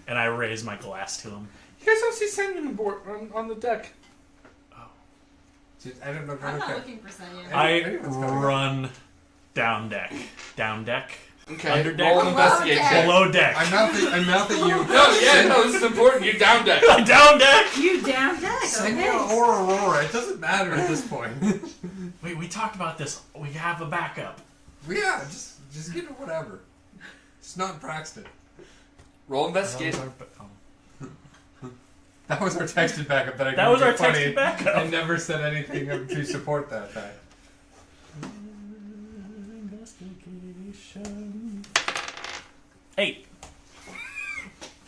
[SPEAKER 1] and I raise my glass to him.
[SPEAKER 6] You guys don't see Senya on the deck.
[SPEAKER 3] Dude, I don't know.
[SPEAKER 4] I'm not
[SPEAKER 3] Okay.
[SPEAKER 4] looking for Senya.
[SPEAKER 1] I run down deck. Down deck.
[SPEAKER 6] Okay.
[SPEAKER 1] Under deck.
[SPEAKER 6] Roll an
[SPEAKER 4] Below
[SPEAKER 6] investigate
[SPEAKER 4] deck.
[SPEAKER 6] check.
[SPEAKER 1] Below deck.
[SPEAKER 3] I'm not that you.
[SPEAKER 6] No, this is important. You're down deck.
[SPEAKER 1] Down deck!
[SPEAKER 2] You down deck,
[SPEAKER 3] Senya
[SPEAKER 2] okay.
[SPEAKER 3] or Aurora, it doesn't matter at this point.
[SPEAKER 1] Wait, we talked about this. We have a backup.
[SPEAKER 3] Yeah, just give it whatever. It's not Braxton.
[SPEAKER 6] Roll investigate.
[SPEAKER 3] That was our texted backup that I
[SPEAKER 1] That was our
[SPEAKER 3] funny
[SPEAKER 1] texted backup.
[SPEAKER 3] and never said anything to support that fact.
[SPEAKER 1] Investigation. 8.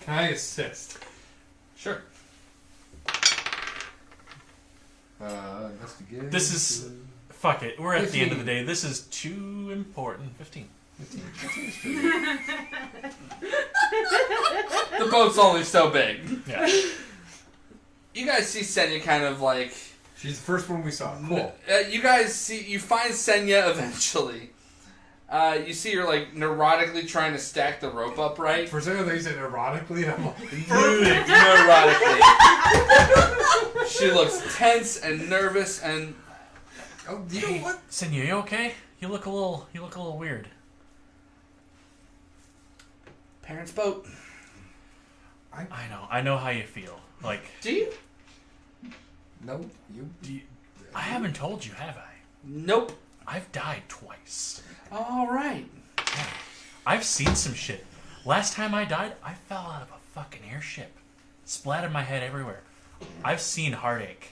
[SPEAKER 3] Can I assist?
[SPEAKER 6] Sure.
[SPEAKER 3] Investigation.
[SPEAKER 1] This is... Fuck it. We're at the end of the day. This is too important. 15.
[SPEAKER 6] The boat's only so big.
[SPEAKER 1] Yeah.
[SPEAKER 6] You guys see Senya kind of like...
[SPEAKER 3] She's the first one we saw. Cool.
[SPEAKER 6] You find Senya eventually. You see her like neurotically trying to stack the rope upright.
[SPEAKER 3] For some reason, you said erotically. I'm like,
[SPEAKER 6] Neurotically. She looks tense and nervous and.
[SPEAKER 3] oh, you know what?
[SPEAKER 1] Senya, you okay? You look a little weird.
[SPEAKER 6] Parents' boat.
[SPEAKER 1] I know how you feel. Like,
[SPEAKER 6] Do you?
[SPEAKER 3] No, you.
[SPEAKER 1] I haven't told you, have I?
[SPEAKER 6] Nope.
[SPEAKER 1] I've died twice.
[SPEAKER 6] All right.
[SPEAKER 1] I've seen some shit. Last time I died, I fell out of a fucking airship. Splattered my head everywhere. I've seen heartache.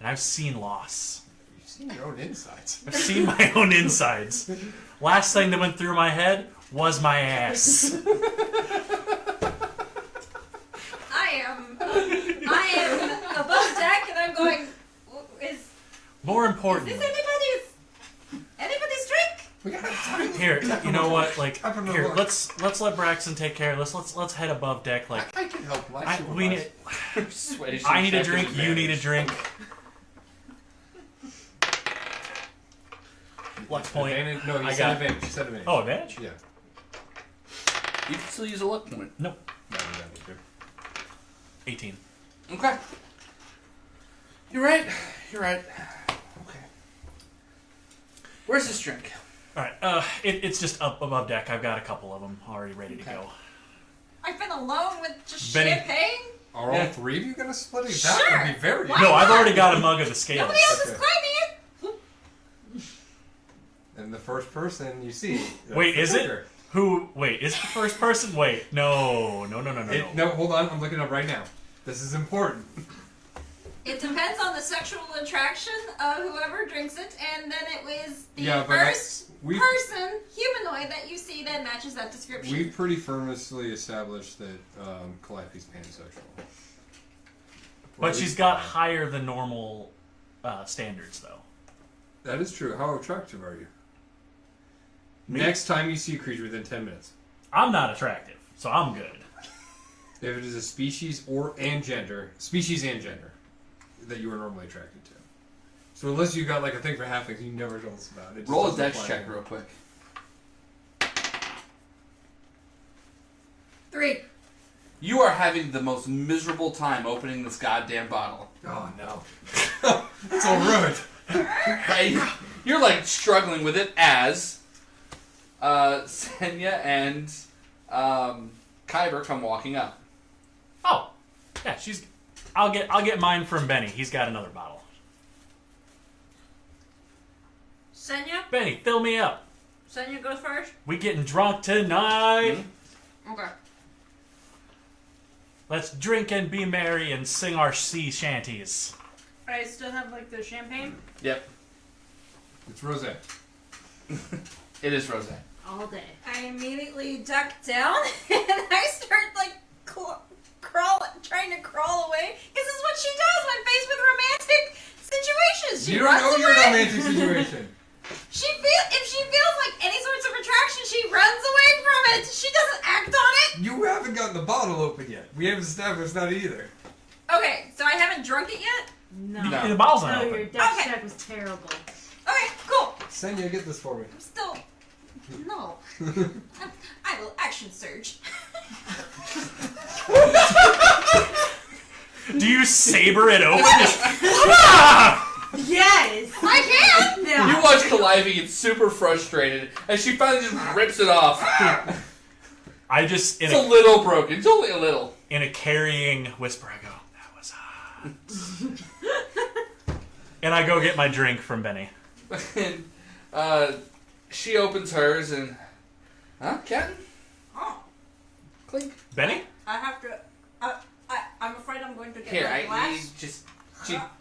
[SPEAKER 1] And I've seen loss.
[SPEAKER 3] You've seen your own insides.
[SPEAKER 1] I've seen my own insides. Last thing that went through my head was my ass.
[SPEAKER 4] I am above deck, and I'm going.
[SPEAKER 1] More
[SPEAKER 4] Is
[SPEAKER 1] important.
[SPEAKER 4] this anybody's drink?
[SPEAKER 3] We got time.
[SPEAKER 1] Here, you know what? Like,
[SPEAKER 3] I don't know
[SPEAKER 1] here,
[SPEAKER 3] what.
[SPEAKER 1] let's let Braxton take care of this. Let's head above deck. Like,
[SPEAKER 3] I can help.
[SPEAKER 1] we need.
[SPEAKER 6] Sweaty
[SPEAKER 1] I need a
[SPEAKER 6] check
[SPEAKER 1] drink.
[SPEAKER 6] is
[SPEAKER 1] You need a
[SPEAKER 6] advantage.
[SPEAKER 1] drink. Luck point.
[SPEAKER 3] Advantage? No, you
[SPEAKER 1] I
[SPEAKER 3] said
[SPEAKER 1] got-
[SPEAKER 3] advantage. You said advantage.
[SPEAKER 1] Oh, advantage?
[SPEAKER 3] Yeah.
[SPEAKER 6] You can still use a luck point.
[SPEAKER 1] Nope.
[SPEAKER 3] No, advantage, dude.
[SPEAKER 1] 18.
[SPEAKER 6] Okay. You're right. Okay. Where's this drink?
[SPEAKER 1] All right. It's just up above deck. I've got a couple of them already ready to
[SPEAKER 6] Okay.
[SPEAKER 1] go.
[SPEAKER 4] I've been alone with just
[SPEAKER 1] Benny.
[SPEAKER 4] champagne.
[SPEAKER 3] Are all three of you gonna split it? That
[SPEAKER 4] Sure.
[SPEAKER 3] would be very.
[SPEAKER 4] Why
[SPEAKER 1] No, I've
[SPEAKER 4] not?
[SPEAKER 1] already got a mug of the scales.
[SPEAKER 4] Nobody else is
[SPEAKER 3] Okay.
[SPEAKER 4] claiming it.
[SPEAKER 3] And the first person you see. that's
[SPEAKER 1] Wait,
[SPEAKER 3] the
[SPEAKER 1] is it?
[SPEAKER 3] trigger.
[SPEAKER 1] Who? Wait, is it the first person? Wait, no.
[SPEAKER 3] No, hold on. I'm looking up right now. This is important.
[SPEAKER 4] It depends on the sexual attraction of whoever drinks it, and then it was the
[SPEAKER 3] Yeah, but
[SPEAKER 4] first
[SPEAKER 3] we
[SPEAKER 4] person, humanoid, that you see that matches that description.
[SPEAKER 3] we pretty famously established that Calliope's pansexual. Or
[SPEAKER 1] But
[SPEAKER 3] at
[SPEAKER 1] she's
[SPEAKER 3] least
[SPEAKER 1] got
[SPEAKER 3] mine.
[SPEAKER 1] higher than normal standards, though.
[SPEAKER 3] That is true. How attractive are you?
[SPEAKER 1] Me?
[SPEAKER 3] Next time you see a creature within 10 minutes.
[SPEAKER 1] I'm not attractive, so I'm good.
[SPEAKER 3] If it is a species and gender that you are normally attracted to. So unless you got like a thing for halflings, you never told us about it. Just
[SPEAKER 6] Roll a
[SPEAKER 3] doesn't
[SPEAKER 6] dex
[SPEAKER 3] apply
[SPEAKER 6] check
[SPEAKER 3] anymore.
[SPEAKER 6] real quick.
[SPEAKER 4] 3.
[SPEAKER 6] You are having the most miserable time opening this goddamn bottle.
[SPEAKER 3] Oh no. It's all ruined.
[SPEAKER 6] Right? You're like struggling with it as Senya and Kyber come walking up.
[SPEAKER 1] Oh, yeah, she's. I'll get mine from Benny. He's got another bottle.
[SPEAKER 2] Senya?
[SPEAKER 1] Benny, fill me up.
[SPEAKER 2] Senya goes first?
[SPEAKER 1] We getting drunk tonight.
[SPEAKER 4] Okay.
[SPEAKER 1] Let's drink and be merry and sing our sea shanties.
[SPEAKER 2] I still have like the champagne
[SPEAKER 6] Yep.
[SPEAKER 3] It's rosé.
[SPEAKER 6] It is rosé.
[SPEAKER 2] all day.
[SPEAKER 4] I immediately duck down and I start like trying to crawl away. This is what she does when faced with romantic situations. She
[SPEAKER 3] You don't
[SPEAKER 4] runs
[SPEAKER 3] know
[SPEAKER 4] away.
[SPEAKER 3] your romantic situation.
[SPEAKER 4] If she feels like any sorts of attraction, she runs away from it. She doesn't act on it.
[SPEAKER 3] You haven't gotten the bottle open yet. We haven't established that either.
[SPEAKER 4] Okay, so I haven't drunk it yet.
[SPEAKER 2] No.
[SPEAKER 6] No.
[SPEAKER 1] The bottle's not
[SPEAKER 2] No,
[SPEAKER 1] open.
[SPEAKER 2] your deck
[SPEAKER 4] Okay.
[SPEAKER 2] check was terrible.
[SPEAKER 4] Okay, cool.
[SPEAKER 3] Senya, get this for me.
[SPEAKER 4] I'm still. No. I will action surge.
[SPEAKER 1] Do you saber it open? Ah!
[SPEAKER 2] Yes!
[SPEAKER 4] I can!
[SPEAKER 2] Yeah.
[SPEAKER 6] You watch Calliope get super frustrated, and she finally just rips it off.
[SPEAKER 1] I just
[SPEAKER 6] It's a little broken. It's only a little.
[SPEAKER 1] in a carrying whisper, I go, "That was hot," and I go get my drink from Benny.
[SPEAKER 6] And she opens hers and... Huh, Captain?
[SPEAKER 4] Oh,
[SPEAKER 6] Clink.
[SPEAKER 1] Benny?
[SPEAKER 4] I have to. I'm afraid I'm going to get
[SPEAKER 6] Here,
[SPEAKER 4] my
[SPEAKER 6] you
[SPEAKER 4] glass.
[SPEAKER 6] just...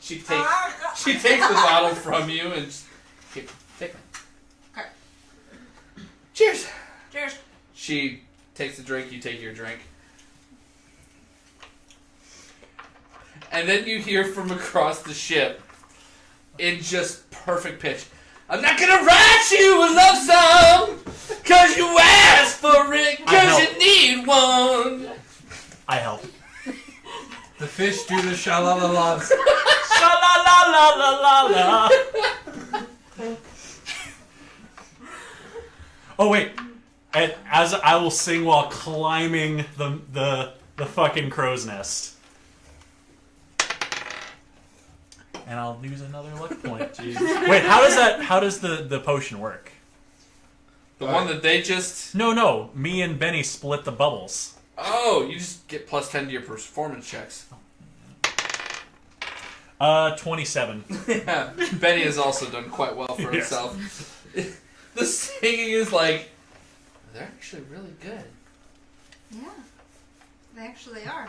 [SPEAKER 6] She takes the bottle from you and just... Here, take mine.
[SPEAKER 4] Okay.
[SPEAKER 6] Cheers!
[SPEAKER 4] Cheers.
[SPEAKER 6] She takes the drink, you take your drink. And then you hear from across the ship, in just perfect pitch, "I'm not gonna write you a love song, cause you asked for it,
[SPEAKER 1] I
[SPEAKER 6] cause
[SPEAKER 1] help.
[SPEAKER 6] you need one."
[SPEAKER 1] I help.
[SPEAKER 3] The fish do the sha-la-la-las.
[SPEAKER 1] Sha la la la la la la. Oh wait, and as I will sing while climbing the fucking crow's nest, and I'll use another luck point. Wait, how does the potion work?
[SPEAKER 6] The one that they just...
[SPEAKER 1] No, me and Benny split the bubbles.
[SPEAKER 6] Oh, you just get plus 10 to your performance checks.
[SPEAKER 1] 27.
[SPEAKER 6] Yeah, Benny has also done quite well for
[SPEAKER 1] Yes.
[SPEAKER 6] himself. The singing is like, they're actually really good.
[SPEAKER 4] Yeah, they actually are.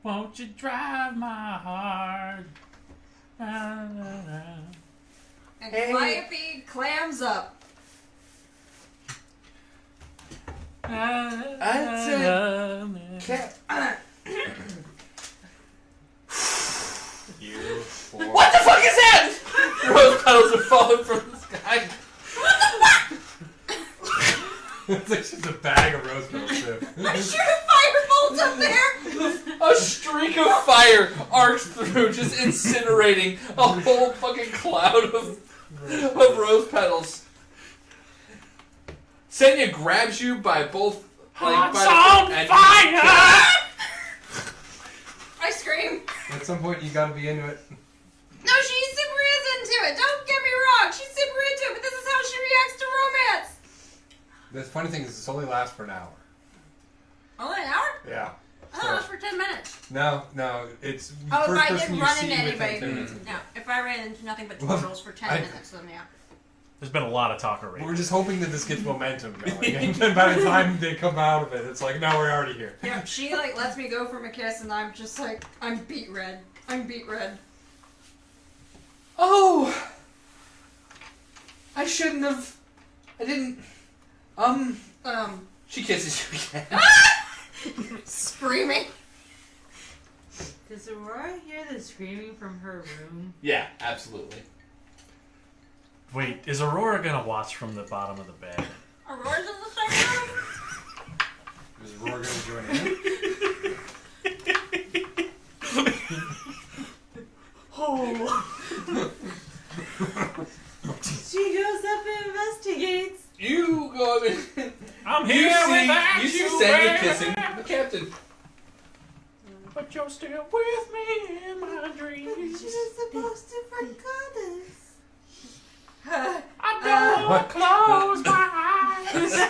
[SPEAKER 1] Won't you drive my heart?
[SPEAKER 4] And
[SPEAKER 6] Hey.
[SPEAKER 4] Calliope clams up.
[SPEAKER 6] What the fuck is that? Rose petals are falling from the sky.
[SPEAKER 3] It's like just a bag of rose petals too.
[SPEAKER 4] I shoot fire bolts up there.
[SPEAKER 6] A streak of fire arcs through, just incinerating a whole fucking cloud of rose petals. Senya grabs you by both, like, by
[SPEAKER 1] on fire!
[SPEAKER 4] I scream.
[SPEAKER 3] At some point, you gotta be into it.
[SPEAKER 4] No, she super is into it. Don't get me wrong. She's super into it, but this is how she reacts to romance.
[SPEAKER 3] The funny thing is, this only lasts for an hour.
[SPEAKER 4] Only an hour?
[SPEAKER 3] Yeah.
[SPEAKER 2] Oh, it's for 10 minutes.
[SPEAKER 3] No, it's
[SPEAKER 4] Oh,
[SPEAKER 3] first
[SPEAKER 4] if I
[SPEAKER 3] person
[SPEAKER 4] didn't
[SPEAKER 3] you
[SPEAKER 4] run
[SPEAKER 3] see
[SPEAKER 4] into
[SPEAKER 3] within
[SPEAKER 4] anybody.
[SPEAKER 3] 10 minutes.
[SPEAKER 4] No, if I ran into nothing but
[SPEAKER 3] Well,
[SPEAKER 4] turtles for 10
[SPEAKER 3] I-
[SPEAKER 4] minutes, then yeah.
[SPEAKER 1] There's been a lot of talk already.
[SPEAKER 3] We're just hoping that this gets momentum going, and then by the time they come out of it, it's like, no, we're already here.
[SPEAKER 4] Yeah, she like lets me go for a kiss, and I'm just like, I'm beet red. I'm beet red.
[SPEAKER 6] Oh! I shouldn't have... I didn't... She kisses you again.
[SPEAKER 4] Screaming.
[SPEAKER 2] Does Aurora hear the screaming from her room?
[SPEAKER 6] Yeah, absolutely.
[SPEAKER 1] Wait, is Aurora gonna watch from the bottom of the bed?
[SPEAKER 4] Aurora's in the second room.
[SPEAKER 3] Is Aurora going to join in?
[SPEAKER 1] Oh.
[SPEAKER 2] She goes up and investigates.
[SPEAKER 6] You go in.
[SPEAKER 1] I'm
[SPEAKER 6] You
[SPEAKER 1] here
[SPEAKER 6] see,
[SPEAKER 1] without
[SPEAKER 6] you see
[SPEAKER 1] you,
[SPEAKER 6] Senya
[SPEAKER 1] baby.
[SPEAKER 6] kissing the captain.
[SPEAKER 1] But you're still with me in my dreams.
[SPEAKER 2] She's supposed to forget this.
[SPEAKER 1] I don't want to close my eyes. I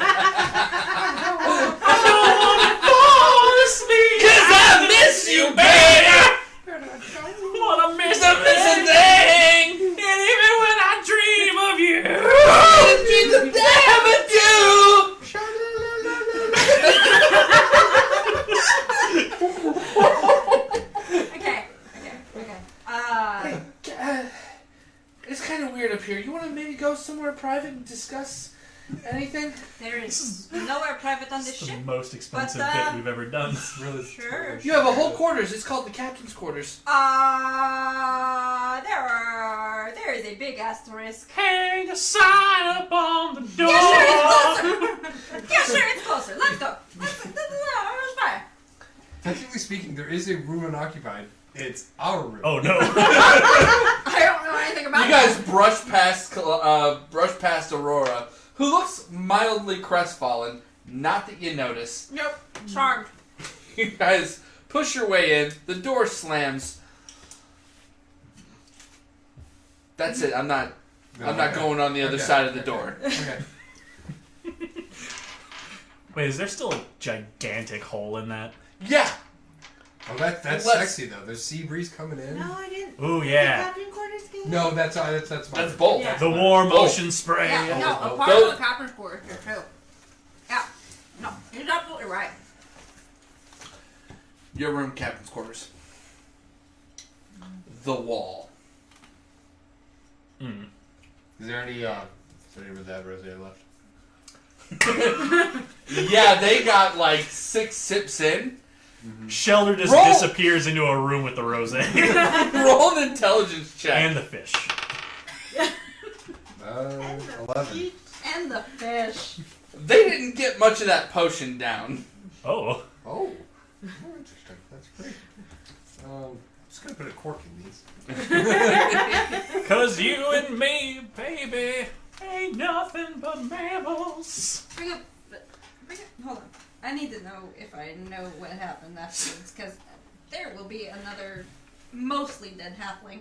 [SPEAKER 1] don't want to fall asleep.
[SPEAKER 6] 'Cause I miss you, baby!
[SPEAKER 1] What a miss
[SPEAKER 6] The missing thing!
[SPEAKER 1] And even when I dream of you,
[SPEAKER 6] The dreams that haven't you!
[SPEAKER 4] Okay.
[SPEAKER 6] It's kind of weird up here. You want to maybe go somewhere private and discuss anything?
[SPEAKER 4] There is nowhere private on this
[SPEAKER 1] it's the
[SPEAKER 4] ship.
[SPEAKER 1] most expensive
[SPEAKER 4] But,
[SPEAKER 1] bit we've ever done.
[SPEAKER 3] Really?
[SPEAKER 4] Sure.
[SPEAKER 6] You have a whole quarters. It's called the captain's quarters.
[SPEAKER 4] There is a big asterisk.
[SPEAKER 1] Hang a sign up on the door.
[SPEAKER 4] Yeah, sure, it's closer. Let's go. Let's fire.
[SPEAKER 3] Technically speaking, there is a room unoccupied. It's our room.
[SPEAKER 1] Oh no.
[SPEAKER 4] I don't know anything about
[SPEAKER 6] You guys brush past Aurora, who looks mildly crestfallen. Not that you notice.
[SPEAKER 4] Nope. Charmed.
[SPEAKER 6] You guys push your way in. The door slams. That's it. I'm not going on the other
[SPEAKER 3] Okay.
[SPEAKER 6] side of the door.
[SPEAKER 3] Okay.
[SPEAKER 1] Wait, is there still a gigantic hole in that?
[SPEAKER 6] Yeah.
[SPEAKER 3] Oh, that's
[SPEAKER 6] Let's-
[SPEAKER 3] sexy though. There's sea breeze coming in.
[SPEAKER 2] No, I didn't.
[SPEAKER 1] Ooh,
[SPEAKER 2] Did
[SPEAKER 1] yeah.
[SPEAKER 2] the captain quarters get
[SPEAKER 3] No, that's my.
[SPEAKER 6] That's both.
[SPEAKER 2] Yeah.
[SPEAKER 1] The warm
[SPEAKER 6] Both.
[SPEAKER 1] ocean spray.
[SPEAKER 4] Yeah, no, a
[SPEAKER 3] oh,
[SPEAKER 4] part
[SPEAKER 6] those-
[SPEAKER 4] of the captain's quarters here too. Yeah. No, he's absolutely right.
[SPEAKER 6] Your room, captain's quarters. The wall.
[SPEAKER 1] Mm.
[SPEAKER 3] Is there any with that rosé left?
[SPEAKER 6] Yeah, they got like 6 sips in.
[SPEAKER 1] Shelter just
[SPEAKER 6] Roll.
[SPEAKER 1] disappears into a room with the rosé
[SPEAKER 6] Roll an intelligence check.
[SPEAKER 1] and the fish.
[SPEAKER 3] 11.
[SPEAKER 4] And the fish.
[SPEAKER 6] They didn't get much of that potion down.
[SPEAKER 1] Oh.
[SPEAKER 3] Oh, interesting. That's great. Just gonna put a cork in these.
[SPEAKER 1] Cause you and me, baby, ain't nothing but mammals.
[SPEAKER 4] Hold on. I need to know if I know what happened afterwards, because there will be another mostly dead halfling.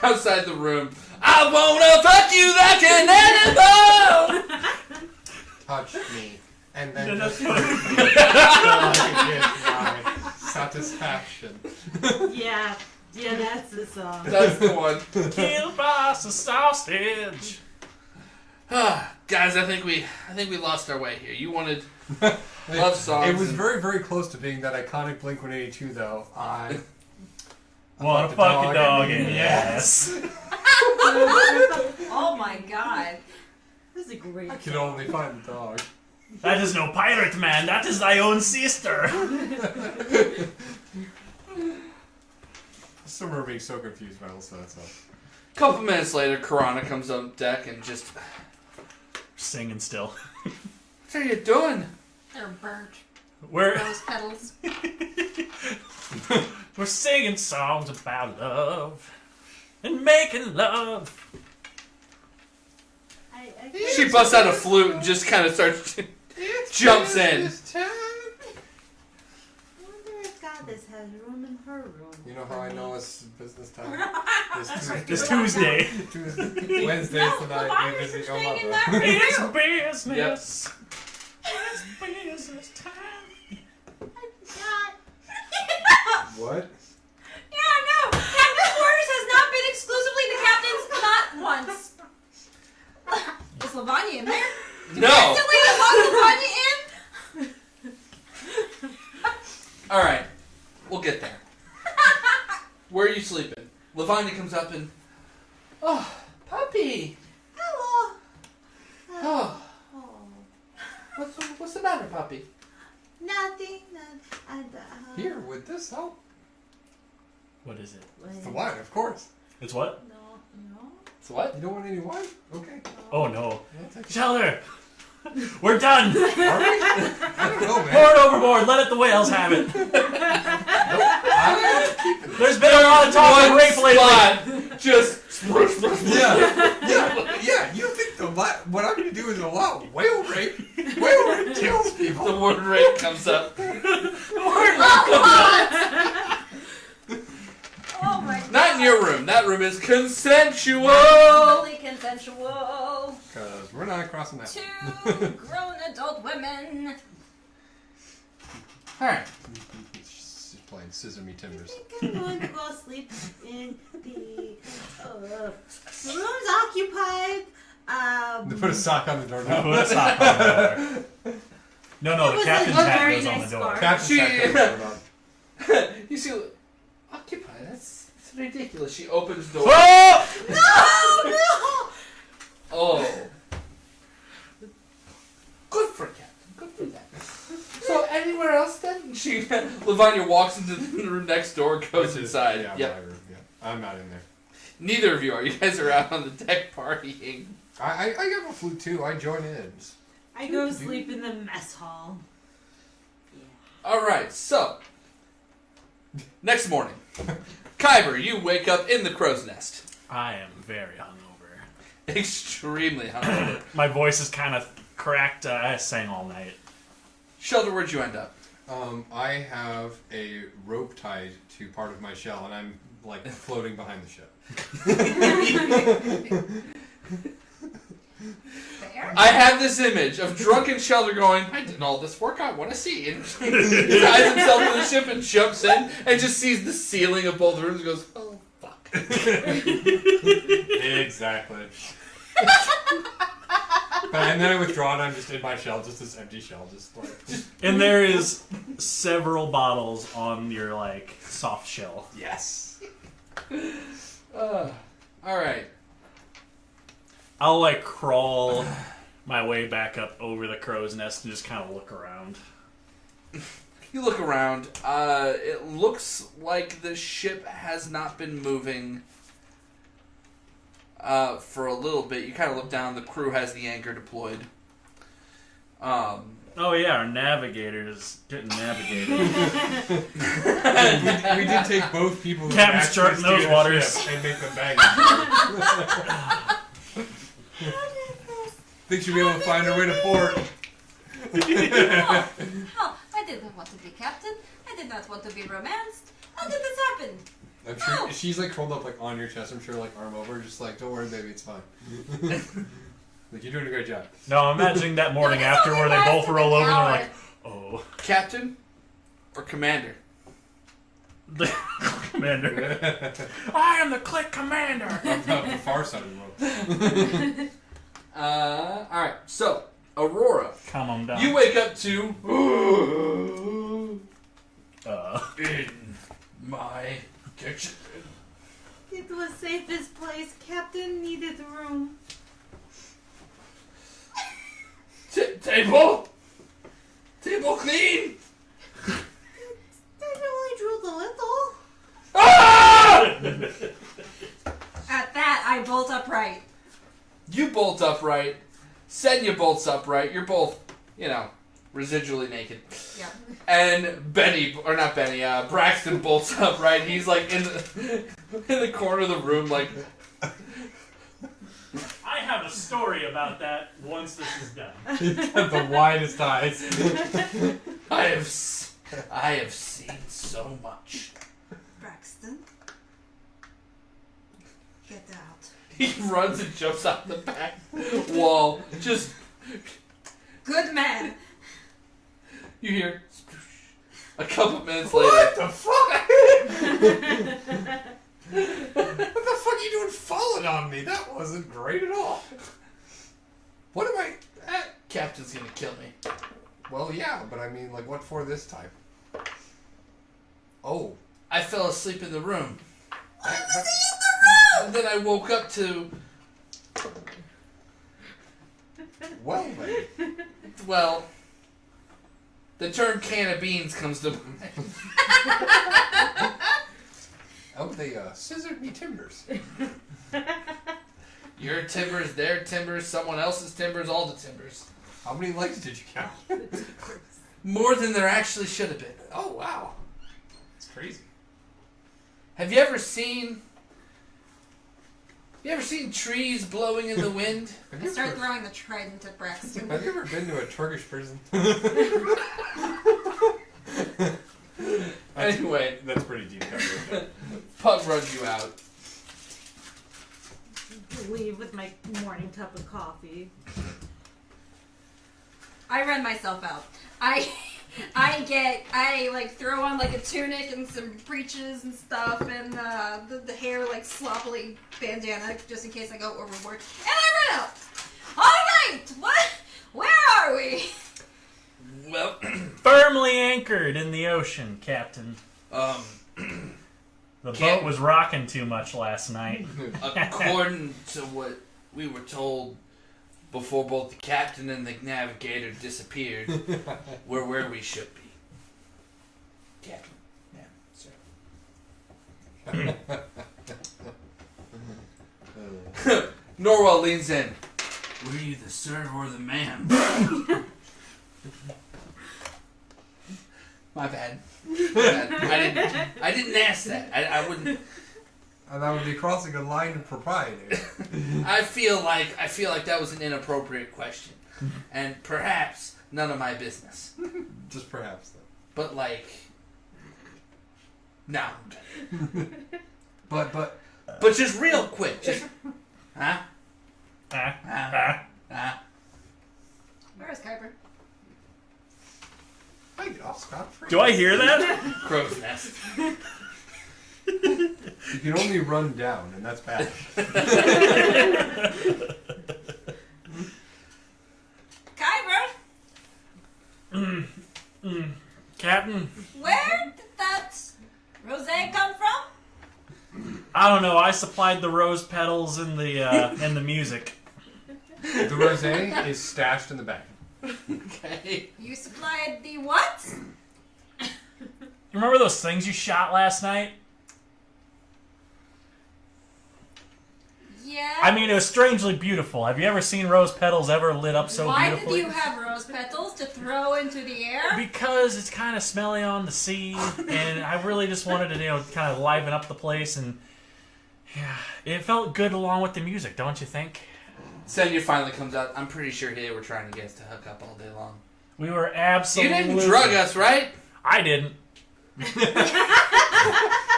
[SPEAKER 6] Outside the room, I wanna fuck you like an animal!
[SPEAKER 3] Touch me. And then
[SPEAKER 1] No,
[SPEAKER 3] just
[SPEAKER 1] no.
[SPEAKER 3] so I can get my satisfaction.
[SPEAKER 2] Yeah, that's the song.
[SPEAKER 6] That's the one.
[SPEAKER 1] Kielbasa sausage.
[SPEAKER 6] Guys, I think we lost our way here. You wanted love songs.
[SPEAKER 3] It was
[SPEAKER 6] and-
[SPEAKER 3] very, very close to being that iconic Blink-182, though. I
[SPEAKER 1] Wanna fuck a dog in the ass.
[SPEAKER 4] Oh my god.
[SPEAKER 2] This is a great
[SPEAKER 3] I
[SPEAKER 2] song.
[SPEAKER 3] can only find the dog.
[SPEAKER 1] That is no pirate, man. That is thy own sister.
[SPEAKER 3] Some are being so confused by all that stuff.
[SPEAKER 6] A couple minutes later, Karana comes on deck and just,
[SPEAKER 1] Singing still.
[SPEAKER 6] what are you doing?
[SPEAKER 4] They're burnt.
[SPEAKER 1] We're
[SPEAKER 4] Rose petals.
[SPEAKER 1] we're singing songs about love and making love.
[SPEAKER 2] I
[SPEAKER 6] She busts out a flute and just kind of starts, jumps in.
[SPEAKER 2] wonder if Goddess has room in her room.
[SPEAKER 3] You know how I know it's business time?
[SPEAKER 1] It's Tuesday.
[SPEAKER 3] Wednesdays tonight.
[SPEAKER 4] Why
[SPEAKER 3] We
[SPEAKER 4] are
[SPEAKER 3] visit
[SPEAKER 4] you
[SPEAKER 3] your
[SPEAKER 4] staying in
[SPEAKER 3] mother.
[SPEAKER 4] that
[SPEAKER 1] It's
[SPEAKER 4] room?
[SPEAKER 1] business. It's business time.
[SPEAKER 2] God.
[SPEAKER 3] What?
[SPEAKER 4] Yeah, no. Captain's quarters has not been exclusively the captain's, not once. Is Lavanya in there?
[SPEAKER 6] No.
[SPEAKER 4] Instantly lock Lavanya in?
[SPEAKER 6] Alright, we'll get there. Where are you sleeping? Lavanya comes up and, oh, puppy.
[SPEAKER 2] Hello.
[SPEAKER 6] Oh,
[SPEAKER 2] Oh.
[SPEAKER 6] what's the matter, puppy?
[SPEAKER 2] Nothing. And,
[SPEAKER 3] Here, would this help?
[SPEAKER 1] What is it?
[SPEAKER 3] It's the wine, of course.
[SPEAKER 1] It's what?
[SPEAKER 2] No.
[SPEAKER 6] So what?
[SPEAKER 3] You don't want any wine? Okay.
[SPEAKER 1] Oh no.
[SPEAKER 3] I'll take it.
[SPEAKER 1] Shelter! We're done!
[SPEAKER 3] Are we? I don't know, man.
[SPEAKER 1] Pour it overboard, let the whales have it.
[SPEAKER 3] I'm keeping it.
[SPEAKER 1] There's been a lot of talk of rape lately.
[SPEAKER 6] Spot. Just,
[SPEAKER 3] Yeah. You think what I'm going to do is allow whale rape? Whale rape kills people.
[SPEAKER 6] the word rape comes up.
[SPEAKER 4] Oh my god.
[SPEAKER 6] Not in your room. That room is consensual.
[SPEAKER 4] Fully consensual.
[SPEAKER 3] Because we're not crossing that.
[SPEAKER 4] Two grown adult women.
[SPEAKER 6] Alright.
[SPEAKER 3] She's playing Sesame Timbers.
[SPEAKER 2] I think I'm going to go sleep in the room's occupied.
[SPEAKER 3] They put a sock on the door.
[SPEAKER 1] Put a sock on the door. No,
[SPEAKER 2] It
[SPEAKER 1] the
[SPEAKER 2] was
[SPEAKER 1] captain's
[SPEAKER 2] a
[SPEAKER 1] hat
[SPEAKER 2] very
[SPEAKER 1] goes on the
[SPEAKER 2] nice
[SPEAKER 1] door.
[SPEAKER 2] scarf.
[SPEAKER 3] Captain
[SPEAKER 6] She-
[SPEAKER 3] Jack put the door on.
[SPEAKER 6] You see, occupy. That's ridiculous. She opens the door.
[SPEAKER 1] Oh!
[SPEAKER 6] Oh. Good for Captain. Good for that. So anywhere else then? Lavanya walks into the room next door, goes inside.
[SPEAKER 3] Yeah,
[SPEAKER 6] Yep.
[SPEAKER 3] my room. Yeah. I'm not in there.
[SPEAKER 6] Neither of you are. You guys are out on the deck partying.
[SPEAKER 3] I have a flute too. I join in.
[SPEAKER 2] I go sleep in the mess hall.
[SPEAKER 6] Alright, so. Next morning. Kyber, you wake up in the crow's nest.
[SPEAKER 1] I am very hungover.
[SPEAKER 6] Extremely hungover.
[SPEAKER 1] My voice is kind of cracked. I sang all night.
[SPEAKER 6] Shelter, where'd you end up?
[SPEAKER 3] I have a rope tied to part of my shell, and I'm like floating behind the ship.
[SPEAKER 4] Fair.
[SPEAKER 6] I have this image of drunken Shelter going, I did all this work, I want to see. And he ties himself to the ship and jumps in and just sees the ceiling of both rooms and goes, oh, fuck.
[SPEAKER 3] Exactly. And then I withdraw, and I'm just in my shell, just this empty shell, just like.
[SPEAKER 1] And there is several bottles on your like soft shell.
[SPEAKER 3] Yes.
[SPEAKER 6] Alright.
[SPEAKER 1] I'll like crawl my way back up over the crow's nest and just kind of look around.
[SPEAKER 6] You look around. It looks like the ship has not been moving for a little bit. You kind of look down. The crew has the anchor deployed.
[SPEAKER 1] Oh yeah, our navigator is getting navigated.
[SPEAKER 3] we did take both people.
[SPEAKER 1] Captain's charting those waters
[SPEAKER 3] and make them bang. Think she'll be able to find her way to port.
[SPEAKER 4] Oh, I didn't want to be captain. I did not want to be romanced. How did this happen?
[SPEAKER 3] I'm sure she's like curled up like on your chest. I'm sure like arm over, just like don't worry, baby, it's fine. Like you're doing a great job.
[SPEAKER 1] No, I'm imagining that morning after where they both roll over and they're like, oh.
[SPEAKER 6] Captain or commander?
[SPEAKER 1] The commander. I am the click commander.
[SPEAKER 3] Up the far side of the road.
[SPEAKER 6] Alright, so, Aurora.
[SPEAKER 1] Calm them down.
[SPEAKER 6] You wake up to... in my kitchen.
[SPEAKER 2] It was safest place. Captain needed room.
[SPEAKER 6] Table clean.
[SPEAKER 2] I only drew the little.
[SPEAKER 6] Ah!
[SPEAKER 4] At that, I bolt upright.
[SPEAKER 6] You bolt upright. Senya bolts upright. You're both, residually naked.
[SPEAKER 4] Yeah.
[SPEAKER 6] And Braxton bolts upright. He's like in the corner of the room, like.
[SPEAKER 1] I have a story about that once this is done.
[SPEAKER 3] He's got the widest eyes.
[SPEAKER 6] I have seen so much.
[SPEAKER 4] Braxton, get out.
[SPEAKER 6] He runs and jumps out the back wall. Just
[SPEAKER 4] Good man.
[SPEAKER 6] you hear a couple minutes later.
[SPEAKER 3] What the fuck? What the fuck are you doing falling on me? That wasn't great at all. What am I...
[SPEAKER 6] Captain's gonna kill me.
[SPEAKER 3] Well, yeah, but I mean, like, what for this time? Oh.
[SPEAKER 6] I fell asleep in the room.
[SPEAKER 4] Why was he in the
[SPEAKER 6] And then I woke up to...
[SPEAKER 3] Well, then.
[SPEAKER 6] Well... The term can of beans comes to mind.
[SPEAKER 3] Oh, they scissored me timbers.
[SPEAKER 6] Your timbers, their timbers, someone else's timbers, all the timbers.
[SPEAKER 3] How many legs did you count?
[SPEAKER 6] More than there actually should have been.
[SPEAKER 3] Oh, wow. It's crazy.
[SPEAKER 6] Have you ever seen trees blowing in the wind?
[SPEAKER 3] Have
[SPEAKER 4] I
[SPEAKER 3] you
[SPEAKER 4] start
[SPEAKER 3] ever-
[SPEAKER 4] throwing the trident at Braxton.
[SPEAKER 3] Have you ever been to a Turkish prison?
[SPEAKER 6] Anyway,
[SPEAKER 3] That's pretty deep cover.
[SPEAKER 6] Pug runs you out.
[SPEAKER 2] Leave with my morning cup of coffee.
[SPEAKER 4] I run myself out. I throw on like a tunic and some breeches and stuff and the hair like sloppily bandana just in case I go overboard. And I run out. All right, where are we?
[SPEAKER 6] Well,
[SPEAKER 1] Firmly anchored in the ocean, Captain. The boat was rocking too much last night.
[SPEAKER 6] according to what we were told before both the captain and the navigator disappeared, we're where we should be. Captain. Yeah, sir. Norwell leans in. Were you the sir or the ma'am? My bad. I didn't ask that. I wouldn't.
[SPEAKER 3] And that would be crossing a line of propriety.
[SPEAKER 6] I feel like that was an inappropriate question, and perhaps none of my business.
[SPEAKER 3] Just perhaps, though.
[SPEAKER 6] But no.
[SPEAKER 3] But
[SPEAKER 6] Just real quick, huh?
[SPEAKER 4] Where is Kuiper?
[SPEAKER 3] I get off scot-free.
[SPEAKER 1] Do I hear that?
[SPEAKER 6] Crow's nest.
[SPEAKER 3] You can only run down, and that's bad.
[SPEAKER 4] Kuiper,
[SPEAKER 1] Captain?
[SPEAKER 4] where did that rosé come from?
[SPEAKER 1] I don't know. I supplied the rose petals and the music.
[SPEAKER 3] The rosé is stashed in the bag.
[SPEAKER 6] Okay.
[SPEAKER 4] You supplied the what?
[SPEAKER 1] You remember those things you shot last night?
[SPEAKER 4] Yeah.
[SPEAKER 1] I mean, it was strangely beautiful. Have you ever seen rose petals ever lit up so
[SPEAKER 4] Why
[SPEAKER 1] beautifully?
[SPEAKER 4] did you have rose petals to throw into the air?
[SPEAKER 1] Because it's kind of smelly on the sea, and I really just wanted to, kind of liven up the place, and yeah, it felt good along with the music, don't you think?
[SPEAKER 6] Senya finally comes out. I'm pretty sure they were trying to get us to hook up all day long.
[SPEAKER 1] We were absolutely...
[SPEAKER 6] You didn't drug us, right?
[SPEAKER 1] I didn't.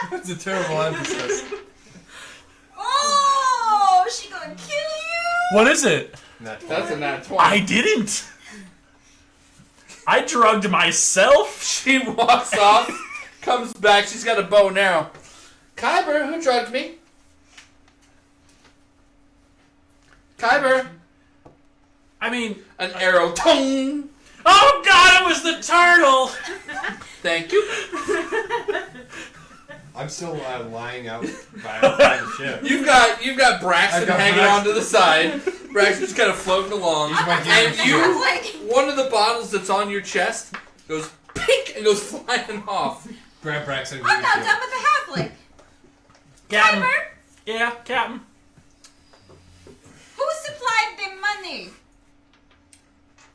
[SPEAKER 3] That's a terrible emphasis.
[SPEAKER 4] Oh, she gonna kill you?
[SPEAKER 1] What is it?
[SPEAKER 6] That's a nat 20.
[SPEAKER 1] I didn't. I drugged myself.
[SPEAKER 6] She walks off, comes back. She's got a bow and arrow. Kyber, who drugged me? Kyber.
[SPEAKER 1] I mean...
[SPEAKER 6] An arrow. Tongue.
[SPEAKER 1] Oh, God, it was the turtle.
[SPEAKER 6] Thank you.
[SPEAKER 3] I'm still lying out by the ship.
[SPEAKER 6] You've got Braxton
[SPEAKER 3] I've got
[SPEAKER 6] hanging
[SPEAKER 3] Braxton.
[SPEAKER 6] onto the side. Braxton's kind of floating along.
[SPEAKER 3] He's my
[SPEAKER 6] And
[SPEAKER 3] game
[SPEAKER 6] you,
[SPEAKER 4] Like,
[SPEAKER 6] one of the bottles that's on your chest goes pink and goes flying off.
[SPEAKER 3] Grab Braxton.
[SPEAKER 4] I'm not done with the halfling.
[SPEAKER 1] Captain.
[SPEAKER 4] Kyber,
[SPEAKER 1] Yeah, Captain.
[SPEAKER 4] who supplied the money?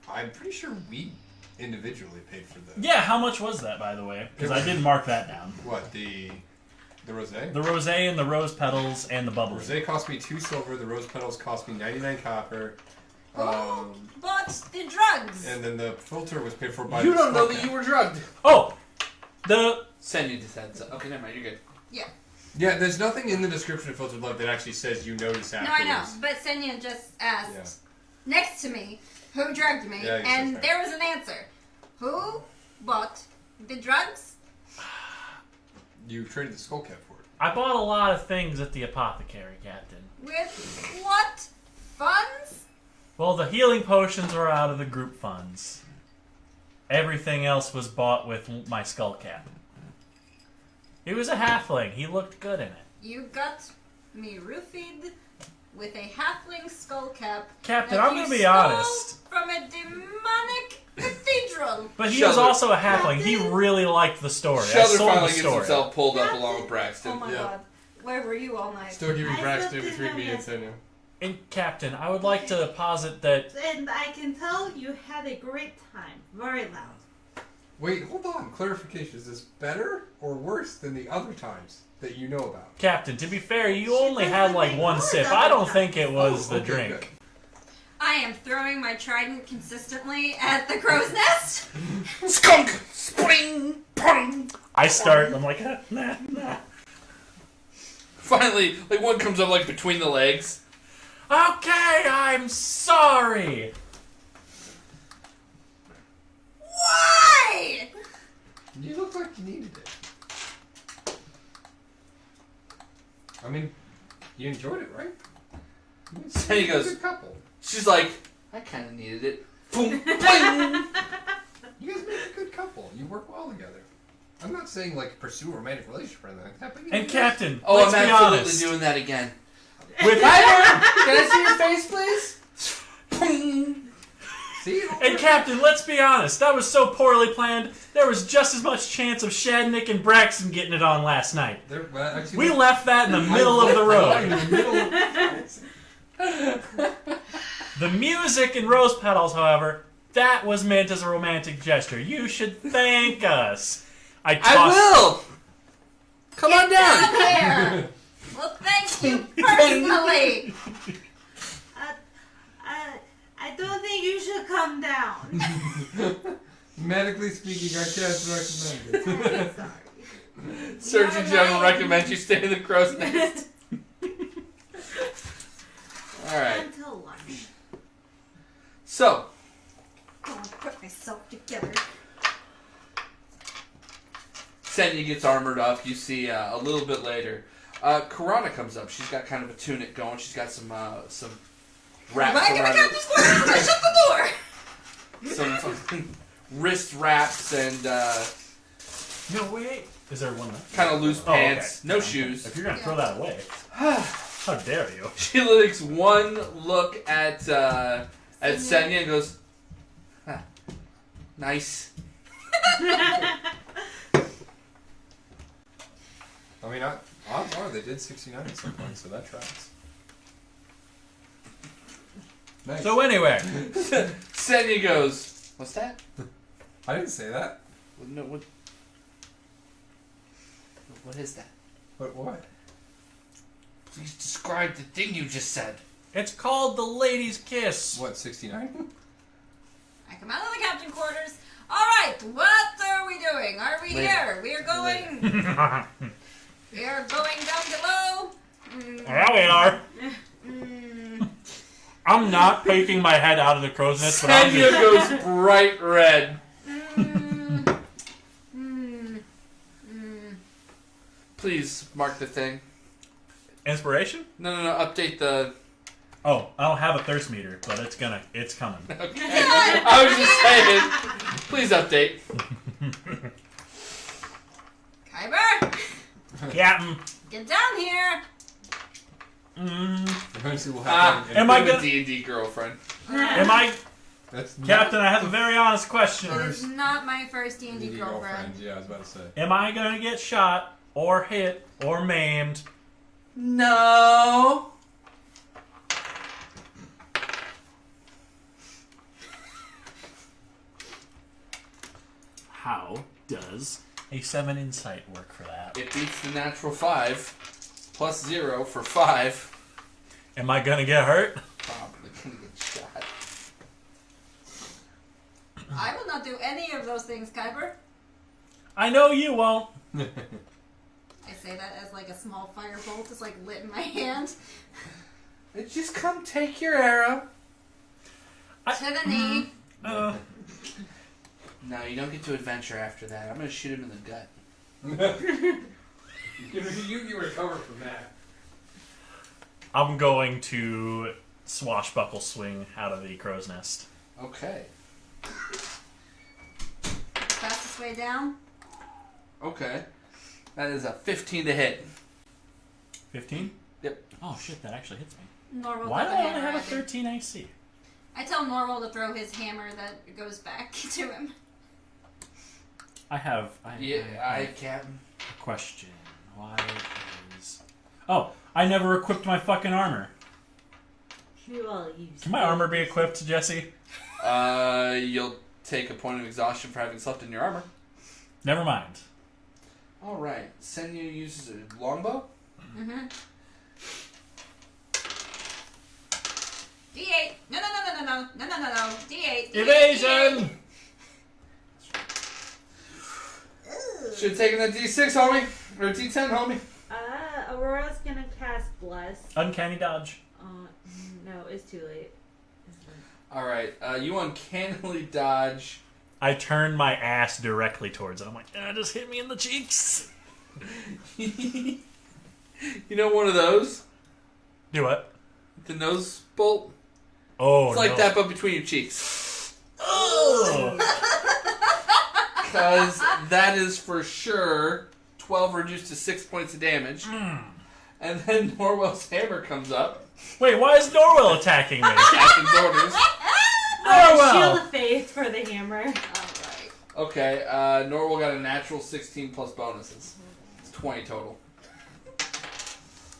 [SPEAKER 3] I'm pretty sure we individually paid for the...
[SPEAKER 1] Yeah, how much was that, by the way? Because I did mark that down.
[SPEAKER 3] What, the rosé?
[SPEAKER 1] The rosé and the rose petals and the
[SPEAKER 3] The
[SPEAKER 1] bubble.
[SPEAKER 3] rosé cost me 2 silver, the rose petals cost me 99 copper.
[SPEAKER 4] Who bought the drugs?
[SPEAKER 3] And then the filter was paid for by
[SPEAKER 6] You
[SPEAKER 3] the
[SPEAKER 6] don't know
[SPEAKER 3] skull
[SPEAKER 6] that you
[SPEAKER 3] cap.
[SPEAKER 6] were drugged.
[SPEAKER 1] Oh! The...
[SPEAKER 6] Senya just had so. Okay, never mind. You're good.
[SPEAKER 3] Yeah, there's nothing in the description of Filtered Blood that actually says you notice
[SPEAKER 4] No,
[SPEAKER 3] afterwards.
[SPEAKER 4] I know, but Senya just asked next to me who drugged me,
[SPEAKER 3] Yeah, I guess
[SPEAKER 4] and
[SPEAKER 3] that's
[SPEAKER 4] there was an answer. Who bought the drugs?
[SPEAKER 3] You traded the skull cap for it.
[SPEAKER 1] I bought a lot of things at the apothecary, Captain.
[SPEAKER 4] With what funds?
[SPEAKER 1] Well, the healing potions were out of the group funds. Everything else was bought with my skull cap. He was a halfling. He looked good in it.
[SPEAKER 4] You got me roofied with a halfling skull cap.
[SPEAKER 1] Captain,
[SPEAKER 4] that
[SPEAKER 1] I'm
[SPEAKER 4] you
[SPEAKER 1] going to be
[SPEAKER 4] stole
[SPEAKER 1] honest.
[SPEAKER 4] from a demonic cathedral.
[SPEAKER 1] But he
[SPEAKER 6] Sheldon.
[SPEAKER 1] was also a halfling. He really liked the story. I
[SPEAKER 6] Sheldon
[SPEAKER 1] sold
[SPEAKER 6] finally
[SPEAKER 1] the
[SPEAKER 6] gets
[SPEAKER 1] story.
[SPEAKER 6] himself pulled up along with Braxton.
[SPEAKER 4] Oh my
[SPEAKER 3] Yeah.
[SPEAKER 4] god. Where were you all night?
[SPEAKER 3] Still giving
[SPEAKER 2] I
[SPEAKER 3] Braxton
[SPEAKER 2] still
[SPEAKER 3] between me and
[SPEAKER 2] didn't
[SPEAKER 3] Senya.
[SPEAKER 1] And Captain, I would like to posit that...
[SPEAKER 2] And I can tell you had a great time. Very loud.
[SPEAKER 3] Wait, hold on. Clarification. Is this better or worse than the other times that you know about?
[SPEAKER 1] Captain, to be fair, you
[SPEAKER 2] She
[SPEAKER 1] only had
[SPEAKER 2] doesn't
[SPEAKER 1] like
[SPEAKER 2] make
[SPEAKER 1] one
[SPEAKER 2] noise
[SPEAKER 1] sip.
[SPEAKER 2] other
[SPEAKER 1] I don't
[SPEAKER 2] times.
[SPEAKER 1] think it was the
[SPEAKER 3] okay,
[SPEAKER 1] drink.
[SPEAKER 3] good.
[SPEAKER 4] I am throwing my trident consistently at the crow's nest.
[SPEAKER 6] Skunk! Spring! Pong!
[SPEAKER 1] I'm like, nah.
[SPEAKER 6] Finally, like one comes up like between the legs.
[SPEAKER 1] Okay, I'm sorry.
[SPEAKER 4] Why?
[SPEAKER 3] You look like you needed it. I mean, you enjoyed it, right?
[SPEAKER 6] So he goes-
[SPEAKER 3] Good couple.
[SPEAKER 6] She's like, I kind of needed it. Boom! Boing!
[SPEAKER 3] You guys make a good couple. You work well together. I'm not saying like pursue a romantic relationship or anything like that, but you
[SPEAKER 1] And
[SPEAKER 3] know,
[SPEAKER 1] Captain,
[SPEAKER 6] Oh,
[SPEAKER 1] let's
[SPEAKER 6] I'm
[SPEAKER 1] be
[SPEAKER 6] absolutely
[SPEAKER 1] honest.
[SPEAKER 6] doing that again.
[SPEAKER 1] With
[SPEAKER 6] Can I see your face, please? Boing!
[SPEAKER 3] see,
[SPEAKER 1] and Captain, let's be honest. That was so poorly planned. There was just as much chance of Shadnick and Braxton getting it on last night. We left that in the middle of the road.
[SPEAKER 3] In the middle of
[SPEAKER 1] The music and rose petals, however, that was meant as a romantic gesture. You should thank us.
[SPEAKER 6] I will! Come on down!
[SPEAKER 4] Down here. Well, thank you personally.
[SPEAKER 2] I don't think you should come down.
[SPEAKER 3] Medically speaking, I can't recommend it.
[SPEAKER 2] Sorry.
[SPEAKER 6] Surgeon General recommends you stay in the crow's nest. Alright.
[SPEAKER 2] Until lunch.
[SPEAKER 6] So,
[SPEAKER 4] I'll put myself together.
[SPEAKER 6] Senya gets armored up. You see a little bit later. Karana comes up. She's got kind of a tunic going. She's got some wraps
[SPEAKER 4] Am I gonna
[SPEAKER 6] around
[SPEAKER 4] get
[SPEAKER 6] her.
[SPEAKER 4] this door? Shut the door.
[SPEAKER 6] Some fucking wrist wraps and
[SPEAKER 1] No, wait. Is there one left?
[SPEAKER 6] kind of loose
[SPEAKER 1] Oh, okay.
[SPEAKER 6] pants. No shoes.
[SPEAKER 1] If you're going to throw that away, how dare you?
[SPEAKER 6] She takes one look at Senya and goes, "Huh, nice."
[SPEAKER 3] I mean, odds are they did 69 at some point, so that tracks. Nice.
[SPEAKER 1] So anyway,
[SPEAKER 6] Senya goes, what's that?
[SPEAKER 3] I didn't say that.
[SPEAKER 6] No, what is that?
[SPEAKER 3] What?
[SPEAKER 6] Please describe the thing you just said.
[SPEAKER 1] it's called the Lady's Kiss.
[SPEAKER 3] What, 69?
[SPEAKER 4] I come out of the captain quarters. Alright, what are we doing? Are we
[SPEAKER 6] Later.
[SPEAKER 4] here? We are going. We are going down below.
[SPEAKER 1] There we are.
[SPEAKER 4] Mm.
[SPEAKER 1] I'm not peeking my head out of the crow's nest, but I'm
[SPEAKER 6] Senya
[SPEAKER 1] just...
[SPEAKER 6] goes bright red.
[SPEAKER 4] Mm. Mm. Mm.
[SPEAKER 6] Please mark the thing.
[SPEAKER 1] Inspiration?
[SPEAKER 6] No, update the...
[SPEAKER 1] Oh, I don't have a thirst meter, but it's coming.
[SPEAKER 6] Okay. I was just saying. Please update.
[SPEAKER 4] Kyber,
[SPEAKER 1] Captain.
[SPEAKER 4] get down here.
[SPEAKER 3] Eventually we'll have
[SPEAKER 1] am I
[SPEAKER 6] a
[SPEAKER 1] gonna-
[SPEAKER 6] D&D girlfriend.
[SPEAKER 1] Am I...
[SPEAKER 3] That's
[SPEAKER 1] Captain, I have a very honest question.
[SPEAKER 4] It is not my first D&D
[SPEAKER 3] D&D
[SPEAKER 4] girlfriend.
[SPEAKER 3] Yeah, I was about to say.
[SPEAKER 1] Am I gonna get shot, or hit, or maimed?
[SPEAKER 6] No.
[SPEAKER 1] How does a 7 insight work for that?
[SPEAKER 6] It beats the natural 5. Plus 0 for 5.
[SPEAKER 1] Am I gonna get hurt?
[SPEAKER 6] Probably gonna get shot.
[SPEAKER 4] I will not do any of those things, Kyber.
[SPEAKER 1] I know you won't.
[SPEAKER 4] I say that as like a small firebolt is like lit in my hand.
[SPEAKER 6] Just come take your arrow.
[SPEAKER 4] To the knee.
[SPEAKER 6] No, you don't get to adventure after that. I'm gonna shoot him in the gut.
[SPEAKER 3] you recover from that.
[SPEAKER 1] I'm going to swashbuckle swing out of the crow's nest.
[SPEAKER 6] Okay.
[SPEAKER 4] Fastest way down.
[SPEAKER 6] Okay. That is a 15 to hit.
[SPEAKER 1] 15?
[SPEAKER 6] Yep.
[SPEAKER 1] Oh shit, that actually hits me.
[SPEAKER 4] Norval
[SPEAKER 1] Why
[SPEAKER 4] throws
[SPEAKER 1] do
[SPEAKER 4] the
[SPEAKER 1] I only
[SPEAKER 4] hammer
[SPEAKER 1] have a
[SPEAKER 4] at me.
[SPEAKER 1] 13 AC?
[SPEAKER 4] I tell Norval to throw his hammer that goes back to him.
[SPEAKER 1] I have
[SPEAKER 6] I can't.
[SPEAKER 1] a question. Why is... Oh, I never equipped my fucking armor.
[SPEAKER 2] Well, you
[SPEAKER 1] Can my armor be equipped, Jesse?
[SPEAKER 6] You'll take a point of exhaustion for having slept in your armor.
[SPEAKER 1] Never mind.
[SPEAKER 6] All right. Senya uses a longbow.
[SPEAKER 4] Mm-hmm. D8. No. D8.
[SPEAKER 1] Evasion!
[SPEAKER 6] Should have taken that D6, homie. Or D10, homie.
[SPEAKER 2] Aurora's gonna cast Bless.
[SPEAKER 1] Uncanny dodge.
[SPEAKER 2] No, it's too late.
[SPEAKER 6] All right. You uncannily dodge.
[SPEAKER 1] I turn my ass directly towards it. I'm like, just hit me in the cheeks.
[SPEAKER 6] You know one of those?
[SPEAKER 1] Do what?
[SPEAKER 6] The nose bolt?
[SPEAKER 1] Oh,
[SPEAKER 6] It's like
[SPEAKER 1] no.
[SPEAKER 6] that, but between your cheeks.
[SPEAKER 1] Oh!
[SPEAKER 6] Because that is for sure 12 reduced to 6 points of damage. And then Norwell's hammer comes up.
[SPEAKER 1] Wait, why is Norwell attacking me?
[SPEAKER 6] Captain's orders.
[SPEAKER 1] Norwell!
[SPEAKER 2] Shield of Faith for the hammer.
[SPEAKER 4] Alright.
[SPEAKER 6] Okay, Norwell got a natural 16 plus bonuses. It's 20 total.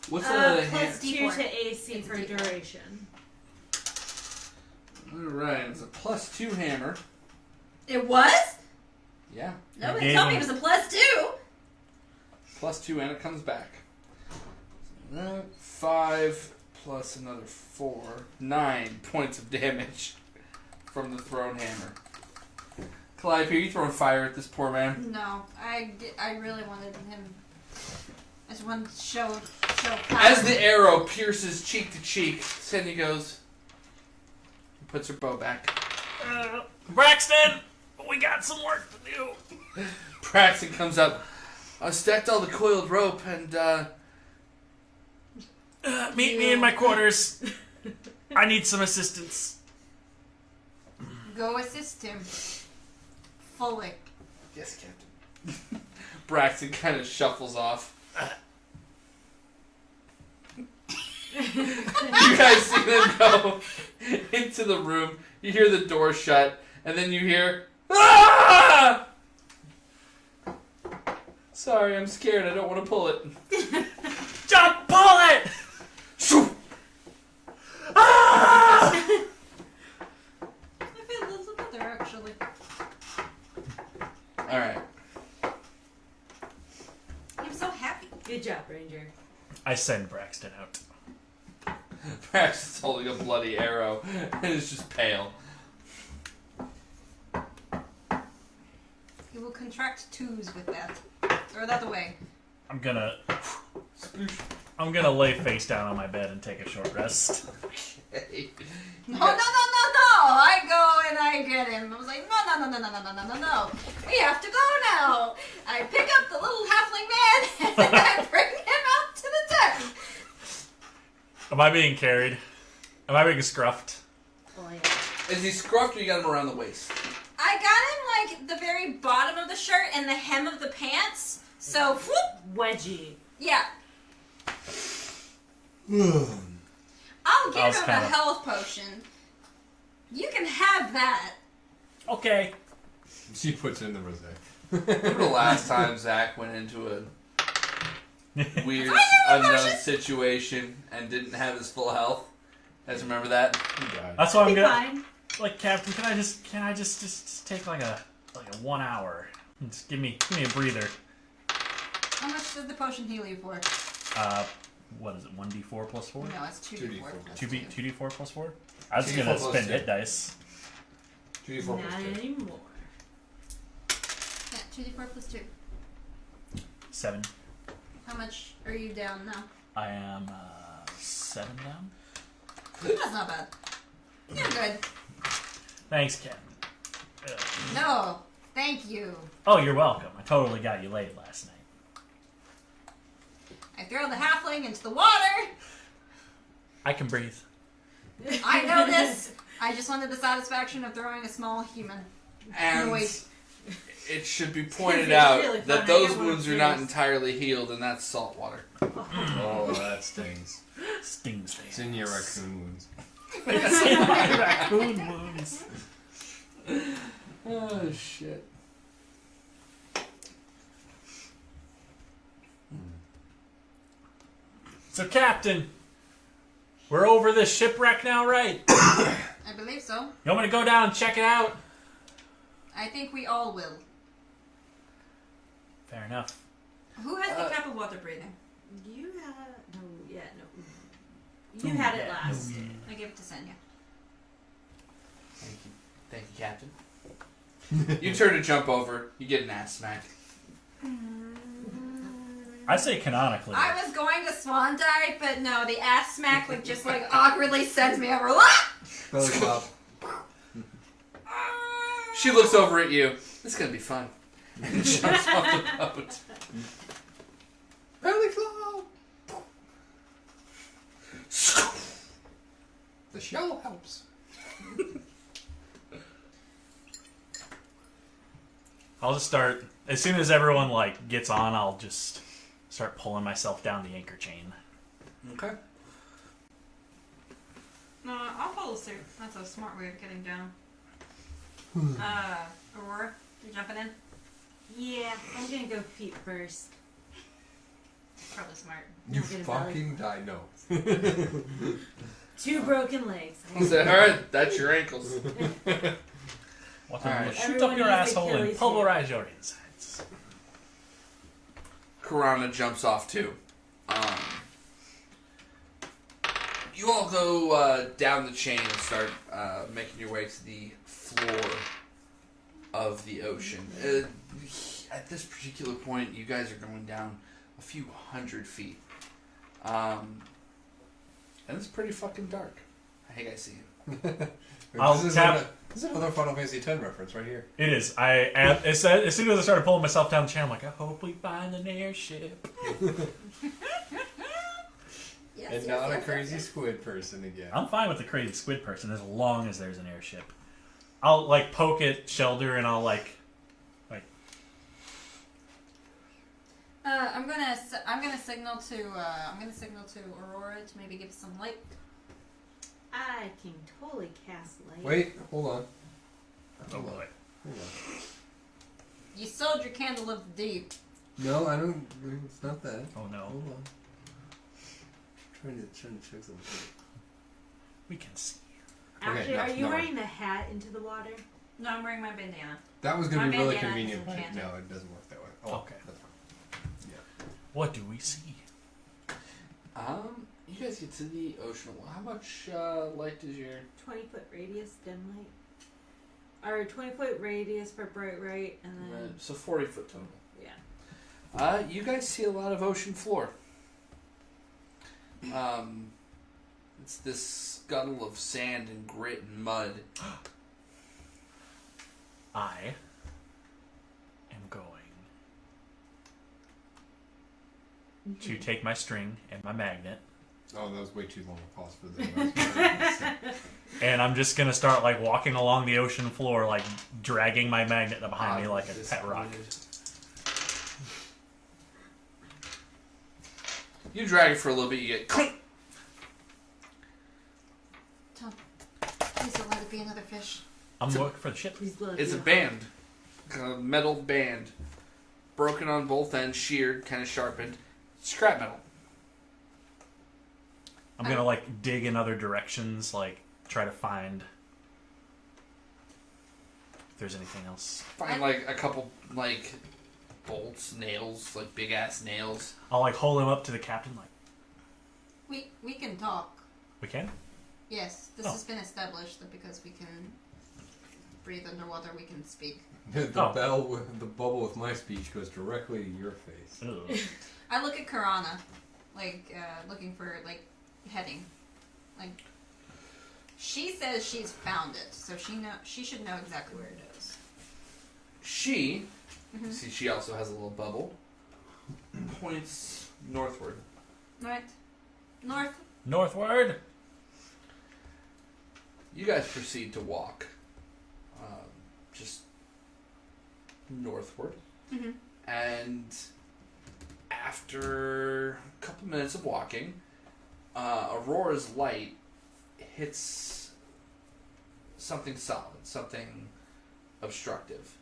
[SPEAKER 6] What's the
[SPEAKER 2] Plus
[SPEAKER 4] D4.
[SPEAKER 2] 2 to AC
[SPEAKER 4] It's
[SPEAKER 2] for
[SPEAKER 4] D4.
[SPEAKER 2] duration.
[SPEAKER 6] Alright, it's a plus 2 hammer.
[SPEAKER 4] It was?
[SPEAKER 6] Yeah.
[SPEAKER 4] Nobody
[SPEAKER 1] gave
[SPEAKER 4] told me
[SPEAKER 1] him-
[SPEAKER 4] it was a +2.
[SPEAKER 6] Plus 2 and it comes back. 5 plus another 4. 9 points of damage from the thrown hammer. Calliope, are you throwing fire at this poor man?
[SPEAKER 4] No, I really wanted him. I just wanted to show power.
[SPEAKER 6] As the arrow pierces cheek to cheek, Senya goes and puts her bow back.
[SPEAKER 1] Braxton! We got some work to do.
[SPEAKER 6] Braxton comes up. I stacked all the coiled rope and,
[SPEAKER 1] Meet me in my quarters. I need some assistance.
[SPEAKER 4] Go assist him. Fully.
[SPEAKER 6] yes, Captain. Braxton kind of shuffles off. You guys see them go into the room. You hear the door shut, and then you hear, "Ah!" Sorry, I'm scared. I don't want to pull it.
[SPEAKER 1] Jump, pull it! Ah! I send Braxton out.
[SPEAKER 6] Braxton's holding a bloody arrow and is just pale.
[SPEAKER 4] You will contract twos with that. Throw that away.
[SPEAKER 1] I'm gonna lay face down on my bed and take a short rest.
[SPEAKER 4] No. I go and I get him. I was like, no. We have to go now. I pick up the little halfling man and I bring him out to the deck.
[SPEAKER 1] Am I being carried? Am I being scruffed?
[SPEAKER 2] Oh, yeah.
[SPEAKER 6] Is he scruffed or you got him around the waist?
[SPEAKER 4] I got him like the very bottom of the shirt and the hem of the pants. So, whoop,
[SPEAKER 2] Wedgie.
[SPEAKER 4] yeah. I'll give
[SPEAKER 1] was
[SPEAKER 4] him a
[SPEAKER 1] kinda-
[SPEAKER 4] health potion. You can have that.
[SPEAKER 1] Okay.
[SPEAKER 3] She puts it in the rosé.
[SPEAKER 6] Remember the last time Zach went into a weird,
[SPEAKER 4] I know
[SPEAKER 6] unknown
[SPEAKER 4] emotion.
[SPEAKER 6] situation and didn't have his full health? You guys remember that?
[SPEAKER 3] He died.
[SPEAKER 1] That's why I'm
[SPEAKER 2] Be
[SPEAKER 1] gonna
[SPEAKER 2] fine.
[SPEAKER 1] like, Captain. Can I just take like a 1 hour? Just give me a breather.
[SPEAKER 4] How much does the potion heal you for?
[SPEAKER 1] What is it? 1d4 plus 4?
[SPEAKER 4] No, it's 2d4.
[SPEAKER 1] 2d4 plus 4? I was
[SPEAKER 3] 2d4
[SPEAKER 1] gonna
[SPEAKER 3] plus
[SPEAKER 1] spend
[SPEAKER 3] 2.
[SPEAKER 1] hit dice.
[SPEAKER 3] 2d4
[SPEAKER 2] Not
[SPEAKER 3] plus 2.
[SPEAKER 2] anymore.
[SPEAKER 4] Yeah, 2d4 plus 2.
[SPEAKER 1] 7.
[SPEAKER 4] How much are you down now?
[SPEAKER 1] I am 7 down.
[SPEAKER 4] That's not bad. You're good.
[SPEAKER 1] Thanks, Captain.
[SPEAKER 4] No, thank you.
[SPEAKER 1] Oh, you're welcome. I totally got you laid last night.
[SPEAKER 4] I throw the halfling into the water.
[SPEAKER 1] I can breathe.
[SPEAKER 4] I know this. I just wanted the satisfaction of throwing a small human.
[SPEAKER 6] And
[SPEAKER 4] No, wait.
[SPEAKER 6] it should be pointed
[SPEAKER 2] It's
[SPEAKER 6] out
[SPEAKER 2] really
[SPEAKER 6] that
[SPEAKER 2] fun. I
[SPEAKER 6] those
[SPEAKER 2] get one
[SPEAKER 6] wounds
[SPEAKER 2] of
[SPEAKER 6] are not
[SPEAKER 2] those.
[SPEAKER 6] entirely healed, and that's salt water.
[SPEAKER 3] Oh, that stings.
[SPEAKER 1] Stings
[SPEAKER 3] It's in your raccoon wounds.
[SPEAKER 1] Raccoon wounds.
[SPEAKER 6] Oh, shit.
[SPEAKER 1] So, Captain, we're over this shipwreck now, right?
[SPEAKER 4] I believe so.
[SPEAKER 1] You want me to go down and check it out?
[SPEAKER 4] I think we all will.
[SPEAKER 1] Fair enough.
[SPEAKER 4] Who has the cap of water breathing?
[SPEAKER 2] You had no. You had it last.
[SPEAKER 4] I give it to Senya.
[SPEAKER 6] Thank you, Captain. You turn to jump over, you get an ass smack.
[SPEAKER 1] I say canonically.
[SPEAKER 4] I was going to swan dive, but no, the ass smack like just like awkwardly sends me over.
[SPEAKER 3] Belly flop.
[SPEAKER 6] She looks over at you. This is gonna be fun. And jumps off the boat.
[SPEAKER 3] Belly flop. The shell helps.
[SPEAKER 1] I'll just start as soon as everyone like gets on. I'll just start pulling myself down the anchor chain.
[SPEAKER 6] Okay.
[SPEAKER 4] No, I'll follow suit. That's a smart way of getting down. Aurora, you jumping in?
[SPEAKER 2] Yeah, I'm gonna go feet first.
[SPEAKER 4] Probably smart.
[SPEAKER 3] You
[SPEAKER 2] Not gonna
[SPEAKER 3] fucking die. No.
[SPEAKER 2] 2 broken legs.
[SPEAKER 6] Alright, that's your ankles.
[SPEAKER 1] What
[SPEAKER 6] All right.
[SPEAKER 1] shoot
[SPEAKER 2] Everyone
[SPEAKER 1] up your
[SPEAKER 2] needs
[SPEAKER 1] asshole and
[SPEAKER 2] Achilles
[SPEAKER 1] pulverize your insides.
[SPEAKER 6] Karana jumps off too. You all go down the chain and start making your way to the floor of the ocean. At this particular point, you guys are going down a few hundred feet. And it's pretty fucking dark. I think I see you.
[SPEAKER 3] This is another Final Fantasy X reference right here.
[SPEAKER 1] It is. As soon as I started pulling myself down the chain, I'm like, I hope we find an airship.
[SPEAKER 4] Yes,
[SPEAKER 3] And not a crazy squid person again.
[SPEAKER 1] I'm fine with the crazy squid person as long as there's an airship. I'll like poke at Shelder and I'll like.
[SPEAKER 4] I'm gonna signal to Aurora to maybe give us some light.
[SPEAKER 2] I can totally cast light.
[SPEAKER 3] Wait, hold on.
[SPEAKER 1] Oh boy.
[SPEAKER 3] Hold on.
[SPEAKER 4] You sold your candle of the deep.
[SPEAKER 3] No, I don't. It's not that.
[SPEAKER 1] Oh no.
[SPEAKER 3] Hold on. Trying to check something.
[SPEAKER 1] We can see.
[SPEAKER 2] Actually,
[SPEAKER 3] no,
[SPEAKER 2] are you
[SPEAKER 3] no.
[SPEAKER 2] wearing the hat into the water?
[SPEAKER 4] No, I'm wearing my bandana.
[SPEAKER 3] That was going to
[SPEAKER 4] My
[SPEAKER 3] be really
[SPEAKER 4] bandana is
[SPEAKER 3] convenient.
[SPEAKER 4] enchanted.
[SPEAKER 3] No, it doesn't work that way. Oh,
[SPEAKER 1] Okay.
[SPEAKER 3] That's fine.
[SPEAKER 1] What do we see?
[SPEAKER 6] You guys get to the ocean. How much light does your...
[SPEAKER 2] 20-foot radius dim light. Or 20-foot radius for bright light, and then...
[SPEAKER 6] So 40-foot total.
[SPEAKER 2] Yeah.
[SPEAKER 6] You guys see a lot of ocean floor. It's this scuttle of sand and grit and mud.
[SPEAKER 1] I am going to take my string and my magnet.
[SPEAKER 3] Oh, that was way too long a pause for this.
[SPEAKER 1] And I'm just going to start like walking along the ocean floor, like dragging my magnet behind me like a pet rock.
[SPEAKER 6] You drag it for a little bit, you get clink.
[SPEAKER 4] Tom, please don't let it be another fish.
[SPEAKER 1] I'm looking for the ship.
[SPEAKER 2] Please let
[SPEAKER 6] It's a
[SPEAKER 2] me-
[SPEAKER 6] band. A metal band. Broken on both ends, sheared, kind of sharpened. Scrap metal.
[SPEAKER 1] I'm going to like dig in other directions, like try to find if there's anything else.
[SPEAKER 6] Find like a couple like bolts, nails, like big ass nails.
[SPEAKER 1] I'll like hold him up to the captain like,
[SPEAKER 4] We can talk.
[SPEAKER 1] we can?
[SPEAKER 4] Yes, this
[SPEAKER 1] Oh.
[SPEAKER 4] has been established that because we can breathe underwater, we can speak.
[SPEAKER 3] the bubble with my speech goes directly to your face.
[SPEAKER 1] Ugh.
[SPEAKER 4] I look at Karana, like looking for like heading, like she says she's found it, so she should know exactly where it is.
[SPEAKER 6] She, see, she also has a little bubble. Points northward.
[SPEAKER 4] Right, north.
[SPEAKER 1] Northward.
[SPEAKER 6] You guys proceed to walk, just northward, and after a couple minutes of walking, Aurora's light hits something solid, something obstructive,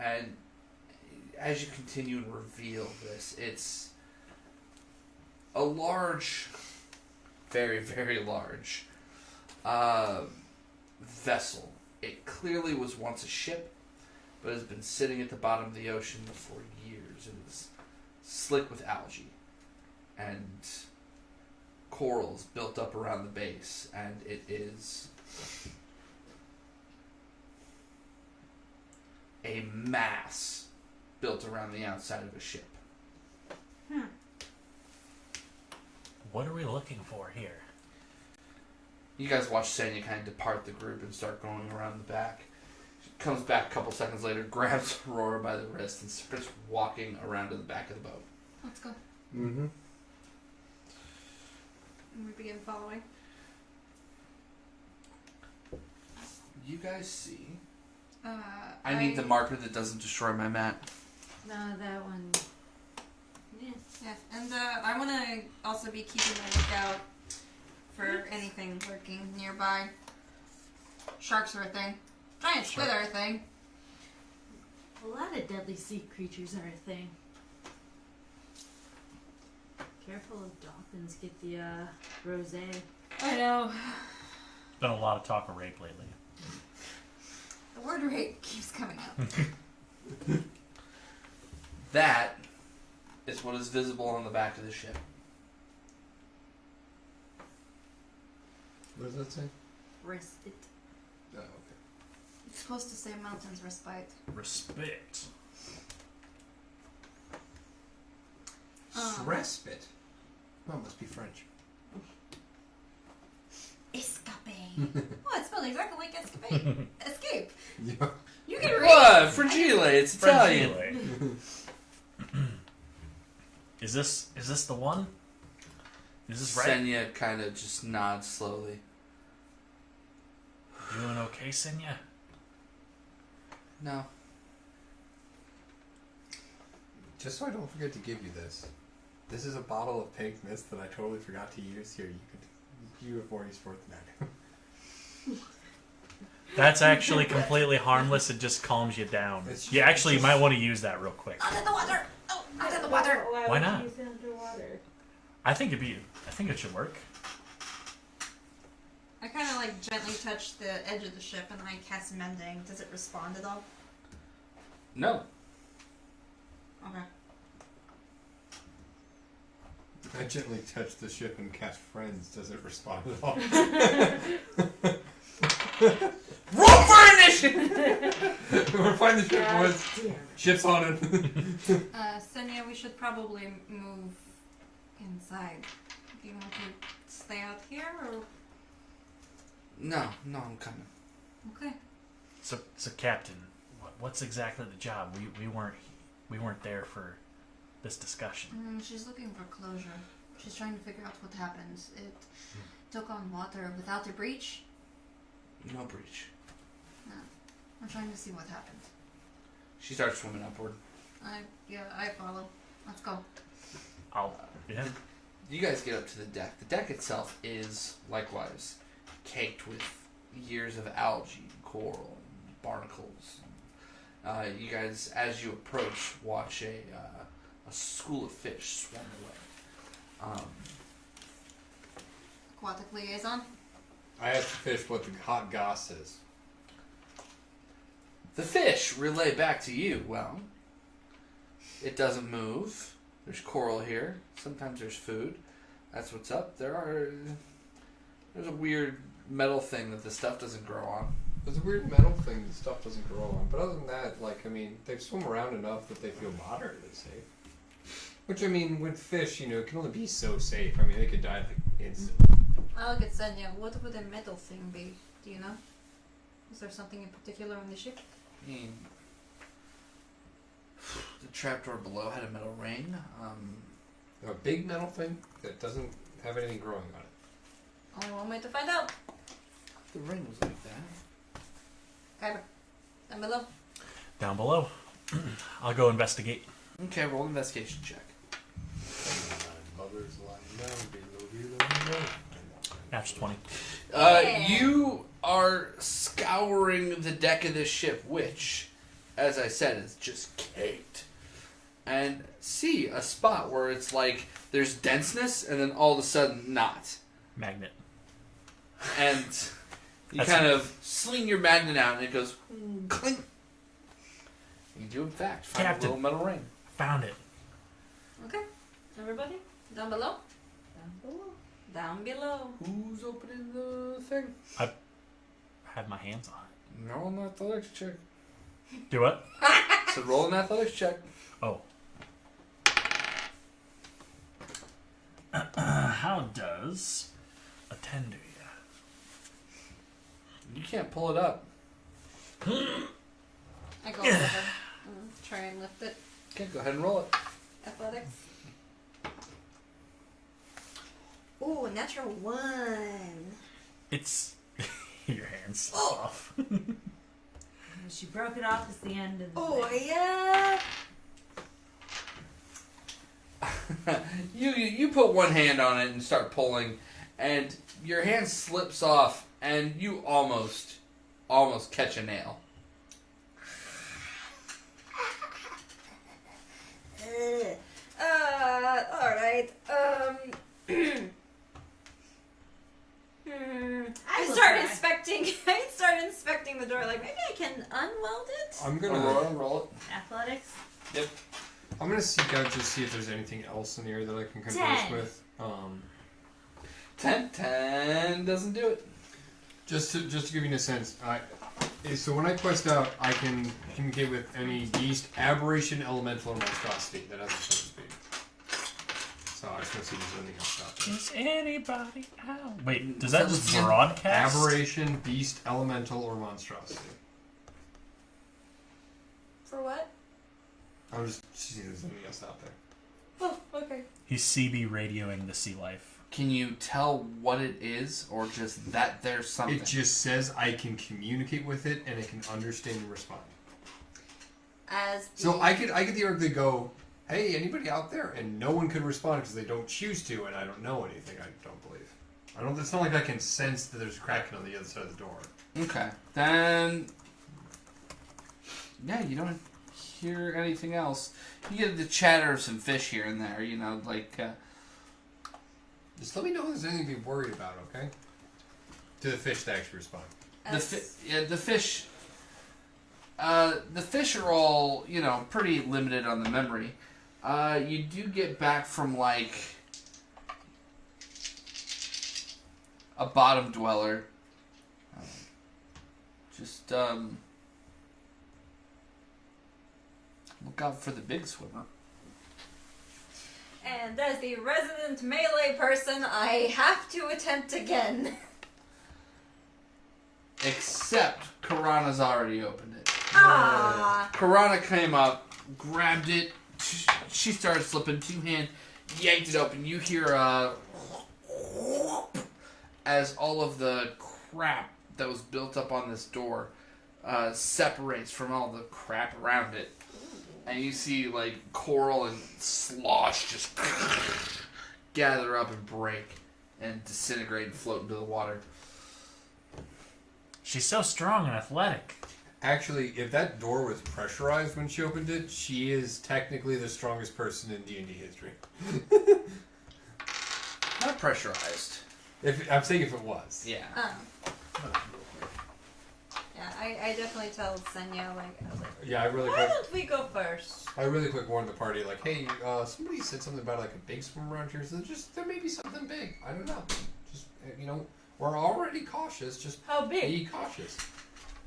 [SPEAKER 6] and as you continue and reveal this, it's a large, very, very large vessel. It clearly was once a ship, but has been sitting at the bottom of the ocean for years. It is slick with algae, and coral is built up around the base, and it is a mass built around the outside of a ship.
[SPEAKER 1] What are we looking for here?
[SPEAKER 6] You guys watch Senya kind of depart the group and start going around the back. She comes back a couple seconds later, grabs Aurora by the wrist, and starts walking around to the back of the boat.
[SPEAKER 4] Let's go.
[SPEAKER 3] Mm-hmm.
[SPEAKER 4] And we begin following.
[SPEAKER 6] You guys see...
[SPEAKER 4] I
[SPEAKER 6] I need the marker that doesn't destroy my map.
[SPEAKER 2] No, that one. Yeah.
[SPEAKER 4] Yeah, and I want to also be keeping a lookout for anything lurking nearby. Sharks are a thing. Giant squid are a thing.
[SPEAKER 2] A lot of deadly sea creatures are a thing. Careful if dolphins get the rosé.
[SPEAKER 4] I know.
[SPEAKER 1] Been a lot of talk of rape lately.
[SPEAKER 4] The word rape keeps coming up.
[SPEAKER 6] That is what is visible on the back of the ship.
[SPEAKER 3] What does that say?
[SPEAKER 2] Respite.
[SPEAKER 3] Oh, okay.
[SPEAKER 4] It's supposed to say mountains respite.
[SPEAKER 1] Respect.
[SPEAKER 3] Respite. Oh, must be French.
[SPEAKER 4] Escape. Oh, it's spelled exactly like escape. Escape.
[SPEAKER 3] Yeah.
[SPEAKER 4] You can read.
[SPEAKER 6] What? Fragile, it's Italian.
[SPEAKER 1] Fragile. Is this the one? Is this right?
[SPEAKER 6] Senya kind of just nods slowly.
[SPEAKER 1] Doing okay, Senya?
[SPEAKER 6] No.
[SPEAKER 3] Just so I don't forget to give you this. This is a bottle of pink mist that I totally forgot to use. Here, you have more use for it than I do.
[SPEAKER 1] That's actually completely harmless. It just calms you down. You actually might want to use that real quick.
[SPEAKER 4] Out of the water. Oh, out of the water.
[SPEAKER 2] Why
[SPEAKER 1] Why
[SPEAKER 2] would
[SPEAKER 1] not?
[SPEAKER 2] you use it underwater?
[SPEAKER 1] I think it should work.
[SPEAKER 4] I kind of like gently touch the edge of the ship and I cast mending. Does it respond at all?
[SPEAKER 6] No.
[SPEAKER 4] Okay.
[SPEAKER 3] I gently touch the ship and cast friends. Does it respond at all?
[SPEAKER 6] Roll for initiative!
[SPEAKER 3] We're finding the ship, boys. Ship's on it.
[SPEAKER 4] Senya, we should probably move inside. Do you want to stay out here or?
[SPEAKER 6] No, I'm coming.
[SPEAKER 4] Okay.
[SPEAKER 1] So Captain, what's exactly the job? We weren't there for this discussion.
[SPEAKER 4] She's looking for closure. She's trying to figure out what happens. It took on water without a breach.
[SPEAKER 6] No breach.
[SPEAKER 4] No. I'm trying to see what happened.
[SPEAKER 6] She starts swimming upward.
[SPEAKER 4] I follow. Let's go.
[SPEAKER 1] Yeah.
[SPEAKER 6] You guys get up to the deck. The deck itself is likewise caked with years of algae, coral, and barnacles. You guys, as you approach, watch a school of fish swim away.
[SPEAKER 4] Aquatic liaison.
[SPEAKER 3] I asked the fish what the hot goss is.
[SPEAKER 6] The fish relay back to you. Well, it doesn't move. There's coral here. Sometimes there's food. That's what's up. There's a weird metal thing that the stuff doesn't grow on.
[SPEAKER 3] There's a weird metal thing that stuff doesn't grow on. But other than that, they swim around enough that they feel moderately safe. Which, with fish, it can only be so safe. They could die instantly.
[SPEAKER 4] I'll get Senya. What would a metal thing be? Do you know? Is there something in particular on the ship?
[SPEAKER 6] The trapdoor below had a metal ring.
[SPEAKER 3] A big metal thing that doesn't have anything growing on it.
[SPEAKER 4] Only one way to find out.
[SPEAKER 6] The ring was like that.
[SPEAKER 4] Kyber, down below.
[SPEAKER 1] Down below. I'll go investigate.
[SPEAKER 6] Okay, roll an investigation check.
[SPEAKER 3] Others lying down below.
[SPEAKER 1] Natural 20.
[SPEAKER 6] You are scouring the deck of this ship, which, as I said, is just caked. And see a spot where it's like there's denseness and then all of a sudden not.
[SPEAKER 1] Magnet.
[SPEAKER 6] And you kind of sling your magnet out and it goes clink. You do in fact find
[SPEAKER 1] Captain.
[SPEAKER 6] a little metal ring.
[SPEAKER 1] Found it.
[SPEAKER 4] Okay. Everybody, down below. Down below. Down below.
[SPEAKER 6] Who's opening the thing?
[SPEAKER 1] I have my hands on it.
[SPEAKER 6] Roll an athletics check.
[SPEAKER 1] Do what?
[SPEAKER 6] So roll an athletics check.
[SPEAKER 1] Oh. How does a 10 do ya?
[SPEAKER 6] You can't pull it up.
[SPEAKER 4] I go over. Try and lift it.
[SPEAKER 6] Okay, go ahead and roll it.
[SPEAKER 4] Athletics. Ooh, natural 1.
[SPEAKER 1] It's your hands
[SPEAKER 4] Oh.
[SPEAKER 1] off.
[SPEAKER 2] She broke it off at the end of the
[SPEAKER 4] Oh,
[SPEAKER 2] thing.
[SPEAKER 4] yeah.
[SPEAKER 6] You put one hand on it and start pulling, and your hand slips off, and you almost catch a nail.
[SPEAKER 4] Alright. I
[SPEAKER 2] will
[SPEAKER 4] start
[SPEAKER 2] try.
[SPEAKER 4] inspecting. I start inspecting the door. Like maybe I can unweld it.
[SPEAKER 3] I'm
[SPEAKER 6] Roll it.
[SPEAKER 2] Athletics.
[SPEAKER 6] Yep.
[SPEAKER 3] I'm gonna seek out just see if there's anything else in the area that I can converse
[SPEAKER 2] 10.
[SPEAKER 3] with.
[SPEAKER 6] 10 doesn't do it.
[SPEAKER 3] Just to give you a sense, so when I quest out, I can communicate with any beast, aberration, elemental, or monstrosity that has a certain speed. So I just want to see if there's anything else out there.
[SPEAKER 1] Is anybody out? Wait, does that just
[SPEAKER 6] Yeah.
[SPEAKER 1] broadcast?
[SPEAKER 3] Aberration, beast, elemental, or monstrosity.
[SPEAKER 4] For what?
[SPEAKER 3] I'm just seeing if there's anything else out there.
[SPEAKER 4] Oh, okay.
[SPEAKER 1] He's CB radioing the sea life.
[SPEAKER 6] Can you tell what it is, or just that there's something?
[SPEAKER 3] It just says I can communicate with it and it can understand and respond. So I could theoretically go, hey, anybody out there? And no one could respond because they don't choose to, and I don't know anything, I don't believe. It's not like I can sense that there's cracking on the other side of the door.
[SPEAKER 6] Okay. Then yeah, you don't hear anything else. You get the chatter of some fish here and there,
[SPEAKER 3] Just let me know if there's anything to be worried about, okay? To the fish that actually respond.
[SPEAKER 6] the fish. The fish are all, pretty limited on the memory. You do get back from a bottom dweller. Just look out for the big swimmer.
[SPEAKER 4] And as the resident melee person, I have to attempt again.
[SPEAKER 6] Except Karana's already opened it.
[SPEAKER 4] Ah!
[SPEAKER 6] Karana came up, grabbed it. She started slipping, two-hand, yanked it open. You hear as all of the crap that was built up on this door separates from all the crap around it. And you see, like, coral and slosh just gather up and break and disintegrate and float into the water.
[SPEAKER 1] She's so strong and athletic.
[SPEAKER 3] Actually, if that door was pressurized when she opened it, she is technically the strongest person in D&D history.
[SPEAKER 6] Not pressurized.
[SPEAKER 3] I'm saying if it was.
[SPEAKER 6] Yeah.
[SPEAKER 4] Yeah, I definitely tell Senya, like, I was like,
[SPEAKER 3] Yeah, I really
[SPEAKER 4] why
[SPEAKER 3] quick.
[SPEAKER 4] don't we go first?
[SPEAKER 3] I really quick warned the party, like, hey, somebody said something about like a big swim around here, so there may be something big. I don't know. Just we're already cautious. Just
[SPEAKER 4] How big?
[SPEAKER 3] be cautious.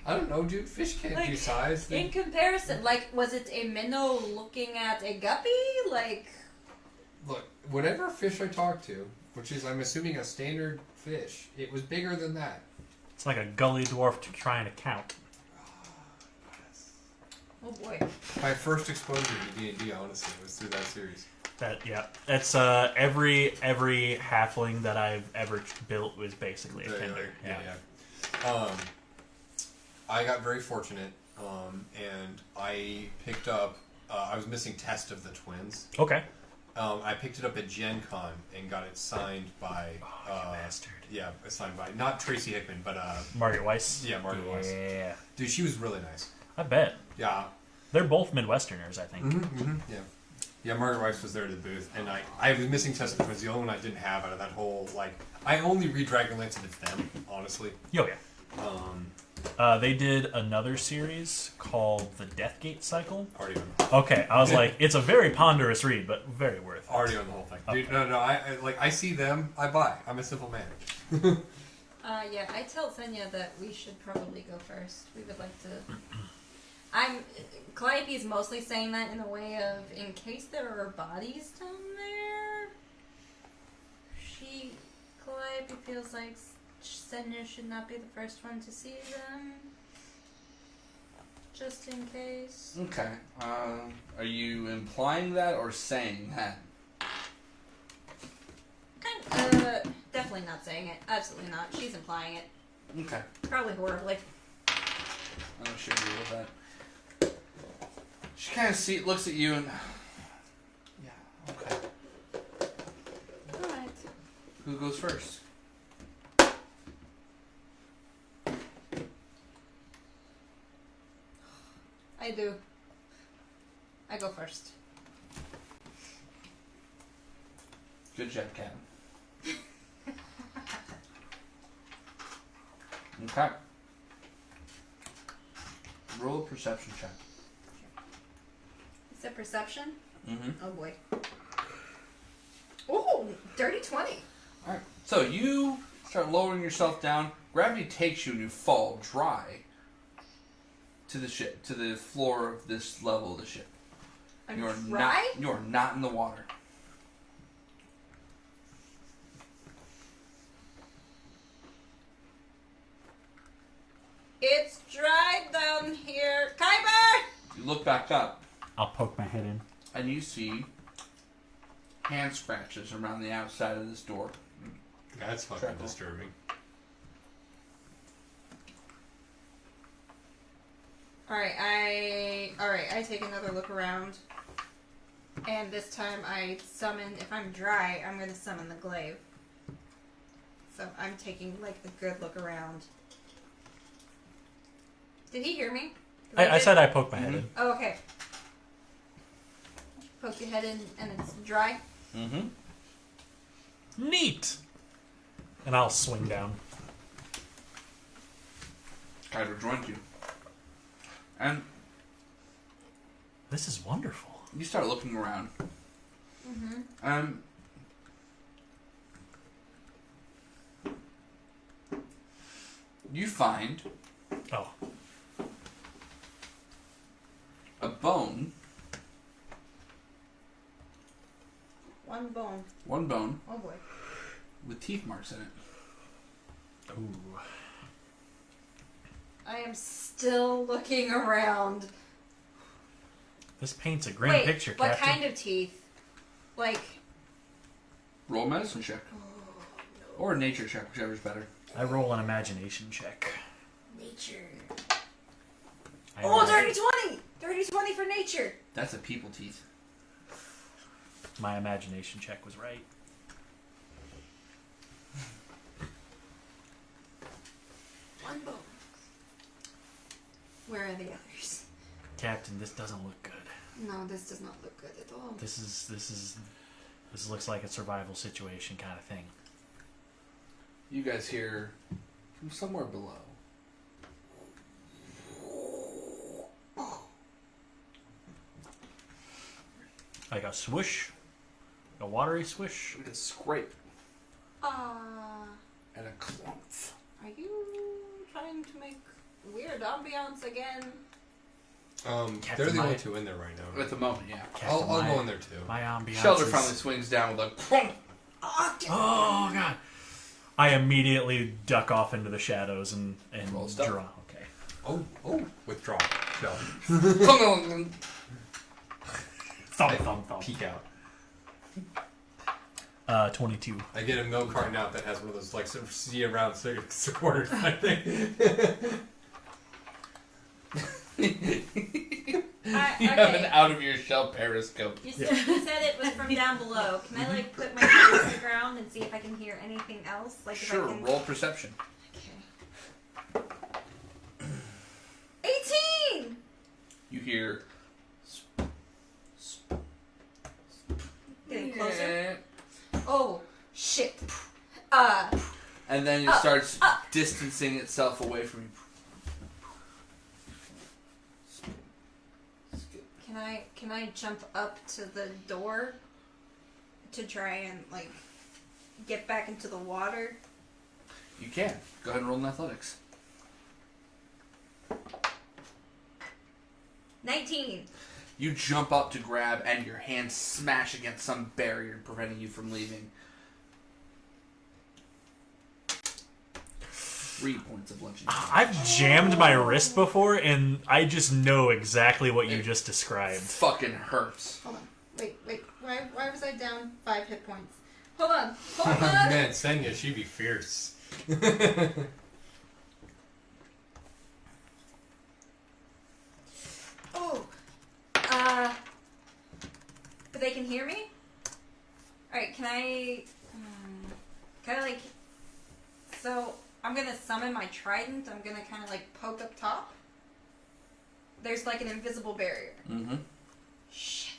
[SPEAKER 3] I don't know, dude. Fish can't do size.
[SPEAKER 4] In comparison, like, was it a minnow looking at a guppy? Like,
[SPEAKER 3] Look, whatever fish I talked to, which is I'm assuming a standard fish, it was bigger than that.
[SPEAKER 1] It's like a gully dwarf trying to count.
[SPEAKER 4] oh boy.
[SPEAKER 3] My first exposure to D&D, honestly, was through that series.
[SPEAKER 1] That's every halfling that I've ever built was basically a kinder.
[SPEAKER 3] Yeah. I got very fortunate, and I picked up. I was missing Test of the Twins.
[SPEAKER 1] Okay.
[SPEAKER 3] I picked it up at Gen Con and got it signed by.
[SPEAKER 1] You bastard.
[SPEAKER 3] Yeah, signed by not Tracy Hickman, but
[SPEAKER 1] Margaret Weiss.
[SPEAKER 3] Yeah, Margaret Weiss.
[SPEAKER 1] Yeah.
[SPEAKER 3] Dude, she was really nice.
[SPEAKER 1] I bet.
[SPEAKER 3] Yeah.
[SPEAKER 1] They're both Midwesterners, I think.
[SPEAKER 3] Yeah. Yeah, Margaret Weiss was there at the booth, and I was missing Test of the Twins. The only one I didn't have out of that whole I only read Dragonlance if it's them, honestly.
[SPEAKER 1] Oh yeah. They did another series called the Deathgate Cycle.
[SPEAKER 3] Already on.
[SPEAKER 1] Okay, I was like, it's a very ponderous read, but very worth it.
[SPEAKER 3] Already on the whole thing.
[SPEAKER 1] Okay.
[SPEAKER 3] Dude, no, I see them, I buy. I'm a simple man.
[SPEAKER 4] Yeah, I tell Senya that we should probably go first. We would like to. Calliope's mostly saying that in a way of, in case there are bodies down there, Calliope feels like Senya should not be the first one to see them. Just in case.
[SPEAKER 6] Okay. Are you implying that or saying that?
[SPEAKER 4] Definitely not saying it. Absolutely not. She's implying it.
[SPEAKER 6] Okay.
[SPEAKER 4] Probably horribly.
[SPEAKER 6] I'm sure you with that. She kind of looks at you and... Yeah, okay.
[SPEAKER 4] Alright.
[SPEAKER 6] Who goes first?
[SPEAKER 4] I do. I go first.
[SPEAKER 6] Good job, Captain. Okay. Roll a perception check.
[SPEAKER 4] Is it perception?
[SPEAKER 6] Mm-hmm.
[SPEAKER 4] Oh boy. Ooh, dirty 20.
[SPEAKER 6] Alright. So you start lowering yourself down. Gravity takes you and you fall dry to the ship, to the floor of this level of the ship.
[SPEAKER 4] I'm
[SPEAKER 6] You are
[SPEAKER 4] dry?
[SPEAKER 6] not. You are not in the water.
[SPEAKER 4] It's dry down here. Kyber!
[SPEAKER 6] You look back up
[SPEAKER 1] I'll poke my head in.
[SPEAKER 6] and you see hand scratches around the outside of this door.
[SPEAKER 3] That's fucking
[SPEAKER 6] Travel.
[SPEAKER 3] disturbing.
[SPEAKER 4] Alright, I take another look around. And this time I summon, if I'm dry, I'm gonna summon the glaive. So I'm taking like a good look around. Did he hear me? 'Cause
[SPEAKER 1] I said I poked my head in.
[SPEAKER 4] Oh, okay. Poke your head in and it's dry.
[SPEAKER 6] Mm-hmm.
[SPEAKER 1] Neat! And I'll swing down.
[SPEAKER 6] Kyber joins you. And
[SPEAKER 1] This is wonderful.
[SPEAKER 6] you start looking around.
[SPEAKER 4] Mm-hmm.
[SPEAKER 6] You find a bone.
[SPEAKER 4] One bone.
[SPEAKER 6] One bone
[SPEAKER 4] Oh boy.
[SPEAKER 6] with teeth marks in it.
[SPEAKER 1] Ooh.
[SPEAKER 4] I am still looking around.
[SPEAKER 1] This paints a grim
[SPEAKER 4] Wait,
[SPEAKER 1] picture,
[SPEAKER 4] what
[SPEAKER 1] Captain.
[SPEAKER 4] kind of teeth? Like...
[SPEAKER 6] Roll a medicine check. Or a nature check, whichever's better.
[SPEAKER 1] I roll an imagination check.
[SPEAKER 4] Nature.
[SPEAKER 1] I
[SPEAKER 4] Oh,
[SPEAKER 1] roll-
[SPEAKER 4] dirty 20! Dirty 20 for nature.
[SPEAKER 6] That's a people teeth.
[SPEAKER 1] My imagination check was right.
[SPEAKER 4] One bone. Where are the others?
[SPEAKER 1] Captain, this doesn't look good.
[SPEAKER 4] No, this does not look good at all.
[SPEAKER 1] This looks like a survival situation kind of thing.
[SPEAKER 6] You guys hear from somewhere below.
[SPEAKER 1] Like a swoosh, a watery swish.
[SPEAKER 6] A scrape
[SPEAKER 4] Ah.
[SPEAKER 6] and a clump.
[SPEAKER 4] Are you trying to make weird ambiance again?
[SPEAKER 3] They're the
[SPEAKER 1] my-
[SPEAKER 3] only two in there right now.
[SPEAKER 6] At the moment, yeah.
[SPEAKER 1] Captain,
[SPEAKER 3] I'll
[SPEAKER 1] my-
[SPEAKER 3] go in there too.
[SPEAKER 1] My ambiance
[SPEAKER 6] Shelter
[SPEAKER 1] is-
[SPEAKER 6] finally swings down with a crunk.
[SPEAKER 1] Oh god! I immediately duck off into the shadows and
[SPEAKER 6] Roll stealth.
[SPEAKER 1] draw. Okay.
[SPEAKER 3] Oh, withdraw. No.
[SPEAKER 1] Thump.
[SPEAKER 3] Peek out.
[SPEAKER 1] 22.
[SPEAKER 3] I get a milk carton out that has one of those like see around six quarters kind of thing.
[SPEAKER 6] You have an out of your shell periscope.
[SPEAKER 4] You said it was from down below. Can I like put my ear to the ground and see if I can hear anything else? Like
[SPEAKER 6] Sure,
[SPEAKER 4] if I can...
[SPEAKER 6] roll perception.
[SPEAKER 4] Okay. 18.
[SPEAKER 6] You hear.
[SPEAKER 4] Getting closer. Oh shit.
[SPEAKER 6] And then it starts distancing itself away from you.
[SPEAKER 4] Can I jump up to the door to try and like get back into the water?
[SPEAKER 6] You can. Go ahead and roll in athletics.
[SPEAKER 4] 19.
[SPEAKER 6] You jump up to grab, and your hands smash against some barrier preventing you from leaving. 3 points of bludgeoning.
[SPEAKER 1] I've jammed my wrist before, and I just know exactly what you just described.
[SPEAKER 6] Fucking hurts.
[SPEAKER 4] Hold on. Wait. Why was I down 5 hit points? Hold on.
[SPEAKER 3] Man, Senya, she'd be fierce.
[SPEAKER 4] Oh. But they can hear me? Alright, can I like... So, I'm gonna summon my trident. I'm gonna kind of like poke up top. There's like an invisible barrier.
[SPEAKER 6] Mm-hmm.
[SPEAKER 4] Shit.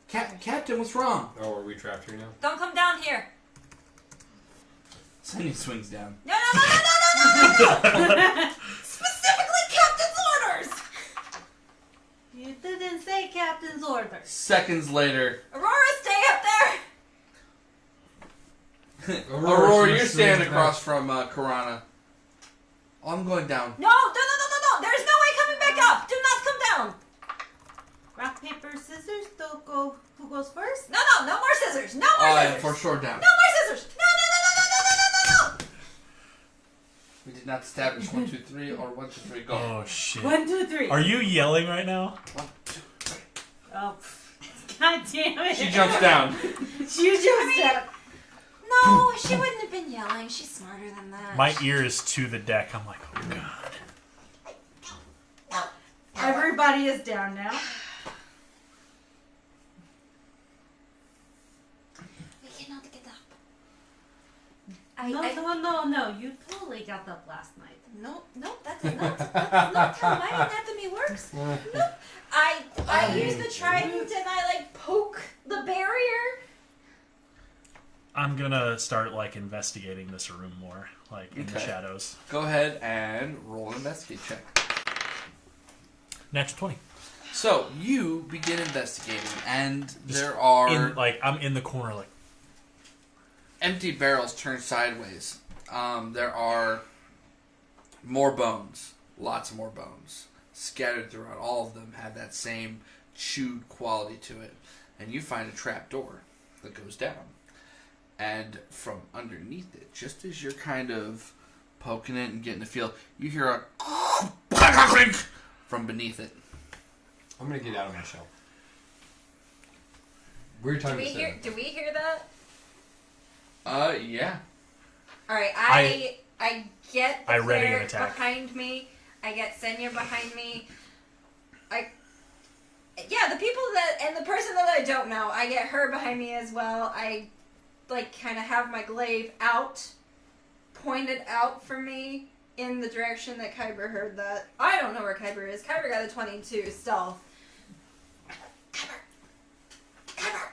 [SPEAKER 6] Captain, what's wrong?
[SPEAKER 3] Oh, are we trapped here now?
[SPEAKER 4] Don't come down here.
[SPEAKER 6] Senya swings down.
[SPEAKER 4] No. Specifically Captain's orders.
[SPEAKER 2] You didn't say Captain's orders.
[SPEAKER 6] Seconds later,
[SPEAKER 4] Aurora, stay up there.
[SPEAKER 6] Aurora, you're standing across from Karana. I'm going down.
[SPEAKER 4] No. There's no way coming back up. Do not come down.
[SPEAKER 2] Rock, paper, scissors. Don't go. Who goes first?
[SPEAKER 4] No more scissors. No more scissors.
[SPEAKER 6] For sure down.
[SPEAKER 4] No more scissors. No.
[SPEAKER 6] We did not establish 1, 2, 3 or 1, 2, 3 go.
[SPEAKER 1] Oh shit!
[SPEAKER 2] 1, 2, 3.
[SPEAKER 1] Are you yelling right now?
[SPEAKER 6] 1, 2, 3.
[SPEAKER 2] Oh, god damn it!
[SPEAKER 6] She jumps down.
[SPEAKER 2] She jumps down.
[SPEAKER 4] No, she wouldn't have been yelling. She's smarter than that.
[SPEAKER 1] My ear is to the deck. I'm like, oh god.
[SPEAKER 2] Everybody is down now.
[SPEAKER 4] We cannot get up.
[SPEAKER 2] No. You totally got up last night.
[SPEAKER 4] No, that's not how my anatomy works. No. I use the trident and I like poke the barrier.
[SPEAKER 1] I'm gonna start like investigating this room more, like in the
[SPEAKER 6] Okay.
[SPEAKER 1] shadows.
[SPEAKER 6] Go ahead and roll an investigate check.
[SPEAKER 1] Natural 20.
[SPEAKER 6] So, you begin investigating, and there are...
[SPEAKER 1] I'm in the corner, like.
[SPEAKER 6] empty barrels turn sideways. There are more bones. Lots more bones. Scattered throughout. All of them have that same chewed quality to it. And you find a trap door that goes down. And from underneath it, just as you're kind of poking it and getting the feel, you hear a from beneath it.
[SPEAKER 3] I'm gonna get out of my shell. Weird time to say.
[SPEAKER 4] Do we hear that?
[SPEAKER 6] Yeah.
[SPEAKER 4] Alright, I get the
[SPEAKER 1] ready an
[SPEAKER 4] player
[SPEAKER 1] attack.
[SPEAKER 4] behind me. I get Senya behind me. Yeah, the people and the person that I don't know, I get her behind me as well. I kind of have my glaive out, pointed out for me in the direction that Kyber heard that. I don't know where Kyber is. Kyber got a 22 stealth. Kyber!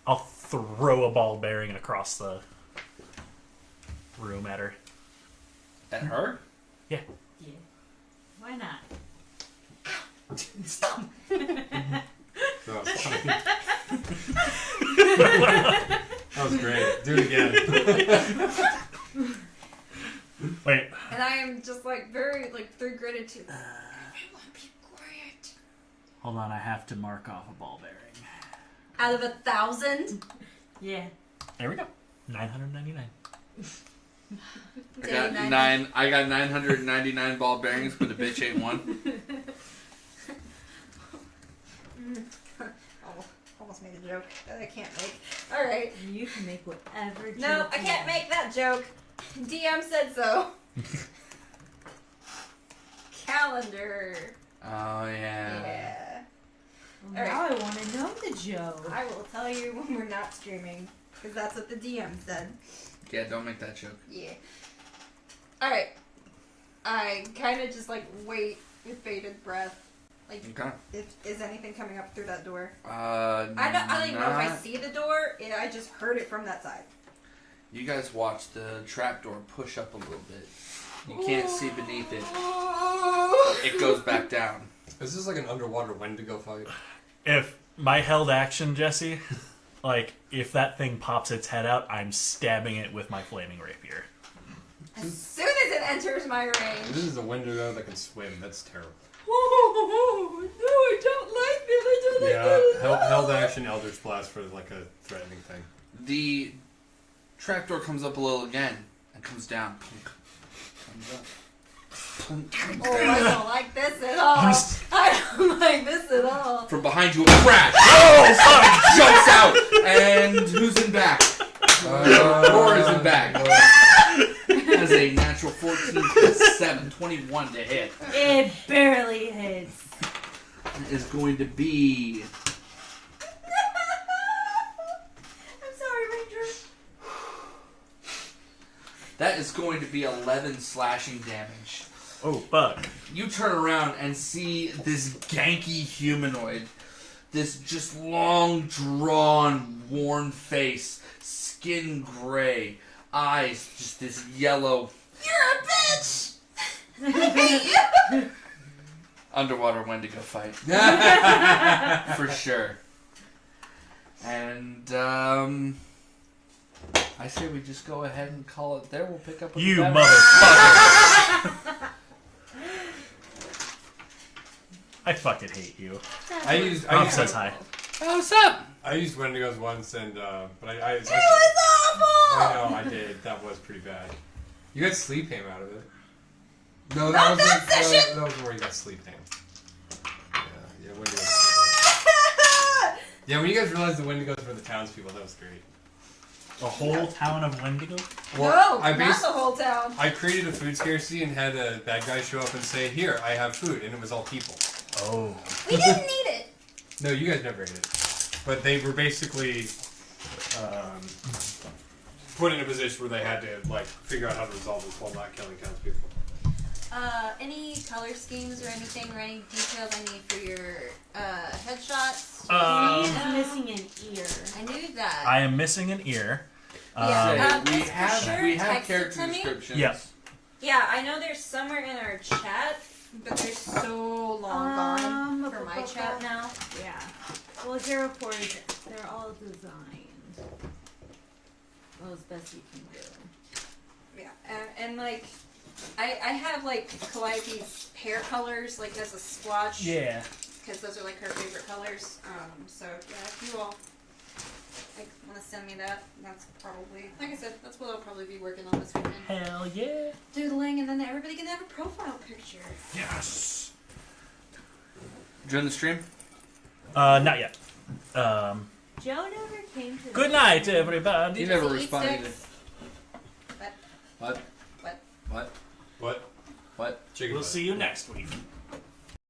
[SPEAKER 1] I'll throw a ball bearing across the room at her.
[SPEAKER 6] At her?
[SPEAKER 1] Yeah.
[SPEAKER 2] Yeah. Why not?
[SPEAKER 4] Stop!
[SPEAKER 3] That was funny. That was great. Do it again.
[SPEAKER 1] Wait.
[SPEAKER 4] And I am just very through gritted to. Everyone be quiet.
[SPEAKER 1] Hold on, I have to mark off a ball bearing.
[SPEAKER 4] Out of 1,000.
[SPEAKER 2] Yeah.
[SPEAKER 1] There we go. 999.
[SPEAKER 6] I got 999 ball bearings, but the bitch ain't one.
[SPEAKER 4] Almost made a joke that I can't make. Alright.
[SPEAKER 2] You can make whatever.
[SPEAKER 4] No,
[SPEAKER 2] joke
[SPEAKER 4] I
[SPEAKER 2] you
[SPEAKER 4] can't
[SPEAKER 2] want.
[SPEAKER 4] make that joke. DM said so. Calendar.
[SPEAKER 6] Oh, yeah.
[SPEAKER 4] Yeah.
[SPEAKER 2] Well, now I want to know the joke.
[SPEAKER 4] I will tell you when we're not streaming. Because that's what the DM said.
[SPEAKER 6] Yeah, don't make that joke.
[SPEAKER 4] Yeah. Alright. I kind of just wait with bated breath.
[SPEAKER 6] Okay.
[SPEAKER 4] Is anything coming up through that door?
[SPEAKER 6] I
[SPEAKER 4] I don't even know if I see the door. I just heard it from that side.
[SPEAKER 6] You guys watch the trapdoor push up a little bit. You can't see beneath it. It goes back down.
[SPEAKER 3] Is this like an underwater Wendigo fight?
[SPEAKER 1] If my held action, Jesse, if that thing pops its head out, I'm stabbing it with my flaming rapier.
[SPEAKER 4] As soon as it enters my range.
[SPEAKER 3] This is a Wendigo that can swim. That's terrible.
[SPEAKER 4] Oh, no, I don't like this. I don't like this.
[SPEAKER 3] Yeah, held action Eldritch Blast for a threatening thing.
[SPEAKER 6] The trapdoor comes up a little again and comes down. Comes up.
[SPEAKER 4] Oh, I don't like this at all. I don't like this at all.
[SPEAKER 6] From behind you, a crash. Oh, fuck! Jumps out. And who's in back? Roar is in back. Has a natural 14 plus 7, 21 to hit.
[SPEAKER 2] It barely hits.
[SPEAKER 6] Is going to be.
[SPEAKER 4] I'm sorry, Ranger.
[SPEAKER 6] That is going to be 11 slashing damage.
[SPEAKER 1] Oh, fuck.
[SPEAKER 6] You turn around and see this ganky humanoid. This just long, drawn, worn face. Skin gray. Eyes just this yellow.
[SPEAKER 4] You're a bitch! I hate you!
[SPEAKER 6] Underwater Wendigo fight. For sure. And, I say we just go ahead and call it there. We'll pick up with
[SPEAKER 1] You
[SPEAKER 6] the
[SPEAKER 1] motherfucker. I fucking hate you. Mom says hi.
[SPEAKER 6] Oh, what's up?
[SPEAKER 3] I used Wendigos once, and but I
[SPEAKER 4] It was awful!
[SPEAKER 3] I know I did. That was pretty bad. You got sleep ham out of it. No,
[SPEAKER 4] Not
[SPEAKER 3] wasn't.
[SPEAKER 4] that session!
[SPEAKER 3] That wasn't where you got sleep ham. Yeah, Wendigos. Yeah, when you guys realized the Wendigos were the townspeople, that was great.
[SPEAKER 1] A whole town of Wendigo?
[SPEAKER 4] No,
[SPEAKER 3] I
[SPEAKER 4] not the whole town.
[SPEAKER 3] I created a food scarcity and had a bad guy show up and say, "Here, I have food," and it was all people.
[SPEAKER 1] Oh.
[SPEAKER 4] We didn't need it.
[SPEAKER 3] No, you guys never ate it. But they were basically put in a position where they had to figure out how to resolve this while not killing townspeople.
[SPEAKER 4] Any color schemes or anything or any details I need for your headshots?
[SPEAKER 2] He's missing an ear.
[SPEAKER 4] I knew that.
[SPEAKER 1] I am missing an ear.
[SPEAKER 4] Yeah.
[SPEAKER 6] we
[SPEAKER 4] It's for
[SPEAKER 6] have
[SPEAKER 4] sure
[SPEAKER 6] we have
[SPEAKER 4] text it
[SPEAKER 6] character
[SPEAKER 4] to me.
[SPEAKER 6] descriptions.
[SPEAKER 1] Yeah.
[SPEAKER 4] Yeah, I know there's somewhere in our chat, but they're so long gone for my chat now.
[SPEAKER 2] Yeah. Well, hero 4 is, they're all designed. Those best you can do.
[SPEAKER 4] Yeah, and like, I have like Calliope's hair colors like as a swatch.
[SPEAKER 1] Yeah.
[SPEAKER 4] Because those are like her favorite colors. So yeah, if you all like want to send me that, that's probably, like I said, that's what I'll probably be working on this weekend.
[SPEAKER 1] Hell yeah.
[SPEAKER 4] Doodling, and then everybody can have a profile picture.
[SPEAKER 1] Yes.
[SPEAKER 6] Join the stream?
[SPEAKER 1] Not yet.
[SPEAKER 2] Joe never came to.
[SPEAKER 1] Good night, everybody.
[SPEAKER 3] He never
[SPEAKER 4] Does he eat
[SPEAKER 3] responded.
[SPEAKER 4] sticks?
[SPEAKER 3] What?
[SPEAKER 4] What?
[SPEAKER 3] What?
[SPEAKER 5] What?
[SPEAKER 3] What?
[SPEAKER 5] What?
[SPEAKER 3] Chicken
[SPEAKER 1] We'll
[SPEAKER 3] butt.
[SPEAKER 1] see you next week.